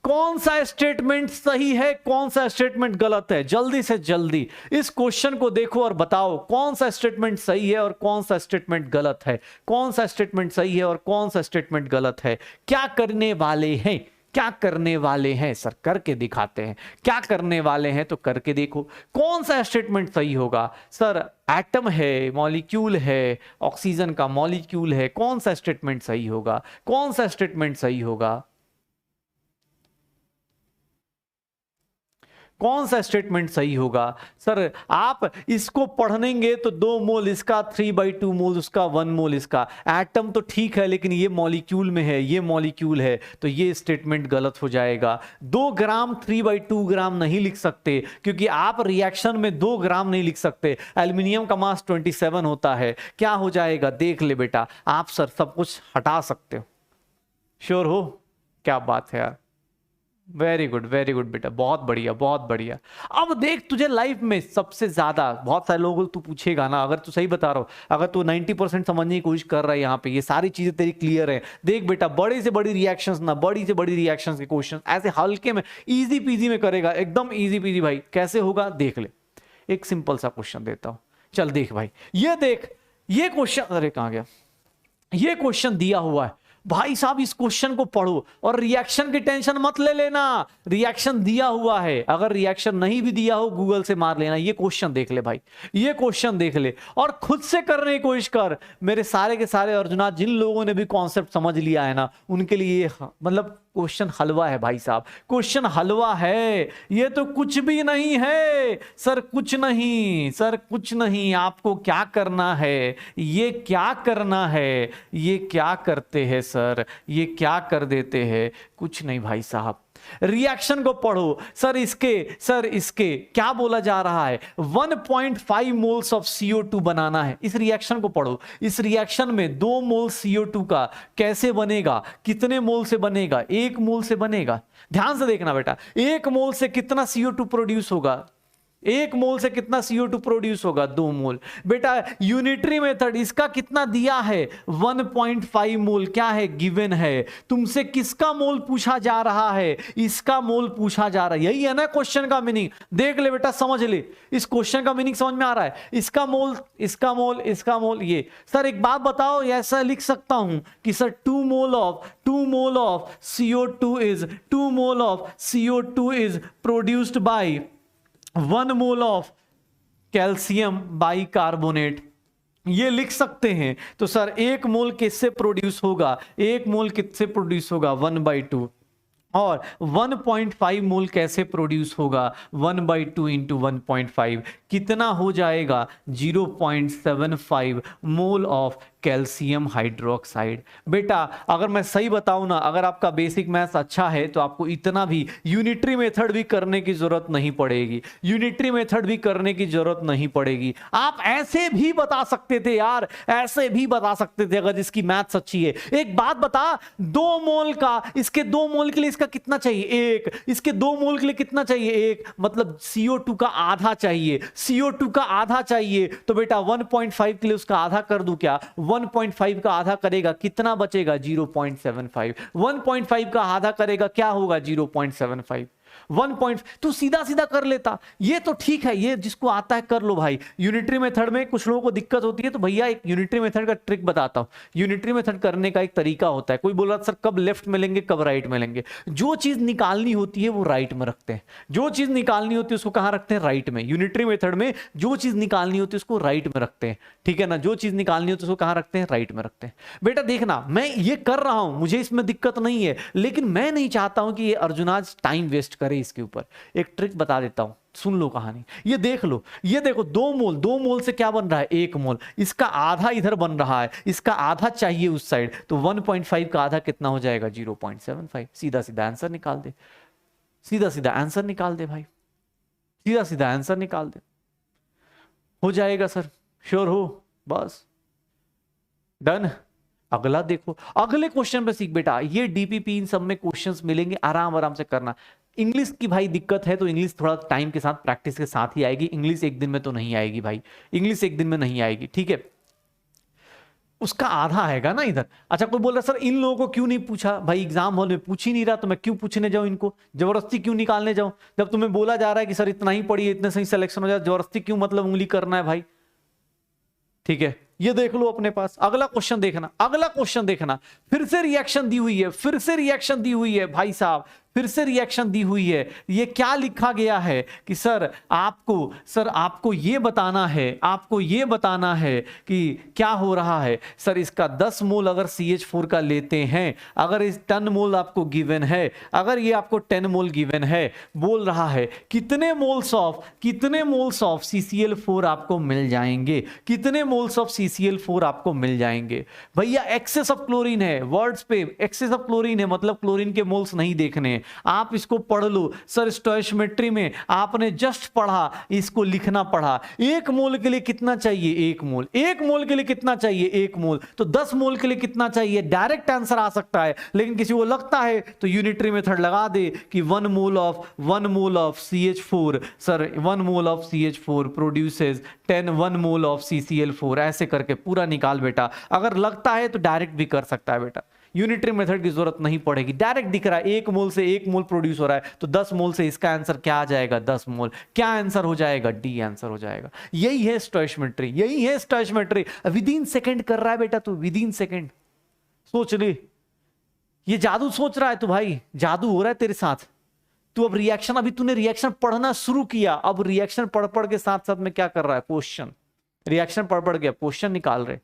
कौन सा स्टेटमेंट सही है, कौन सा स्टेटमेंट गलत है। जल्दी से जल्दी इस क्वेश्चन को देखो और बताओ कौन सा स्टेटमेंट सही है और कौन सा स्टेटमेंट गलत है, कौन सा स्टेटमेंट सही है और कौन सा स्टेटमेंट गलत है। क्या करने वाले हैं, क्या करने वाले हैं सर? करके दिखाते हैं। क्या करने वाले हैं तो करके देखो। कौन सा स्टेटमेंट सही होगा सर? एटम है, मॉलिक्यूल है, ऑक्सीजन का मॉलिक्यूल है, कौन सा स्टेटमेंट सही होगा, कौन सा स्टेटमेंट सही होगा? कौन सा स्टेटमेंट सही होगा? सर आप इसको पढ़ेंगे तो 2 मोल इसका, 3/2 मोल उसका, 1 मोल इसका। एटम तो ठीक है लेकिन ये मॉलिक्यूल में है, ये मॉलिक्यूल है, तो ये स्टेटमेंट गलत हो जाएगा। 2 ग्राम 3/2 ग्राम नहीं लिख सकते, क्योंकि आप रिएक्शन में 2 ग्राम नहीं लिख सकते। एल्यूमिनियम का मास 27 होता है। क्या हो जाएगा देख ले बेटा, आप सर सब कुछ हटा सकते हो। श्योर हो? क्या बात है यार, वेरी गुड बेटा, बहुत बढ़िया बहुत बढ़िया। अब देख, तुझे लाइफ में सबसे ज्यादा, बहुत सारे लोगों को तू पूछेगा ना, अगर तू सही बता रहा हो, अगर तू 90% समझने की कोशिश कर रहा है यहाँ पे, ये सारी चीजें तेरी क्लियर है। देख बेटा, बड़ी से बड़ी रिएक्शंस ना, बड़ी से बड़ी रिएक्शंस के क्वेश्चन ऐसे हल्के में, इजी पीजी में करेगा, एकदम इजी पीजी भाई। कैसे होगा देख ले, एक सिंपल सा क्वेश्चन देता हूं, चल देख भाई, ये देख, ये क्वेश्चन, अरे कहां गया, ये क्वेश्चन दिया हुआ है भाई साहब। इस क्वेश्चन को पढ़ो और रिएक्शन की टेंशन मत ले लेना, रिएक्शन दिया हुआ है। अगर रिएक्शन नहीं भी दिया हो गूगल से मार लेना। ये क्वेश्चन देख ले भाई, ये क्वेश्चन देख ले और खुद से करने की कोशिश कर। मेरे सारे के सारे अर्जुना, जिन लोगों ने भी कॉन्सेप्ट समझ लिया है ना, उनके लिए मतलब क्वेश्चन हलवा है भाई साहब, क्वेश्चन हलवा है। ये तो कुछ भी नहीं है सर, कुछ नहीं सर, कुछ नहीं। आपको क्या करना है, ये क्या करना है, ये क्या करते हैं सर, ये क्या कर देते हैं, कुछ नहीं भाई साहब। रिएक्शन को पढ़ो सर, इसके क्या बोला जा रहा है, 1.5 मोल्स ऑफ CO2 बनाना है। इस रिएक्शन को पढ़ो, इस रिएक्शन में 2 मोल CO2 का कैसे बनेगा, कितने मोल से बनेगा, 1 मोल से बनेगा। ध्यान से देखना बेटा, 1 मोल से कितना CO2 प्रोड्यूस होगा, 1 मोल से कितना CO2 प्रोड्यूस होगा, 2 मोल। बेटा यूनिटरी मेथड, इसका कितना दिया है, 1.5 मोल, क्या है, गिवन है। तुमसे किसका मोल पूछा जा रहा है, इसका मोल पूछा जा रहा है। यही है ना क्वेश्चन का मीनिंग। देख ले बेटा, समझ ले, इस क्वेश्चन का मीनिंग समझ में आ रहा है। इसका मोल, इसका मोल, इसका मोल, ये। सर एक बात बताओ, ऐसा लिख सकता हूं कि sir 2 mole of CO2 is 2 mole of CO2 is produced by 1 mole of calcium bicarbonate, ये लिख सकते हैं। तो सर 1 मोल किससे प्रोड्यूस होगा, 1 मोल किससे प्रोड्यूस होगा, 1/2, और 1.5 मोल कैसे प्रोड्यूस होगा, 1/2 इंटू 1.5, कितना हो जाएगा, 0.75 मोल ऑफ कैल्शियम हाइड्रोक्साइड। बेटा अगर मैं सही बताऊं ना, अगर आपका बेसिक मैथ्स अच्छा है तो आपको इतना भी यूनिटरी मेथड भी करने की जरूरत नहीं पड़ेगी, यूनिटरी मेथड भी करने की जरूरत नहीं पड़ेगी। आप ऐसे भी बता सकते थे यार, ऐसे भी बता सकते थे अगर इसकी मैथ्स अच्छी है। एक बात बता, 2 मोल का, इसके 2 मोल के लिए इसका कितना चाहिए, 1, इसके 2 मोल के लिए कितना चाहिए, 1, मतलब CO2 का आधा चाहिए, CO2 का आधा चाहिए। तो बेटा 1.5 के लिए उसका आधा कर दूं क्या, 1.5 का आधा करेगा कितना बचेगा, 0.75। 1.5 का आधा करेगा क्या होगा, 0.75। 1. तू सीधा सीधा कर लेता, ये तो ठीक है, ये जिसको आता है कर लो भाई। यूनिटरी मेथड में कुछ लोगों को दिक्कत होती है, तो भैया एक यूनिटरी मेथड का ट्रिक बताता हूं। यूनिटरी मेथड करने का एक तरीका होता है। कोई बोल रहा सर कब लेफ्ट में लेंगे कब राइट में लेंगे, जो चीज निकालनी होती है वो राइट में रखते हैं, जो चीज निकालनी होती है उसको कहां रखते हैं, राइट में। यूनिटरी मेथड में जो चीज निकालनी होती है उसको राइट में रखते हैं, ठीक है ना, जो चीज निकालनी होती है उसको कहां रखते हैं, राइट में रखते हैं। बेटा देखना, मैं ये कर रहा हूं, मुझे इसमें दिक्कत नहीं है, लेकिन मैं नहीं चाहता हूं कि ये अर्जुन आज टाइम वेस्ट करे इसके ऊपर। एक ट्रिक बता देता हूं, सुन लो कहानी, ये देख लो, ये देखो 2 मोल से क्या बन रहा है, 1 मोल, इसका आधा इधर बन रहा है, इसका आधा चाहिए उस साइड, तो 1.5 का आधा कितना हो जाएगा, 0.75। सीधा सीधा आंसर निकाल दे, सीधा सीधा आंसर निकाल दे भाई, सीधा सीधा आंसर निकाल दे, हो जाएगा सर, श्योर हो, बस डन। अगला देखो, अगले क्वेश्चन पे सीख बेटा, ये डीपीपी इन सब में क्वेश्चंस मिलेंगे, आराम आराम से करना। इंग्लिश की भाई दिक्कत है तो इंग्लिश थोड़ा टाइम के साथ, प्रैक्टिस के साथ ही आएगी। इंग्लिश एक दिन में तो नहीं आएगी भाई, इंग्लिश एक दिन में नहीं आएगी, ठीक है। उसका आधा आएगा ना इधर। अच्छा कोई बोल रहा सर इन लोगों को क्यों नहीं पूछा, भाई एग्जाम हॉल में पूछ ही नहीं रहा तो मैं क्यों पूछने जाऊं, इनको जबरदस्ती क्यों निकालने जाऊं, जब तुम्हें बोला जा रहा है कि सर इतना ही पढ़िए, इतने सही सिलेक्शन हो जाए, जबरदस्ती क्यों मतलब उंगली करना है भाई, ठीक है। ये देख लो अपने पास, अगला क्वेश्चन देखना, अगला क्वेश्चन देखना, फिर से रिएक्शन दी हुई है, फिर से रिएक्शन दी हुई है भाई साहब, फिर से रिएक्शन दी हुई है। ये क्या लिखा गया है कि सर आपको ये बताना है कि क्या हो रहा है। सर इसका 10 मोल अगर CH4 का लेते हैं, अगर इस 10 मोल आपको गिवन है, अगर ये आपको 10 मोल गिवन है, बोल रहा है कितने मोल्स ऑफ CCl4 आपको मिल जाएंगे, कितने मोल्स ऑफ CCl4 आपको मिल जाएंगे। भैया एक्सेस ऑफ क्लोरीन है, वर्ड्स पे एक्सेस ऑफ क्लोरीन है, मतलब क्लोरीन के मोल्स नहीं देखने, आप इसको पढ़ लो। सर स्टोइचियोमेट्री में आपने जस्ट पढ़ा, इसको लिखना पढ़ा। 1 मोल के लिए कितना चाहिए, 1 मोल, 1 मोल के लिए कितना चाहिए, 1 मोल, तो 10 मोल के लिए कितना चाहिए, डायरेक्ट आंसर आ सकता है। लेकिन किसी को लगता है तो यूनिटरी मेथड लगा दे कि 1 mole of CH4, sir 1 mole of CH4 produces 1 mole of CCl4, ऐसे करके पूरा निकाल बेटा। अगर लगता है तो डायरेक्ट भी कर सकता है बेटा, यूनिटरी मेथड की जरूरत नहीं पड़ेगी, डायरेक्ट दिख रहा है 1 मोल से 1 मोल प्रोड्यूस हो रहा है, तो 10 मोल से इसका आंसर क्या आ जाएगा, 10 मोल। क्या आंसर हो जाएगा, डी आंसर हो जाएगा। यही है स्टोइचियोमेट्री, विद इन सेकंड कर रहा है बेटा तू, विद इन सेकंड। सोच ले, ये जादू सोच रहा है तू भाई, जादू हो रहा है तेरे साथ। तू अब रिएक्शन, अभी तूने रिएक्शन पढ़ना शुरू किया, अब रिएक्शन पढ़ के साथ साथ में क्या कर रहा है, क्वेश्चन, रिएक्शन पढ़ के क्वेश्चन निकाल रहे।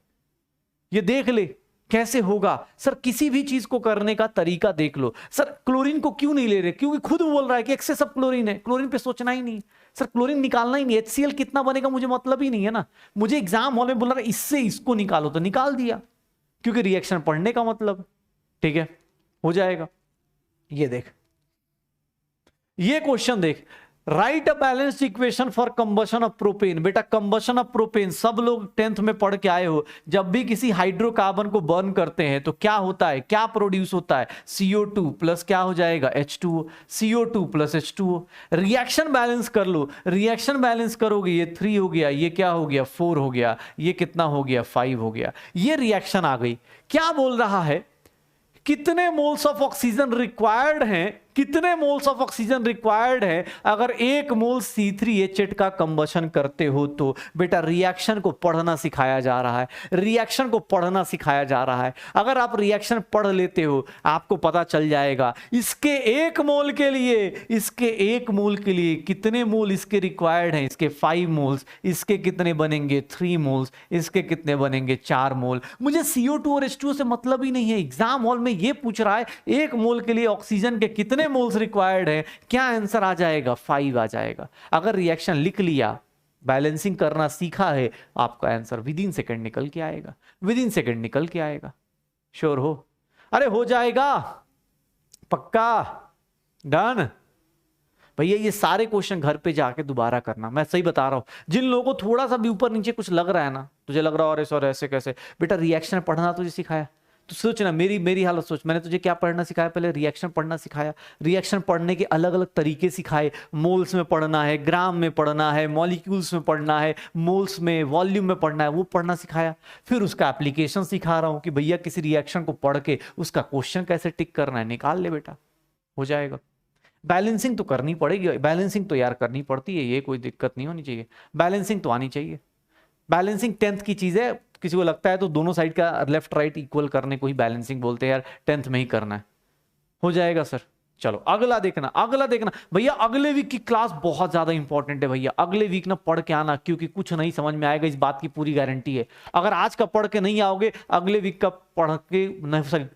ये देख ले कैसे होगा। सर किसी भी चीज को करने का तरीका देख लो। सर क्लोरीन को क्यों नहीं ले रहे, क्योंकि खुद बोल रहा है कि एक्सेस ऑफ क्लोरीन है, क्लोरीन पे सोचना ही नहीं। सर क्लोरीन निकालना ही नहीं, HCl कितना बनेगा मुझे मतलब ही नहीं है ना। मुझे एग्जाम हॉल में बोल रहा है इससे इसको निकालो, तो निकाल दिया, क्योंकि रिएक्शन पढ़ने का मतलब। ठीक है, हो जाएगा। ये देख, ये क्वेश्चन देख, right a balanced equation for combustion of propane. बेटा कंबशन ऑफ प्रोपेन सब लोग 10th में पढ़ के आए हो। जब भी किसी हाइड्रोकार्बन को बर्न करते हैं तो क्या होता है, क्या प्रोड्यूस होता है, CO2 प्लस क्या हो जाएगा, H2O, CO2 plus H2O। Reaction balance कर लो, रिएक्शन बैलेंस करोगे, ये 3 हो गया, ये क्या हो गया, 4 हो गया, ये कितना हो गया, 5 हो गया। ये रिएक्शन आ गई। क्या बोल रहा है, कितने मोल्स ऑफ ऑक्सीजन रिक्वायर्ड हैं, कितने मोल्स ऑफ ऑक्सीजन रिक्वायर्ड है अगर 1 मोल C3H8 का कंबशन करते हो। तो बेटा रिएक्शन को पढ़ना सिखाया जा रहा है, रिएक्शन को पढ़ना सिखाया जा रहा है। अगर आप रिएक्शन पढ़ लेते हो आपको पता चल जाएगा इसके 1 मोल के लिए, इसके 1 मोल के लिए कितने मोल इसके रिक्वायर्ड हैं, इसके 5 मोल्स, इसके कितने बनेंगे 3 मोल्स, इसके कितने बनेंगे 4 मोल। मुझे CO2 और H2O से मतलब ही नहीं है। एग्जाम हॉल में ये पूछ रहा है 1 मोल के लिए ऑक्सीजन के कितने मोल्स रिक्वायर्ड है, क्या आंसर आ जाएगा, 5 आ जाएगा। अगर रिएक्शन लिख लिया, बैलेंसिंग करना सीखा है, आपका आंसर विद इन सेकंड निकल के आएगा, विद इन सेकंड निकल के आएगा। श्योर हो? अरे हो जाएगा पक्का, डन। भैया ये सारे क्वेश्चन घर पे जाके दोबारा करना, मैं सही बता रहा हूं। जिन लोगों को थोड़ा सा भी ऊपर नीचे कुछ लग रहा है ना, तुझे लग रहा है अरे सर ऐसे कैसे, बेटा रिएक्शन पढ़ना तुझे सिखाया तो सोच ना, मेरी हालत सोच, मैंने तुझे क्या पढ़ना सिखाया, पहले रिएक्शन पढ़ना सिखाया, रिएक्शन पढ़ने के अलग अलग तरीके सिखाए। मोल्स में पढ़ना है, ग्राम में पढ़ना है, मॉलिक्यूल्स में पढ़ना है, मोल्स में, वॉल्यूम में पढ़ना है, वो पढ़ना सिखाया। फिर उसका एप्लीकेशन सिखा रहा हूं कि भैया किसी रिएक्शन को पढ़ के उसका क्वेश्चन कैसे टिक करना है, निकाल ले बेटा, हो जाएगा। बैलेंसिंग तो करनी पड़ेगी, बैलेंसिंग तो यार करनी पड़ती है, ये कोई दिक्कत नहीं होनी चाहिए, बैलेंसिंग तो आनी चाहिए। बैलेंसिंग 10th की चीज है। किसी को लगता है तो दोनों साइड का लेफ्ट राइट इक्वल करने को ही बैलेंसिंग बोलते हैं यार, 10th में ही करना है, हो जाएगा सर। चलो अगला देखना, अगला देखना भैया, अगले वीक की क्लास बहुत ज्यादा इंपॉर्टेंट है भैया। अगले वीक ना पढ़ के आना, क्योंकि कुछ नहीं समझ में आएगा, इस बात की पूरी गारंटी है। अगर आज का पढ़ के नहीं आओगे, अगले वीक का पढ़ के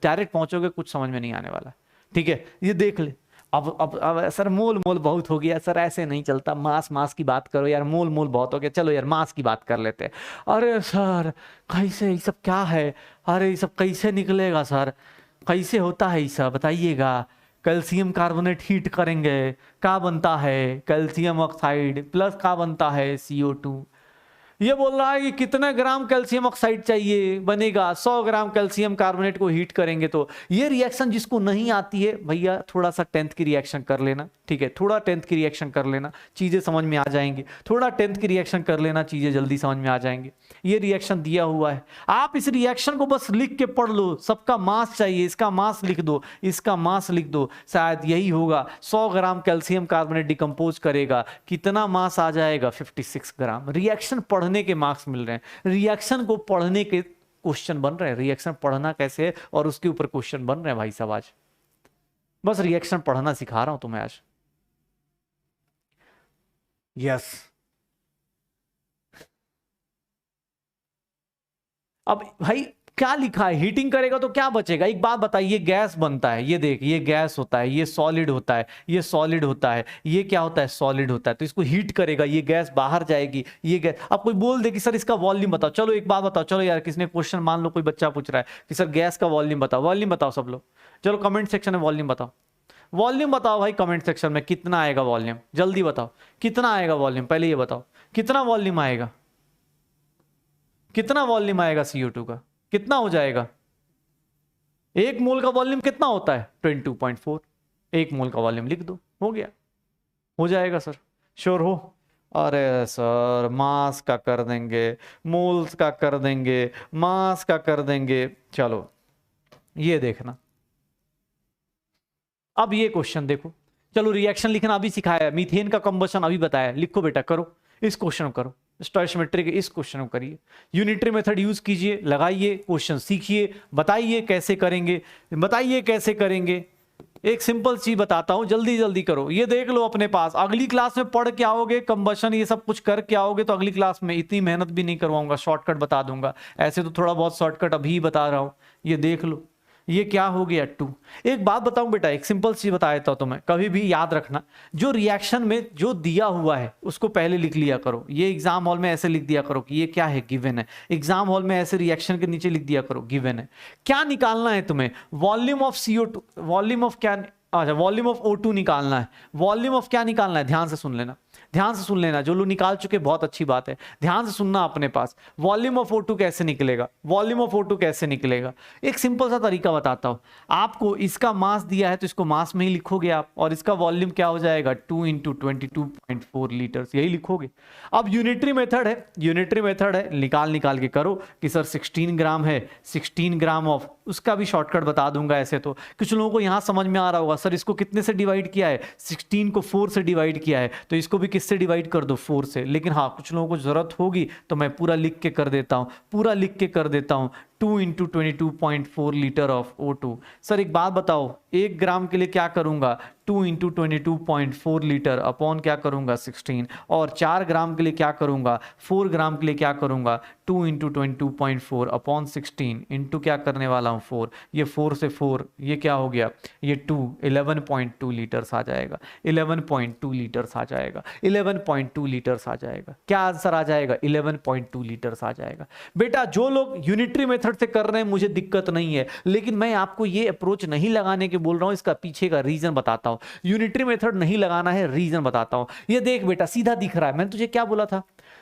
डायरेक्ट पहुंचोगे, कुछ समझ में नहीं आने वाला। ठीक है, ये देख ले। अब सर मोल बहुत हो गया सर, ऐसे नहीं चलता, मास की बात करो यार, मोल बहुत हो गया, चलो यार मास की बात कर लेते हैं। अरे सर कैसे, ये सब क्या है, अरे ये सब कैसे निकलेगा सर, कैसे होता है ये सब बताइएगा। कैल्शियम कार्बोनेट हीट करेंगे, क्या बनता है, कैल्शियम ऑक्साइड प्लस क्या बनता है, CO2। ये बोल रहा है कि कितने ग्राम कैल्शियम ऑक्साइड चाहिए, बनेगा 100 ग्राम कैल्शियम कार्बोनेट को हीट करेंगे। तो ये रिएक्शन जिसको नहीं आती है भैया, थोड़ा सा 10th की रिएक्शन कर लेना, ठीक है, थोड़ा 10th की रिएक्शन कर लेना, चीजें समझ में आ जाएंगी। थोड़ा 10th की रिएक्शन कर लेना, चीजें जल्दी समझ में आ जाएंगी। ये रिएक्शन दिया हुआ है, आप इस रिएक्शन को बस लिख के पढ़ लो। सबका मास चाहिए, इसका मास लिख दो, इसका मास लिख दो, शायद यही होगा। 100 ग्राम कैल्शियम कार्बोनेट डिकम्पोज करेगा, कितना मास आ जाएगा, 56 ग्राम। रिएक्शन पढ़ने के मार्क्स मिल रहे हैं, रिएक्शन को पढ़ने के क्वेश्चन बन रहे हैं, रिएक्शन पढ़ना कैसे है और उसके ऊपर क्वेश्चन बन रहे हैं भाई साहब। आज बस रिएक्शन पढ़ना सिखा रहा हूं तुम्हें आज। यस, अब भाई क्या लिखा है, हीटिंग करेगा तो क्या बचेगा? एक बात बताइए, गैस बनता है, ये देख, ये गैस होता है, ये सॉलिड होता है, ये सॉलिड होता है, ये क्या होता है, सॉलिड होता है। तो इसको हीट करेगा, ये गैस बाहर जाएगी, ये गैस। अब कोई बोल दे कि सर इसका वॉल्यूम बताओ, चलो एक बात बताओ, चलो यार किसने क्वेश्चन, मान लो कोई बच्चा पूछ रहा है कि सर गैस का वॉल्यूम बताओ, वॉल्यूम बताओ सब लोग, चलो कमेंट सेक्शन में वॉल्यूम बताओ, वॉल्यूम बताओ भाई कमेंट सेक्शन में, कितना आएगा वॉल्यूम, जल्दी बताओ कितना आएगा वॉल्यूम, पहले ये बताओ कितना वॉल्यूम आएगा, कितना वॉल्यूम आएगा CO2 का, कितना हो जाएगा? एक मोल का वॉल्यूम कितना होता है? 22.4। एक मोल का वॉल्यूम लिख दो, हो गया, हो जाएगा सर, श्योर हो? अरे सर मास का कर देंगे, मोल्स का कर देंगे, मास का कर देंगे। चलो ये देखना, अब ये क्वेश्चन देखो, चलो रिएक्शन लिखना अभी सिखाया, मीथेन का कंबशन अभी बताया, लिखो बेटा, करो इस क्वेश्चन को, करो स्टोइचियोमेट्री के इस क्वेश्चन को करिए, यूनिटरी मेथड यूज कीजिए, लगाइए, क्वेश्चन सीखिए, बताइए कैसे करेंगे, बताइए कैसे करेंगे। एक सिंपल चीज बताता हूं, जल्दी जल्दी करो, ये देख लो अपने पास, अगली क्लास में पढ़ के आओगे कंबशन ये सब कुछ करके आओगे, तो अगली क्लास में इतनी मेहनत भी नहीं करवाऊंगा, शॉर्टकट बता दूंगा, ऐसे तो थोड़ा बहुत शॉर्टकट अभी बता रहा हूं। ये देख लो, ये क्या हो गया 2। एक बात बताऊं बेटा, एक सिंपल चीज बता देता हूं तुम्हें, कभी भी याद रखना, जो रिएक्शन में जो दिया हुआ है उसको पहले लिख लिया करो। ये एग्जाम हॉल में ऐसे लिख दिया करो कि ये क्या है, गिवन है। एग्जाम हॉल में ऐसे रिएक्शन के नीचे लिख दिया करो गिवन है। क्या निकालना है तुम्हें? Volume of CO2, volume of क्या, अच्छा वॉल्यूम ऑफ O2 निकालना है। वॉल्यूम ऑफ क्या निकालना है, ध्यान से सुन लेना, ध्यान से सुन लेना, जो लोग निकाल चुके बहुत अच्छी बात है, ध्यान से सुनना अपने पास। वॉल्यूम ऑफ O2 कैसे निकलेगा, वॉल्यूम ऑफ O2 कैसे निकलेगा? एक सिंपल सा तरीका बताता हूं आपको, इसका मास दिया है तो इसको मास में ही लिखोगे आप, और इसका वॉल्यूम क्या हो जाएगा, 2 × 22.4 लीटर्स, यही लिखोगे। अब यूनिटरी मेथड है, यूनिटरी मेथड है, निकाल के करो कि सर 16 ग्राम है, 16 ग्राम ऑफ, उसका भी शॉर्टकट बता दूंगा। ऐसे तो कुछ लोगों को यहां समझ में आ रहा होगा, सर इसको कितने से डिवाइड किया है, 16 को 4 से डिवाइड किया है, तो इसको भी किससे डिवाइड कर दो, 4 से। लेकिन हाँ कुछ लोगों को जरूरत होगी तो मैं पूरा लिख के कर देता हूं, पूरा लिख के कर देता हूं, 2 × 22.4 लीटर ऑफ O2। सर एक बात बताओ, 1 ग्राम के लिए क्या करूंगा, 2 × 22.4 लीटर अपॉन क्या करूंगा, 16, और 4 ग्राम के लिए क्या करूंगा, 4 ग्राम के लिए क्या करूंगा, 2 × 22.4 अपॉन 16 इंटू क्या करने वाला हूं, 4, ये 4 से 4 ये क्या हो गया, ये 2, 11.2 लीटर्स आ जाएगा, 11.2 लीटर्स आ जाएगा, 11.2 लीटर्स आ जाएगा। क्या आंसर आ जाएगा, 11.2 लीटर्स आ जाएगा। बेटा जो लोग यूनिटरी मेथड से कर रहे हैं मुझे दिक्कत नहीं है, लेकिन मैं आपको ये अप्रोच नहीं लगाने के बोल रहा हूं, इसका पीछे का रीजन बताता हूं। यूनिटरी मेथड नहीं लगाना है, रीजन बताता हूं। ये देख बेटा सीधा दिख रहा है, मैंने तुझे क्या बोला था,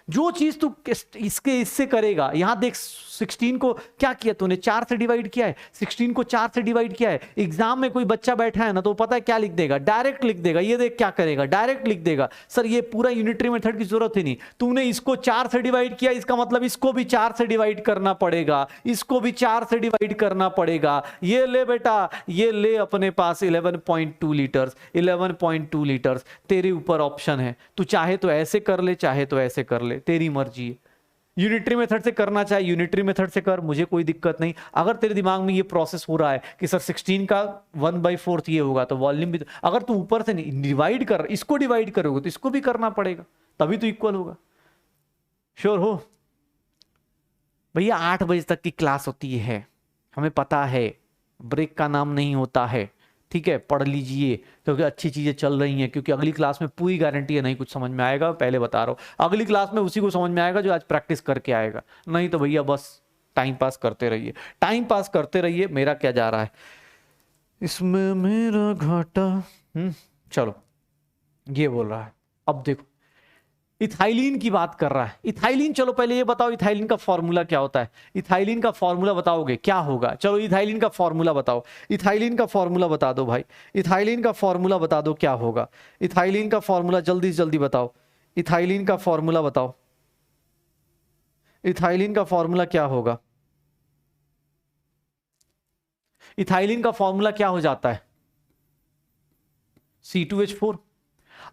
जो चीज तू इससे करेगा, यहां देख 16 को क्या किया तूने, 4 से डिवाइड किया है, 16 को 4 से डिवाइड किया है। एग्जाम में कोई बच्चा बैठा है ना तो पता है क्या लिख देगा, डायरेक्ट लिख देगा। ये देख क्या करेगा, डायरेक्ट लिख देगा, सर ये पूरा यूनिटरी मेथड की जरूरत ही नहीं, तूने इसको 4 से डिवाइड किया, इसका मतलब इसको भी 4 से डिवाइड करना पड़ेगा, इसको भी 4 से डिवाइड करना पड़ेगा। ये ले बेटा, ये ले अपने पास 11.2 लीटर्स, 11.2 लीटर्स तेरे ऊपर ऑप्शन है, तू चाहे तो ऐसे कर ले, चाहे तो ऐसे कर ले, तेरी मर्जी है। यूनिटरी मेथड से करना चाहे यूनिटरी मेथड से कर, मुझे कोई दिक्कत नहीं। अगर तेरे दिमाग में ये प्रोसेस हो रहा है कि सर 16 का 1/4 ये होगा तो वॉल्यूम भी, अगर तू ऊपर से डिवाइड कर, इसको डिवाइड करोगे तो इसको भी करना पड़ेगा, तभी तो इक्वल होगा। श्योर हो भैया? 8 बजे तक की क्लास होती है, हमें पता है, ब्रेक का नाम नहीं होता है, ठीक है? पढ़ लीजिए क्योंकि अच्छी चीजें चल रही हैं, क्योंकि अगली क्लास में पूरी गारंटी है नहीं कुछ समझ में आएगा, पहले बता रहा हूं। अगली क्लास में उसी को समझ में आएगा जो आज प्रैक्टिस करके आएगा, नहीं तो भैया बस टाइम पास करते रहिए, टाइम पास करते रहिए। मेरा क्या जा रहा है इसमें, मेरा घाटा, चलो ये बोल रहा है। अब देखो इथाइलिन की बात कर रहा है, इथाइलिन, चलो पहले ये बताओ इथाइलिन का फॉर्मूला क्या होता है, इथाइलिन का फॉर्मूला बताओगे क्या होगा? चलो इथाइलिन का फॉर्मूला बताओ, इथाइलिन का फॉर्मूला बता दो भाई, इथाइलिन का फॉर्मूला बता दो क्या होगा, इथाइलिन का फॉर्मूला जल्दी से जल्दी बताओ, इथाइलिन का फॉर्मूला बताओ, इथाइलिन का फॉर्मूला क्या होगा, इथाइलिन का फॉर्मूला क्या हो जाता है, C2H4।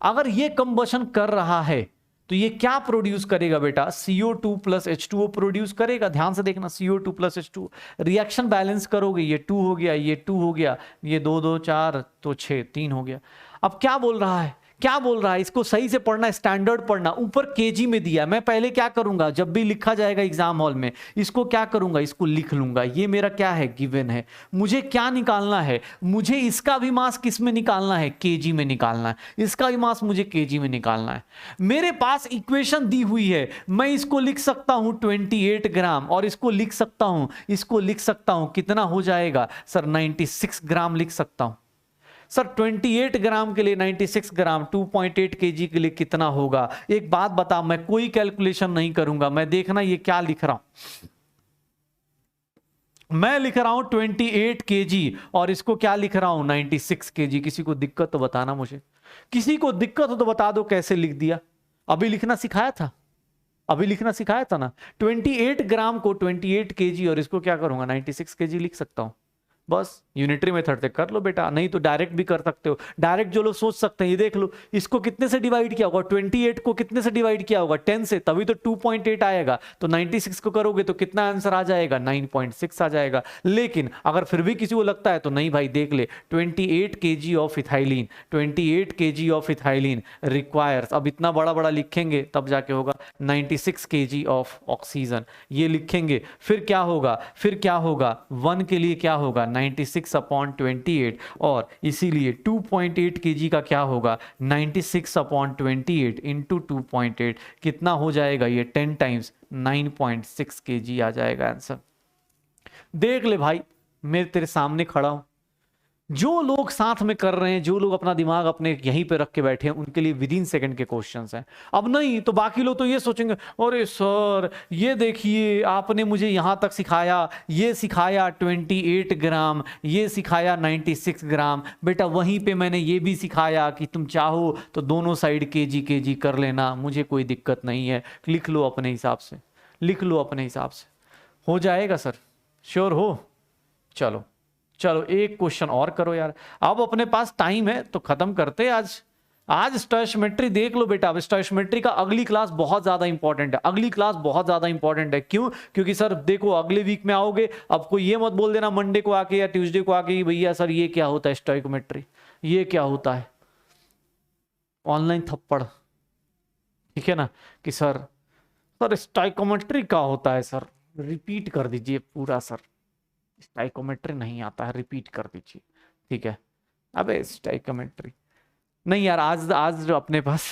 अगर ये कंबशन कर रहा है तो ये क्या प्रोड्यूस करेगा बेटा, CO2 प्लस H2O प्रोड्यूस करेगा। ध्यान से देखना, CO2 plus H2O, reaction balance करोगे, ये 2 हो गया, ये 2 हो गया, ये 2 2 4 तो 6 3 हो गया। अब क्या बोल रहा है, क्या बोल रहा है, इसको सही से पढ़ना, स्टैंडर्ड पढ़ना। ऊपर केजी में दिया, मैं पहले क्या करूंगा, जब भी लिखा जाएगा एग्जाम हॉल में, इसको क्या करूंगा, इसको लिख लूंगा। ये मेरा क्या है, गिवन है। मुझे क्या निकालना है, मुझे इसका भी मास किस में निकालना है, केजी में निकालना है। इसका भी मास मुझे केजी में निकालना है। मेरे पास इक्वेशन दी हुई है, मैं इसको लिख सकता हूं 28 ग्राम, और इसको लिख सकता हूं, इसको लिख सकता हूं, कितना हो जाएगा सर, 96 ग्राम लिख सकता हूं। सर 28 ग्राम के लिए 96 ग्राम 2.8 केजी के लिए कितना होगा। एक बात बता, मैं कोई कैलकुलेशन नहीं करूंगा, मैं देखना ये क्या लिख रहा हूं, मैं लिख रहा हूं 28 केजी और इसको क्या लिख रहा हूं 96 केजी। किसी को दिक्कत तो बताना, मुझे किसी को दिक्कत हो तो बता दो कैसे लिख दिया। अभी लिखना सिखाया था, अभी लिखना सिखाया था ना। 28 ग्राम को 28 केजी और इसको क्या करूंगा 96 केजी लिख सकता हूं। बस यूनिटरी मेथड से कर लो बेटा, नहीं तो डायरेक्ट भी कर सकते हो। डायरेक्ट जो लोग सोच सकते हैं, ये देख लो, इसको कितने से डिवाइड किया होगा, 28 को कितने से डिवाइड किया होगा 10 से, तभी तो 2.8 आएगा। तो 96 को करोगे तो कितना आंसर आ जाएगा, 9.6 आ जाएगा। लेकिन अगर फिर भी किसी को लगता है तो नहीं भाई, देख ले 28 kg of ethylene, 28 kg of ethylene requires, अब इतना बड़ा बड़ा लिखेंगे तब जाके होगा 96 kg ऑफ ऑक्सीजन, ये लिखेंगे। फिर क्या होगा, फिर क्या होगा, 1 के लिए क्या होगा 96/28, और इसीलिए 2.8 kg का क्या होगा 96/28 इंटू 2.8, कितना हो जाएगा ये 10 टाइम्स 9.6 kg आ जाएगा आंसर। देख ले भाई, मैं तेरे सामने खड़ा हूं, जो लोग साथ में कर रहे हैं, जो लोग अपना दिमाग अपने यहीं पे रख के बैठे हैं, उनके लिए विद इन सेकंड के क्वेश्चंस हैं। अब नहीं तो बाकी लोग तो ये सोचेंगे, अरे सर ये देखिए आपने मुझे यहां तक सिखाया, ये सिखाया 28 ग्राम, ये सिखाया 96 ग्राम, बेटा वहीं पे मैंने ये भी सिखाया कि तुम चाहो तो दोनों साइड केजी कर लेना, मुझे कोई दिक्कत नहीं है, लिख लो अपने हिसाब से, लिख लो अपने हिसाब से, हो जाएगा सर, श्योर हो। चलो चलो एक क्वेश्चन और करो यार, अब अपने पास टाइम है तो खत्म करते हैं आज। आज स्टोइकोमेट्री देख लो बेटा, अब स्टोइकोमेट्री का अगली क्लास बहुत ज्यादा इंपॉर्टेंट है, अगली क्लास बहुत ज्यादा इंपॉर्टेंट है। क्यों, क्योंकि सर देखो अगले वीक में आओगे, अब कोई ये मत बोल देना मंडे को आके या ट्यूसडे को आके भैया सर ये क्या होता है स्टोइकोमेट्री, ये क्या होता है, ऑनलाइन थप्पड़, ठीक है ना, कि सर सर स्टोइकोमेट्री क्या होता है, सर रिपीट कर दीजिए पूरा, सर स्टोइकोमेट्री नहीं आता है, रिपीट कर दीजिए, ठीक है। अबे स्टोइकोमेट्री नहीं यार, आज आज अपने पास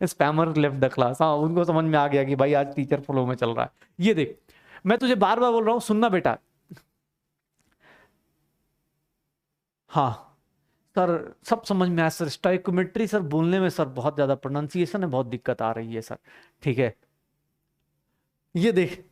स्पैमर लेफ्ट द क्लास, हाँ उनको समझ में आ गया कि भाई आज टीचर फ्लो में चल रहा है। ये देख मैं तुझे बार बार बोल रहा हूं, सुनना बेटा। हाँ सर सब समझ में आया सर, स्टोइकोमेट्री सर बोलने में सर बहुत ज्यादा प्रोनाउंसिएशन में बहुत दिक्कत आ रही है सर, ठीक है। ये देख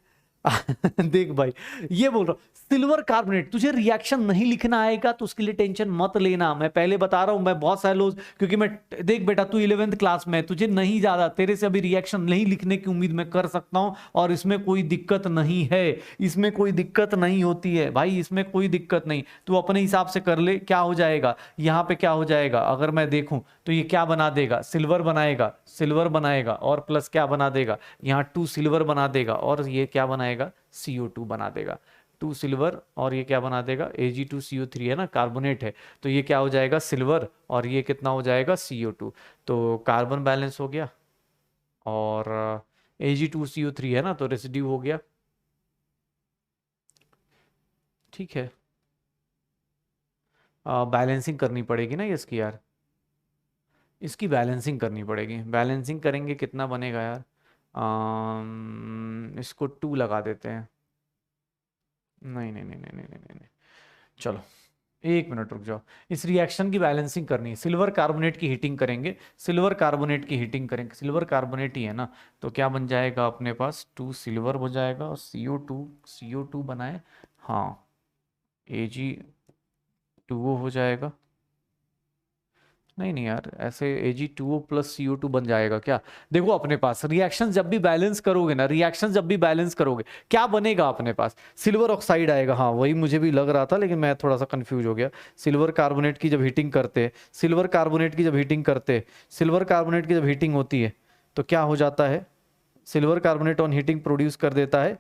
देख भाई, ये बोल रहा हूं सिल्वर कार्बोनेट, तुझे रिएक्शन नहीं लिखना आएगा तो उसके लिए टेंशन मत लेना, मैं पहले बता रहा हूं। मैं बहुत सारे लोग, क्योंकि मैं देख बेटा तू 11th क्लास में, तुझे नहीं ज्यादा, तेरे से अभी रिएक्शन नहीं लिखने की उम्मीद मैं कर सकता हूं, और इसमें कोई दिक्कत नहीं है, इसमें कोई दिक्कत नहीं होती है भाई, इसमें कोई दिक्कत नहीं, तू अपने हिसाब से कर ले। क्या हो जाएगा यहाँ पे, क्या हो जाएगा अगर मैं देखूं तो ये क्या बना देगा, सिल्वर बनाएगा, सिल्वर बनाएगा, और प्लस क्या बना देगा यहाँ 2 सिल्वर बना देगा, और ये क्या बनाएगा CO2 बना देगा, 2 सिल्वर, और ये क्या बना देगा Ag2CO3 है ना, कार्बोनेट है, तो ये क्या हो जाएगा सिल्वर, और ये कितना हो जाएगा CO2, तो कार्बन बैलेंस हो गया, और Ag2CO3 है ना तो रेसिड्यू हो गया, ठीक है। बैलेंसिंग करनी पड़ेगी ना इसकी यार, इसकी बैलेंसिंग करनी पड़ेगी, बैलेंसिंग करेंगे कितना बनेगा यार, इसको 2 लगा देते हैं, नहीं नहीं नहीं नहीं नहीं नहीं नहीं, चलो 1 मिनट रुक जाओ, इस रिएक्शन की बैलेंसिंग करनी है, सिल्वर कार्बोनेट की हीटिंग करेंगे, सिल्वर कार्बोनेट की हीटिंग करेंगे, सिल्वर कार्बोनेट ही है ना, तो क्या बन जाएगा अपने पास 2 सिल्वर हो जाएगा, और CO2 बनाए, हाँ Ag2O हो जाएगा, नहीं नहीं यार, ऐसे Ag2O प्लस CO2 बन जाएगा क्या? देखो अपने पास रिएक्शन जब भी बैलेंस करोगे ना, रिएक्शन जब भी बैलेंस करोगे क्या बनेगा अपने पास? सिल्वर ऑक्साइड आएगा। हाँ वही मुझे भी लग रहा था, लेकिन मैं थोड़ा सा कंफ्यूज हो गया। सिल्वर कार्बोनेट की जब हीटिंग करते, सिल्वर कार्बोनेट की जब हीटिंग करते, सिल्वर कार्बोनेट की जब हीटिंग होती है तो क्या हो जाता है? Silver carbonate on heating produce कर देता है,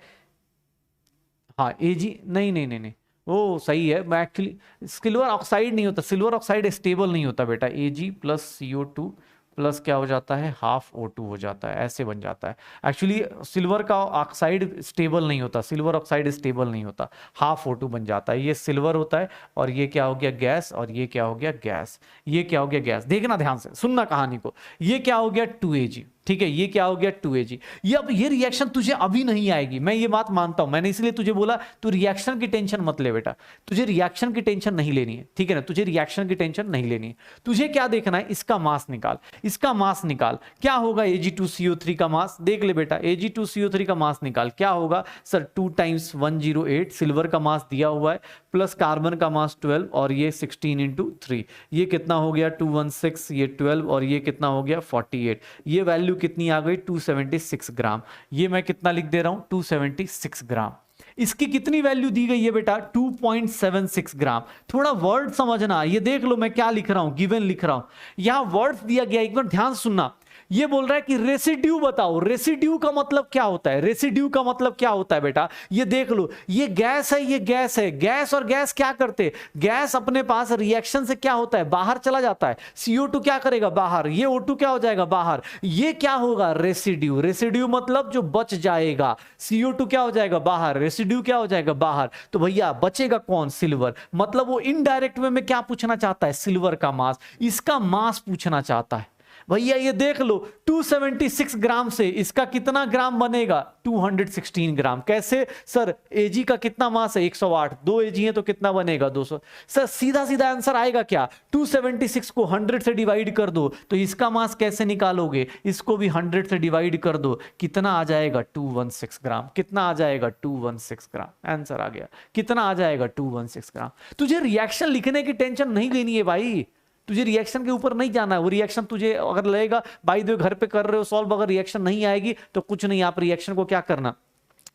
हाँ Ag, नहीं नहीं नहीं नहीं, वो सही है। मैं एक्चुअली सिल्वर ऑक्साइड नहीं होता, सिल्वर ऑक्साइड स्टेबल नहीं होता बेटा। Ag प्लस CO2 प्लस क्या हो जाता है? हाफ O2 हो जाता है, ऐसे बन जाता है। एक्चुअली सिल्वर का ऑक्साइड स्टेबल नहीं होता, सिल्वर ऑक्साइड स्टेबल नहीं होता, हाफ O2 बन जाता है। ये सिल्वर होता है और ये क्या हो गया? गैस। और ये क्या हो गया? गैस। ये क्या हो गया? गैस। देखना ध्यान से, सुनना कहानी को। ये क्या हो गया? 2Ag। ठीक है, ये क्या हो गया? 2Ag। ये अब ये रिएक्शन तुझे अभी नहीं आएगी, मैं ये बात मानता हूं, मैंने इसलिए तुझे बोला तू रिएक्शन की टेंशन मत ले बेटा, तुझे रिएक्शन की टेंशन नहीं लेनी है, ठीक है ना? तुझे रिएक्शन की टेंशन नहीं लेनी है। तुझे क्या देखना है? इसका मास निकाल, इसका मास निकाल। क्या होगा Ag2CO3 का मास? देख ले बेटा, Ag2CO3 का मास निकाल। क्या होगा सर? 2 × 108 सिल्वर का मास दिया हुआ है, प्लस कार्बन का मास 12 और ये 16 × 3, ये कितना हो गया? 216, ये 12 और ये कितना हो गया? 48। ये वैल्यू कितनी आ गई? 276 ग्राम। ये मैं कितना लिख दे रहा हूं? 276 ग्राम। इसकी कितनी वैल्यू दी गई है बेटा? 2.76 ग्राम। थोड़ा वर्ड समझना, ये देख लो मैं क्या लिख रहा हूं, गिवन लिख रहा हूं। यहां वर्ड्स दिया गया, एक बार ध्यान सुनना। ये बोल रहा है कि रेसिड्यू बताओ। रेसिड्यू का मतलब क्या होता है? रेसिड्यू का मतलब क्या होता है बेटा? ये देख लो, ये गैस है, ये गैस है। गैस और गैस क्या करते? गैस अपने पास रिएक्शन से क्या होता है? बाहर चला जाता है। CO2 क्या करेगा? बाहर। ये O2 क्या हो जाएगा? बाहर। ये क्या होगा? रेसिड्यू। रेसिड्यू मतलब जो बच जाएगा। CO2 क्या हो जाएगा? बाहर। रेसिड्यू क्या हो जाएगा? बाहर। तो भैया बचेगा कौन? सिल्वर। मतलब वो इनडायरेक्ट वे में क्या पूछना चाहता है? सिल्वर का मास, इसका मास पूछना चाहता है। भैया ये देख लो, 276 ग्राम से इसका कितना ग्राम बनेगा? 216 ग्राम। कैसे सर? Ag का कितना मास है? 108। 2 Ag है तो कितना बनेगा? 200। सर सीधा सीधा आंसर आएगा क्या? 276 को 100 से डिवाइड कर दो, तो इसका मास कैसे निकालोगे? इसको भी 100 से डिवाइड कर दो, कितना आ जाएगा? 216 ग्राम। कितना आ जाएगा? 216 ग्राम। आंसर आ गया। कितना आ जाएगा? 216 ग्राम। तुझे रिएक्शन लिखने की टेंशन नहीं लेनी है भाई, तुझे रिएक्शन के ऊपर नहीं जाना है। वो रिएक्शन तुझे अगर लगेगा बाय द वे घर पे कर रहे हो सॉल्व, अगर रिएक्शन नहीं आएगी तो कुछ नहीं, आप रिएक्शन को क्या करना,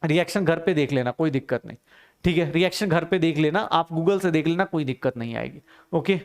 रिएक्शन घर पे देख लेना, कोई दिक्कत नहीं। ठीक है, रिएक्शन घर पे देख लेना, आप गूगल से देख लेना, कोई दिक्कत नहीं आएगी। ओके,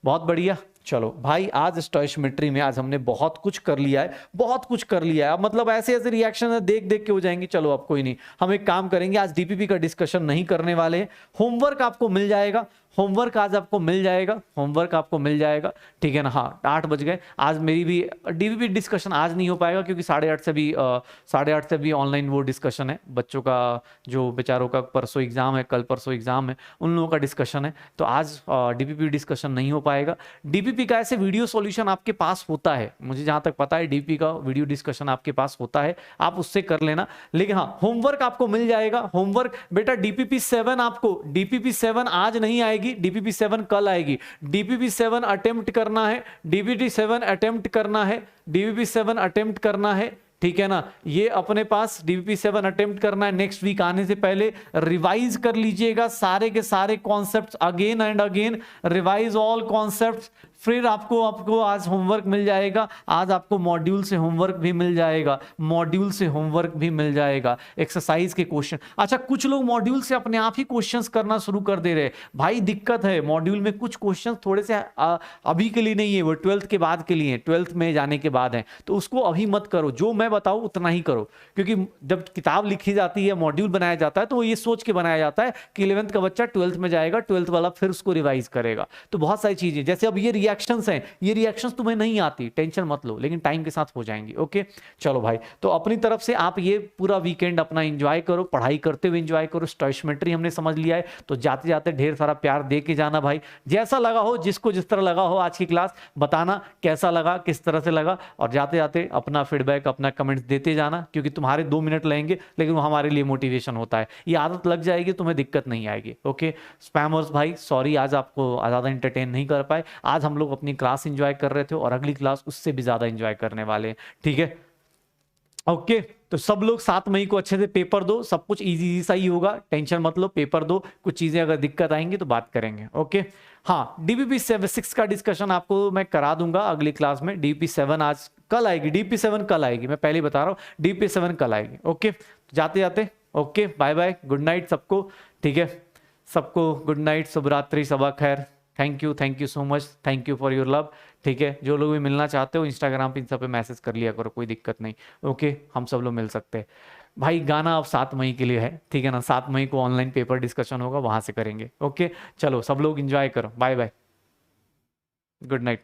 बहुत बढ़िया। चलो भाई, आज स्टोइशियोमेट्री में आज हमने बहुत कुछ कर लिया है, बहुत कुछ कर लिया है। अब मतलब ऐसे ऐसे रिएक्शन है देख देख के हो जाएंगे। चलो अब कोई नहीं, हम एक काम करेंगे, आज डीपीपी का डिस्कशन नहीं करने वाले हैं। होमवर्क आपको मिल जाएगा, होमवर्क आज आपको मिल जाएगा, होमवर्क आपको मिल जाएगा, ठीक है ना? हाँ 8 बज गए। आज मेरी भी डीपीपी डिस्कशन आज नहीं हो पाएगा क्योंकि 8:30 से भी ऑनलाइन वो डिस्कशन है बच्चों का, जो बेचारों का परसों एग्जाम है, कल परसों एग्जाम है, उन लोगों का डिस्कशन है, तो आज डीपीपी डिस्कशन नहीं हो पाएगा। डीपीपी का ऐसे वीडियो सॉल्यूशन आपके पास होता है, मुझे जहां तक पता है डीपीपी का वीडियो डिस्कशन आपके पास होता है, आप उससे कर लेना। लेकिन हाँ होमवर्क आपको मिल जाएगा। होमवर्क बेटा डीपीपी 7 आपको, डीपीपी 7 आज नहीं आएगी, डीपीपी 7 कल आएगी। डीपीपी 7 अटेम्प्ट करना है, डीपीपी 7 अटेम्प्ट करना है, डीपीपी 7 अटेम्प्ट करना है, ठीक है ना? ये अपने पास डीपीपी 7 अटेम्प्ट करना है। नेक्स्ट वीक आने से पहले रिवाइज कर लीजिएगा सारे के सारे concepts, again and again revise all concepts. फिर आपको आज होमवर्क मिल जाएगा, आज आपको मॉड्यूल से होमवर्क भी मिल जाएगा, मॉड्यूल से होमवर्क भी मिल जाएगा, एक्सरसाइज के क्वेश्चन। अच्छा, कुछ लोग मॉड्यूल से अपने आप ही क्वेश्चंस करना शुरू कर दे रहे। भाई दिक्कत है, मॉड्यूल में कुछ क्वेश्चंस थोड़े से अभी के लिए नहीं है, वो 12th के बाद के लिए, 12th में जाने के बाद है, तो उसको अभी मत करो। जो मैं बताऊं उतना ही करो, क्योंकि जब किताब लिखी जाती है, मॉड्यूल बनाया जाता है, तो वो ये सोच के बनाया जाता है कि 11th का बच्चा 12th में जाएगा, 12th वाला फिर उसको रिवाइज करेगा। तो बहुत सारी चीजें, जैसे अब ये रिएक्शंस हैं, ये रिएक्शंस तुम्हें नहीं आती, टेंशन मत लो, लेकिन टाइम के साथ हो जाएंगी। ओके चलो भाई, तो अपनी तरफ से आप ये पूरा वीकेंड अपना एंजॉय करो, पढ़ाई करते हुए एंजॉय करो। स्टोइशियोमेट्री हमने समझ लिया है, तो जाते जाते ढेर सारा प्यार दे के जाना भाई। जैसा लगा हो, जिसको जिस तरह लगा हो आज की क्लास, बताना कैसा लगा, किस तरह से लगा, और जाते जाते अपना फीडबैक, अपना कमेंट्स देते जाना, क्योंकि तुम्हारे 2 मिनट लगेंगे लेकिन वो हमारे लिए मोटिवेशन होता है। ये आदत लग जाएगी, तुम्हें दिक्कत नहीं आएगी। ओके स्पैमर्स भाई सॉरी, आज आपको ज़्यादा इंटरटेन नहीं कर पाए। आज हम लोग अपनी क्लास एंजॉय कर रहे थे और अगली क्लास उससे भी ज़्यादा एंजॉय करने वाले हैं, ठीक है? ओके तो सब लोग 7 मई को अच्छे से पेपर दो, सब कुछ इजी सा ही होगा, टेंशन मत लो, पेपर दो, कुछ चीजें अगर दिक्कत आएंगी तो बात करेंगे। ओके हाँ, डीपीपी 6 का डिस्कशन आपको मैं करा दूंगा अगली क्लास में। डीपी 7 आज कल आएगी, डीपी 7 कल आएगी, मैं पहले ही बता रहा हूँ, डीपी 7 कल आएगी। ओके जाते जाते okay bye bye, good night सबको, ठीक है, सबको गुड नाइट, शुभ रात्रि, सबा खैर, thank you so much, thank you for your love, ठीक है। जो लोग भी मिलना चाहते हो इंस्टाग्राम पे इन सब पे मैसेज कर लिया करो, कोई दिक्कत नहीं। ओके हम सब लोग मिल सकते हैं भाई। गाना अब 7 मई के लिए है, ठीक है ना, 7 मई को ऑनलाइन पेपर डिस्कशन होगा, वहां से करेंगे। ओके चलो सब लोग एंजॉय करो, बाय बाय, गुड नाइट।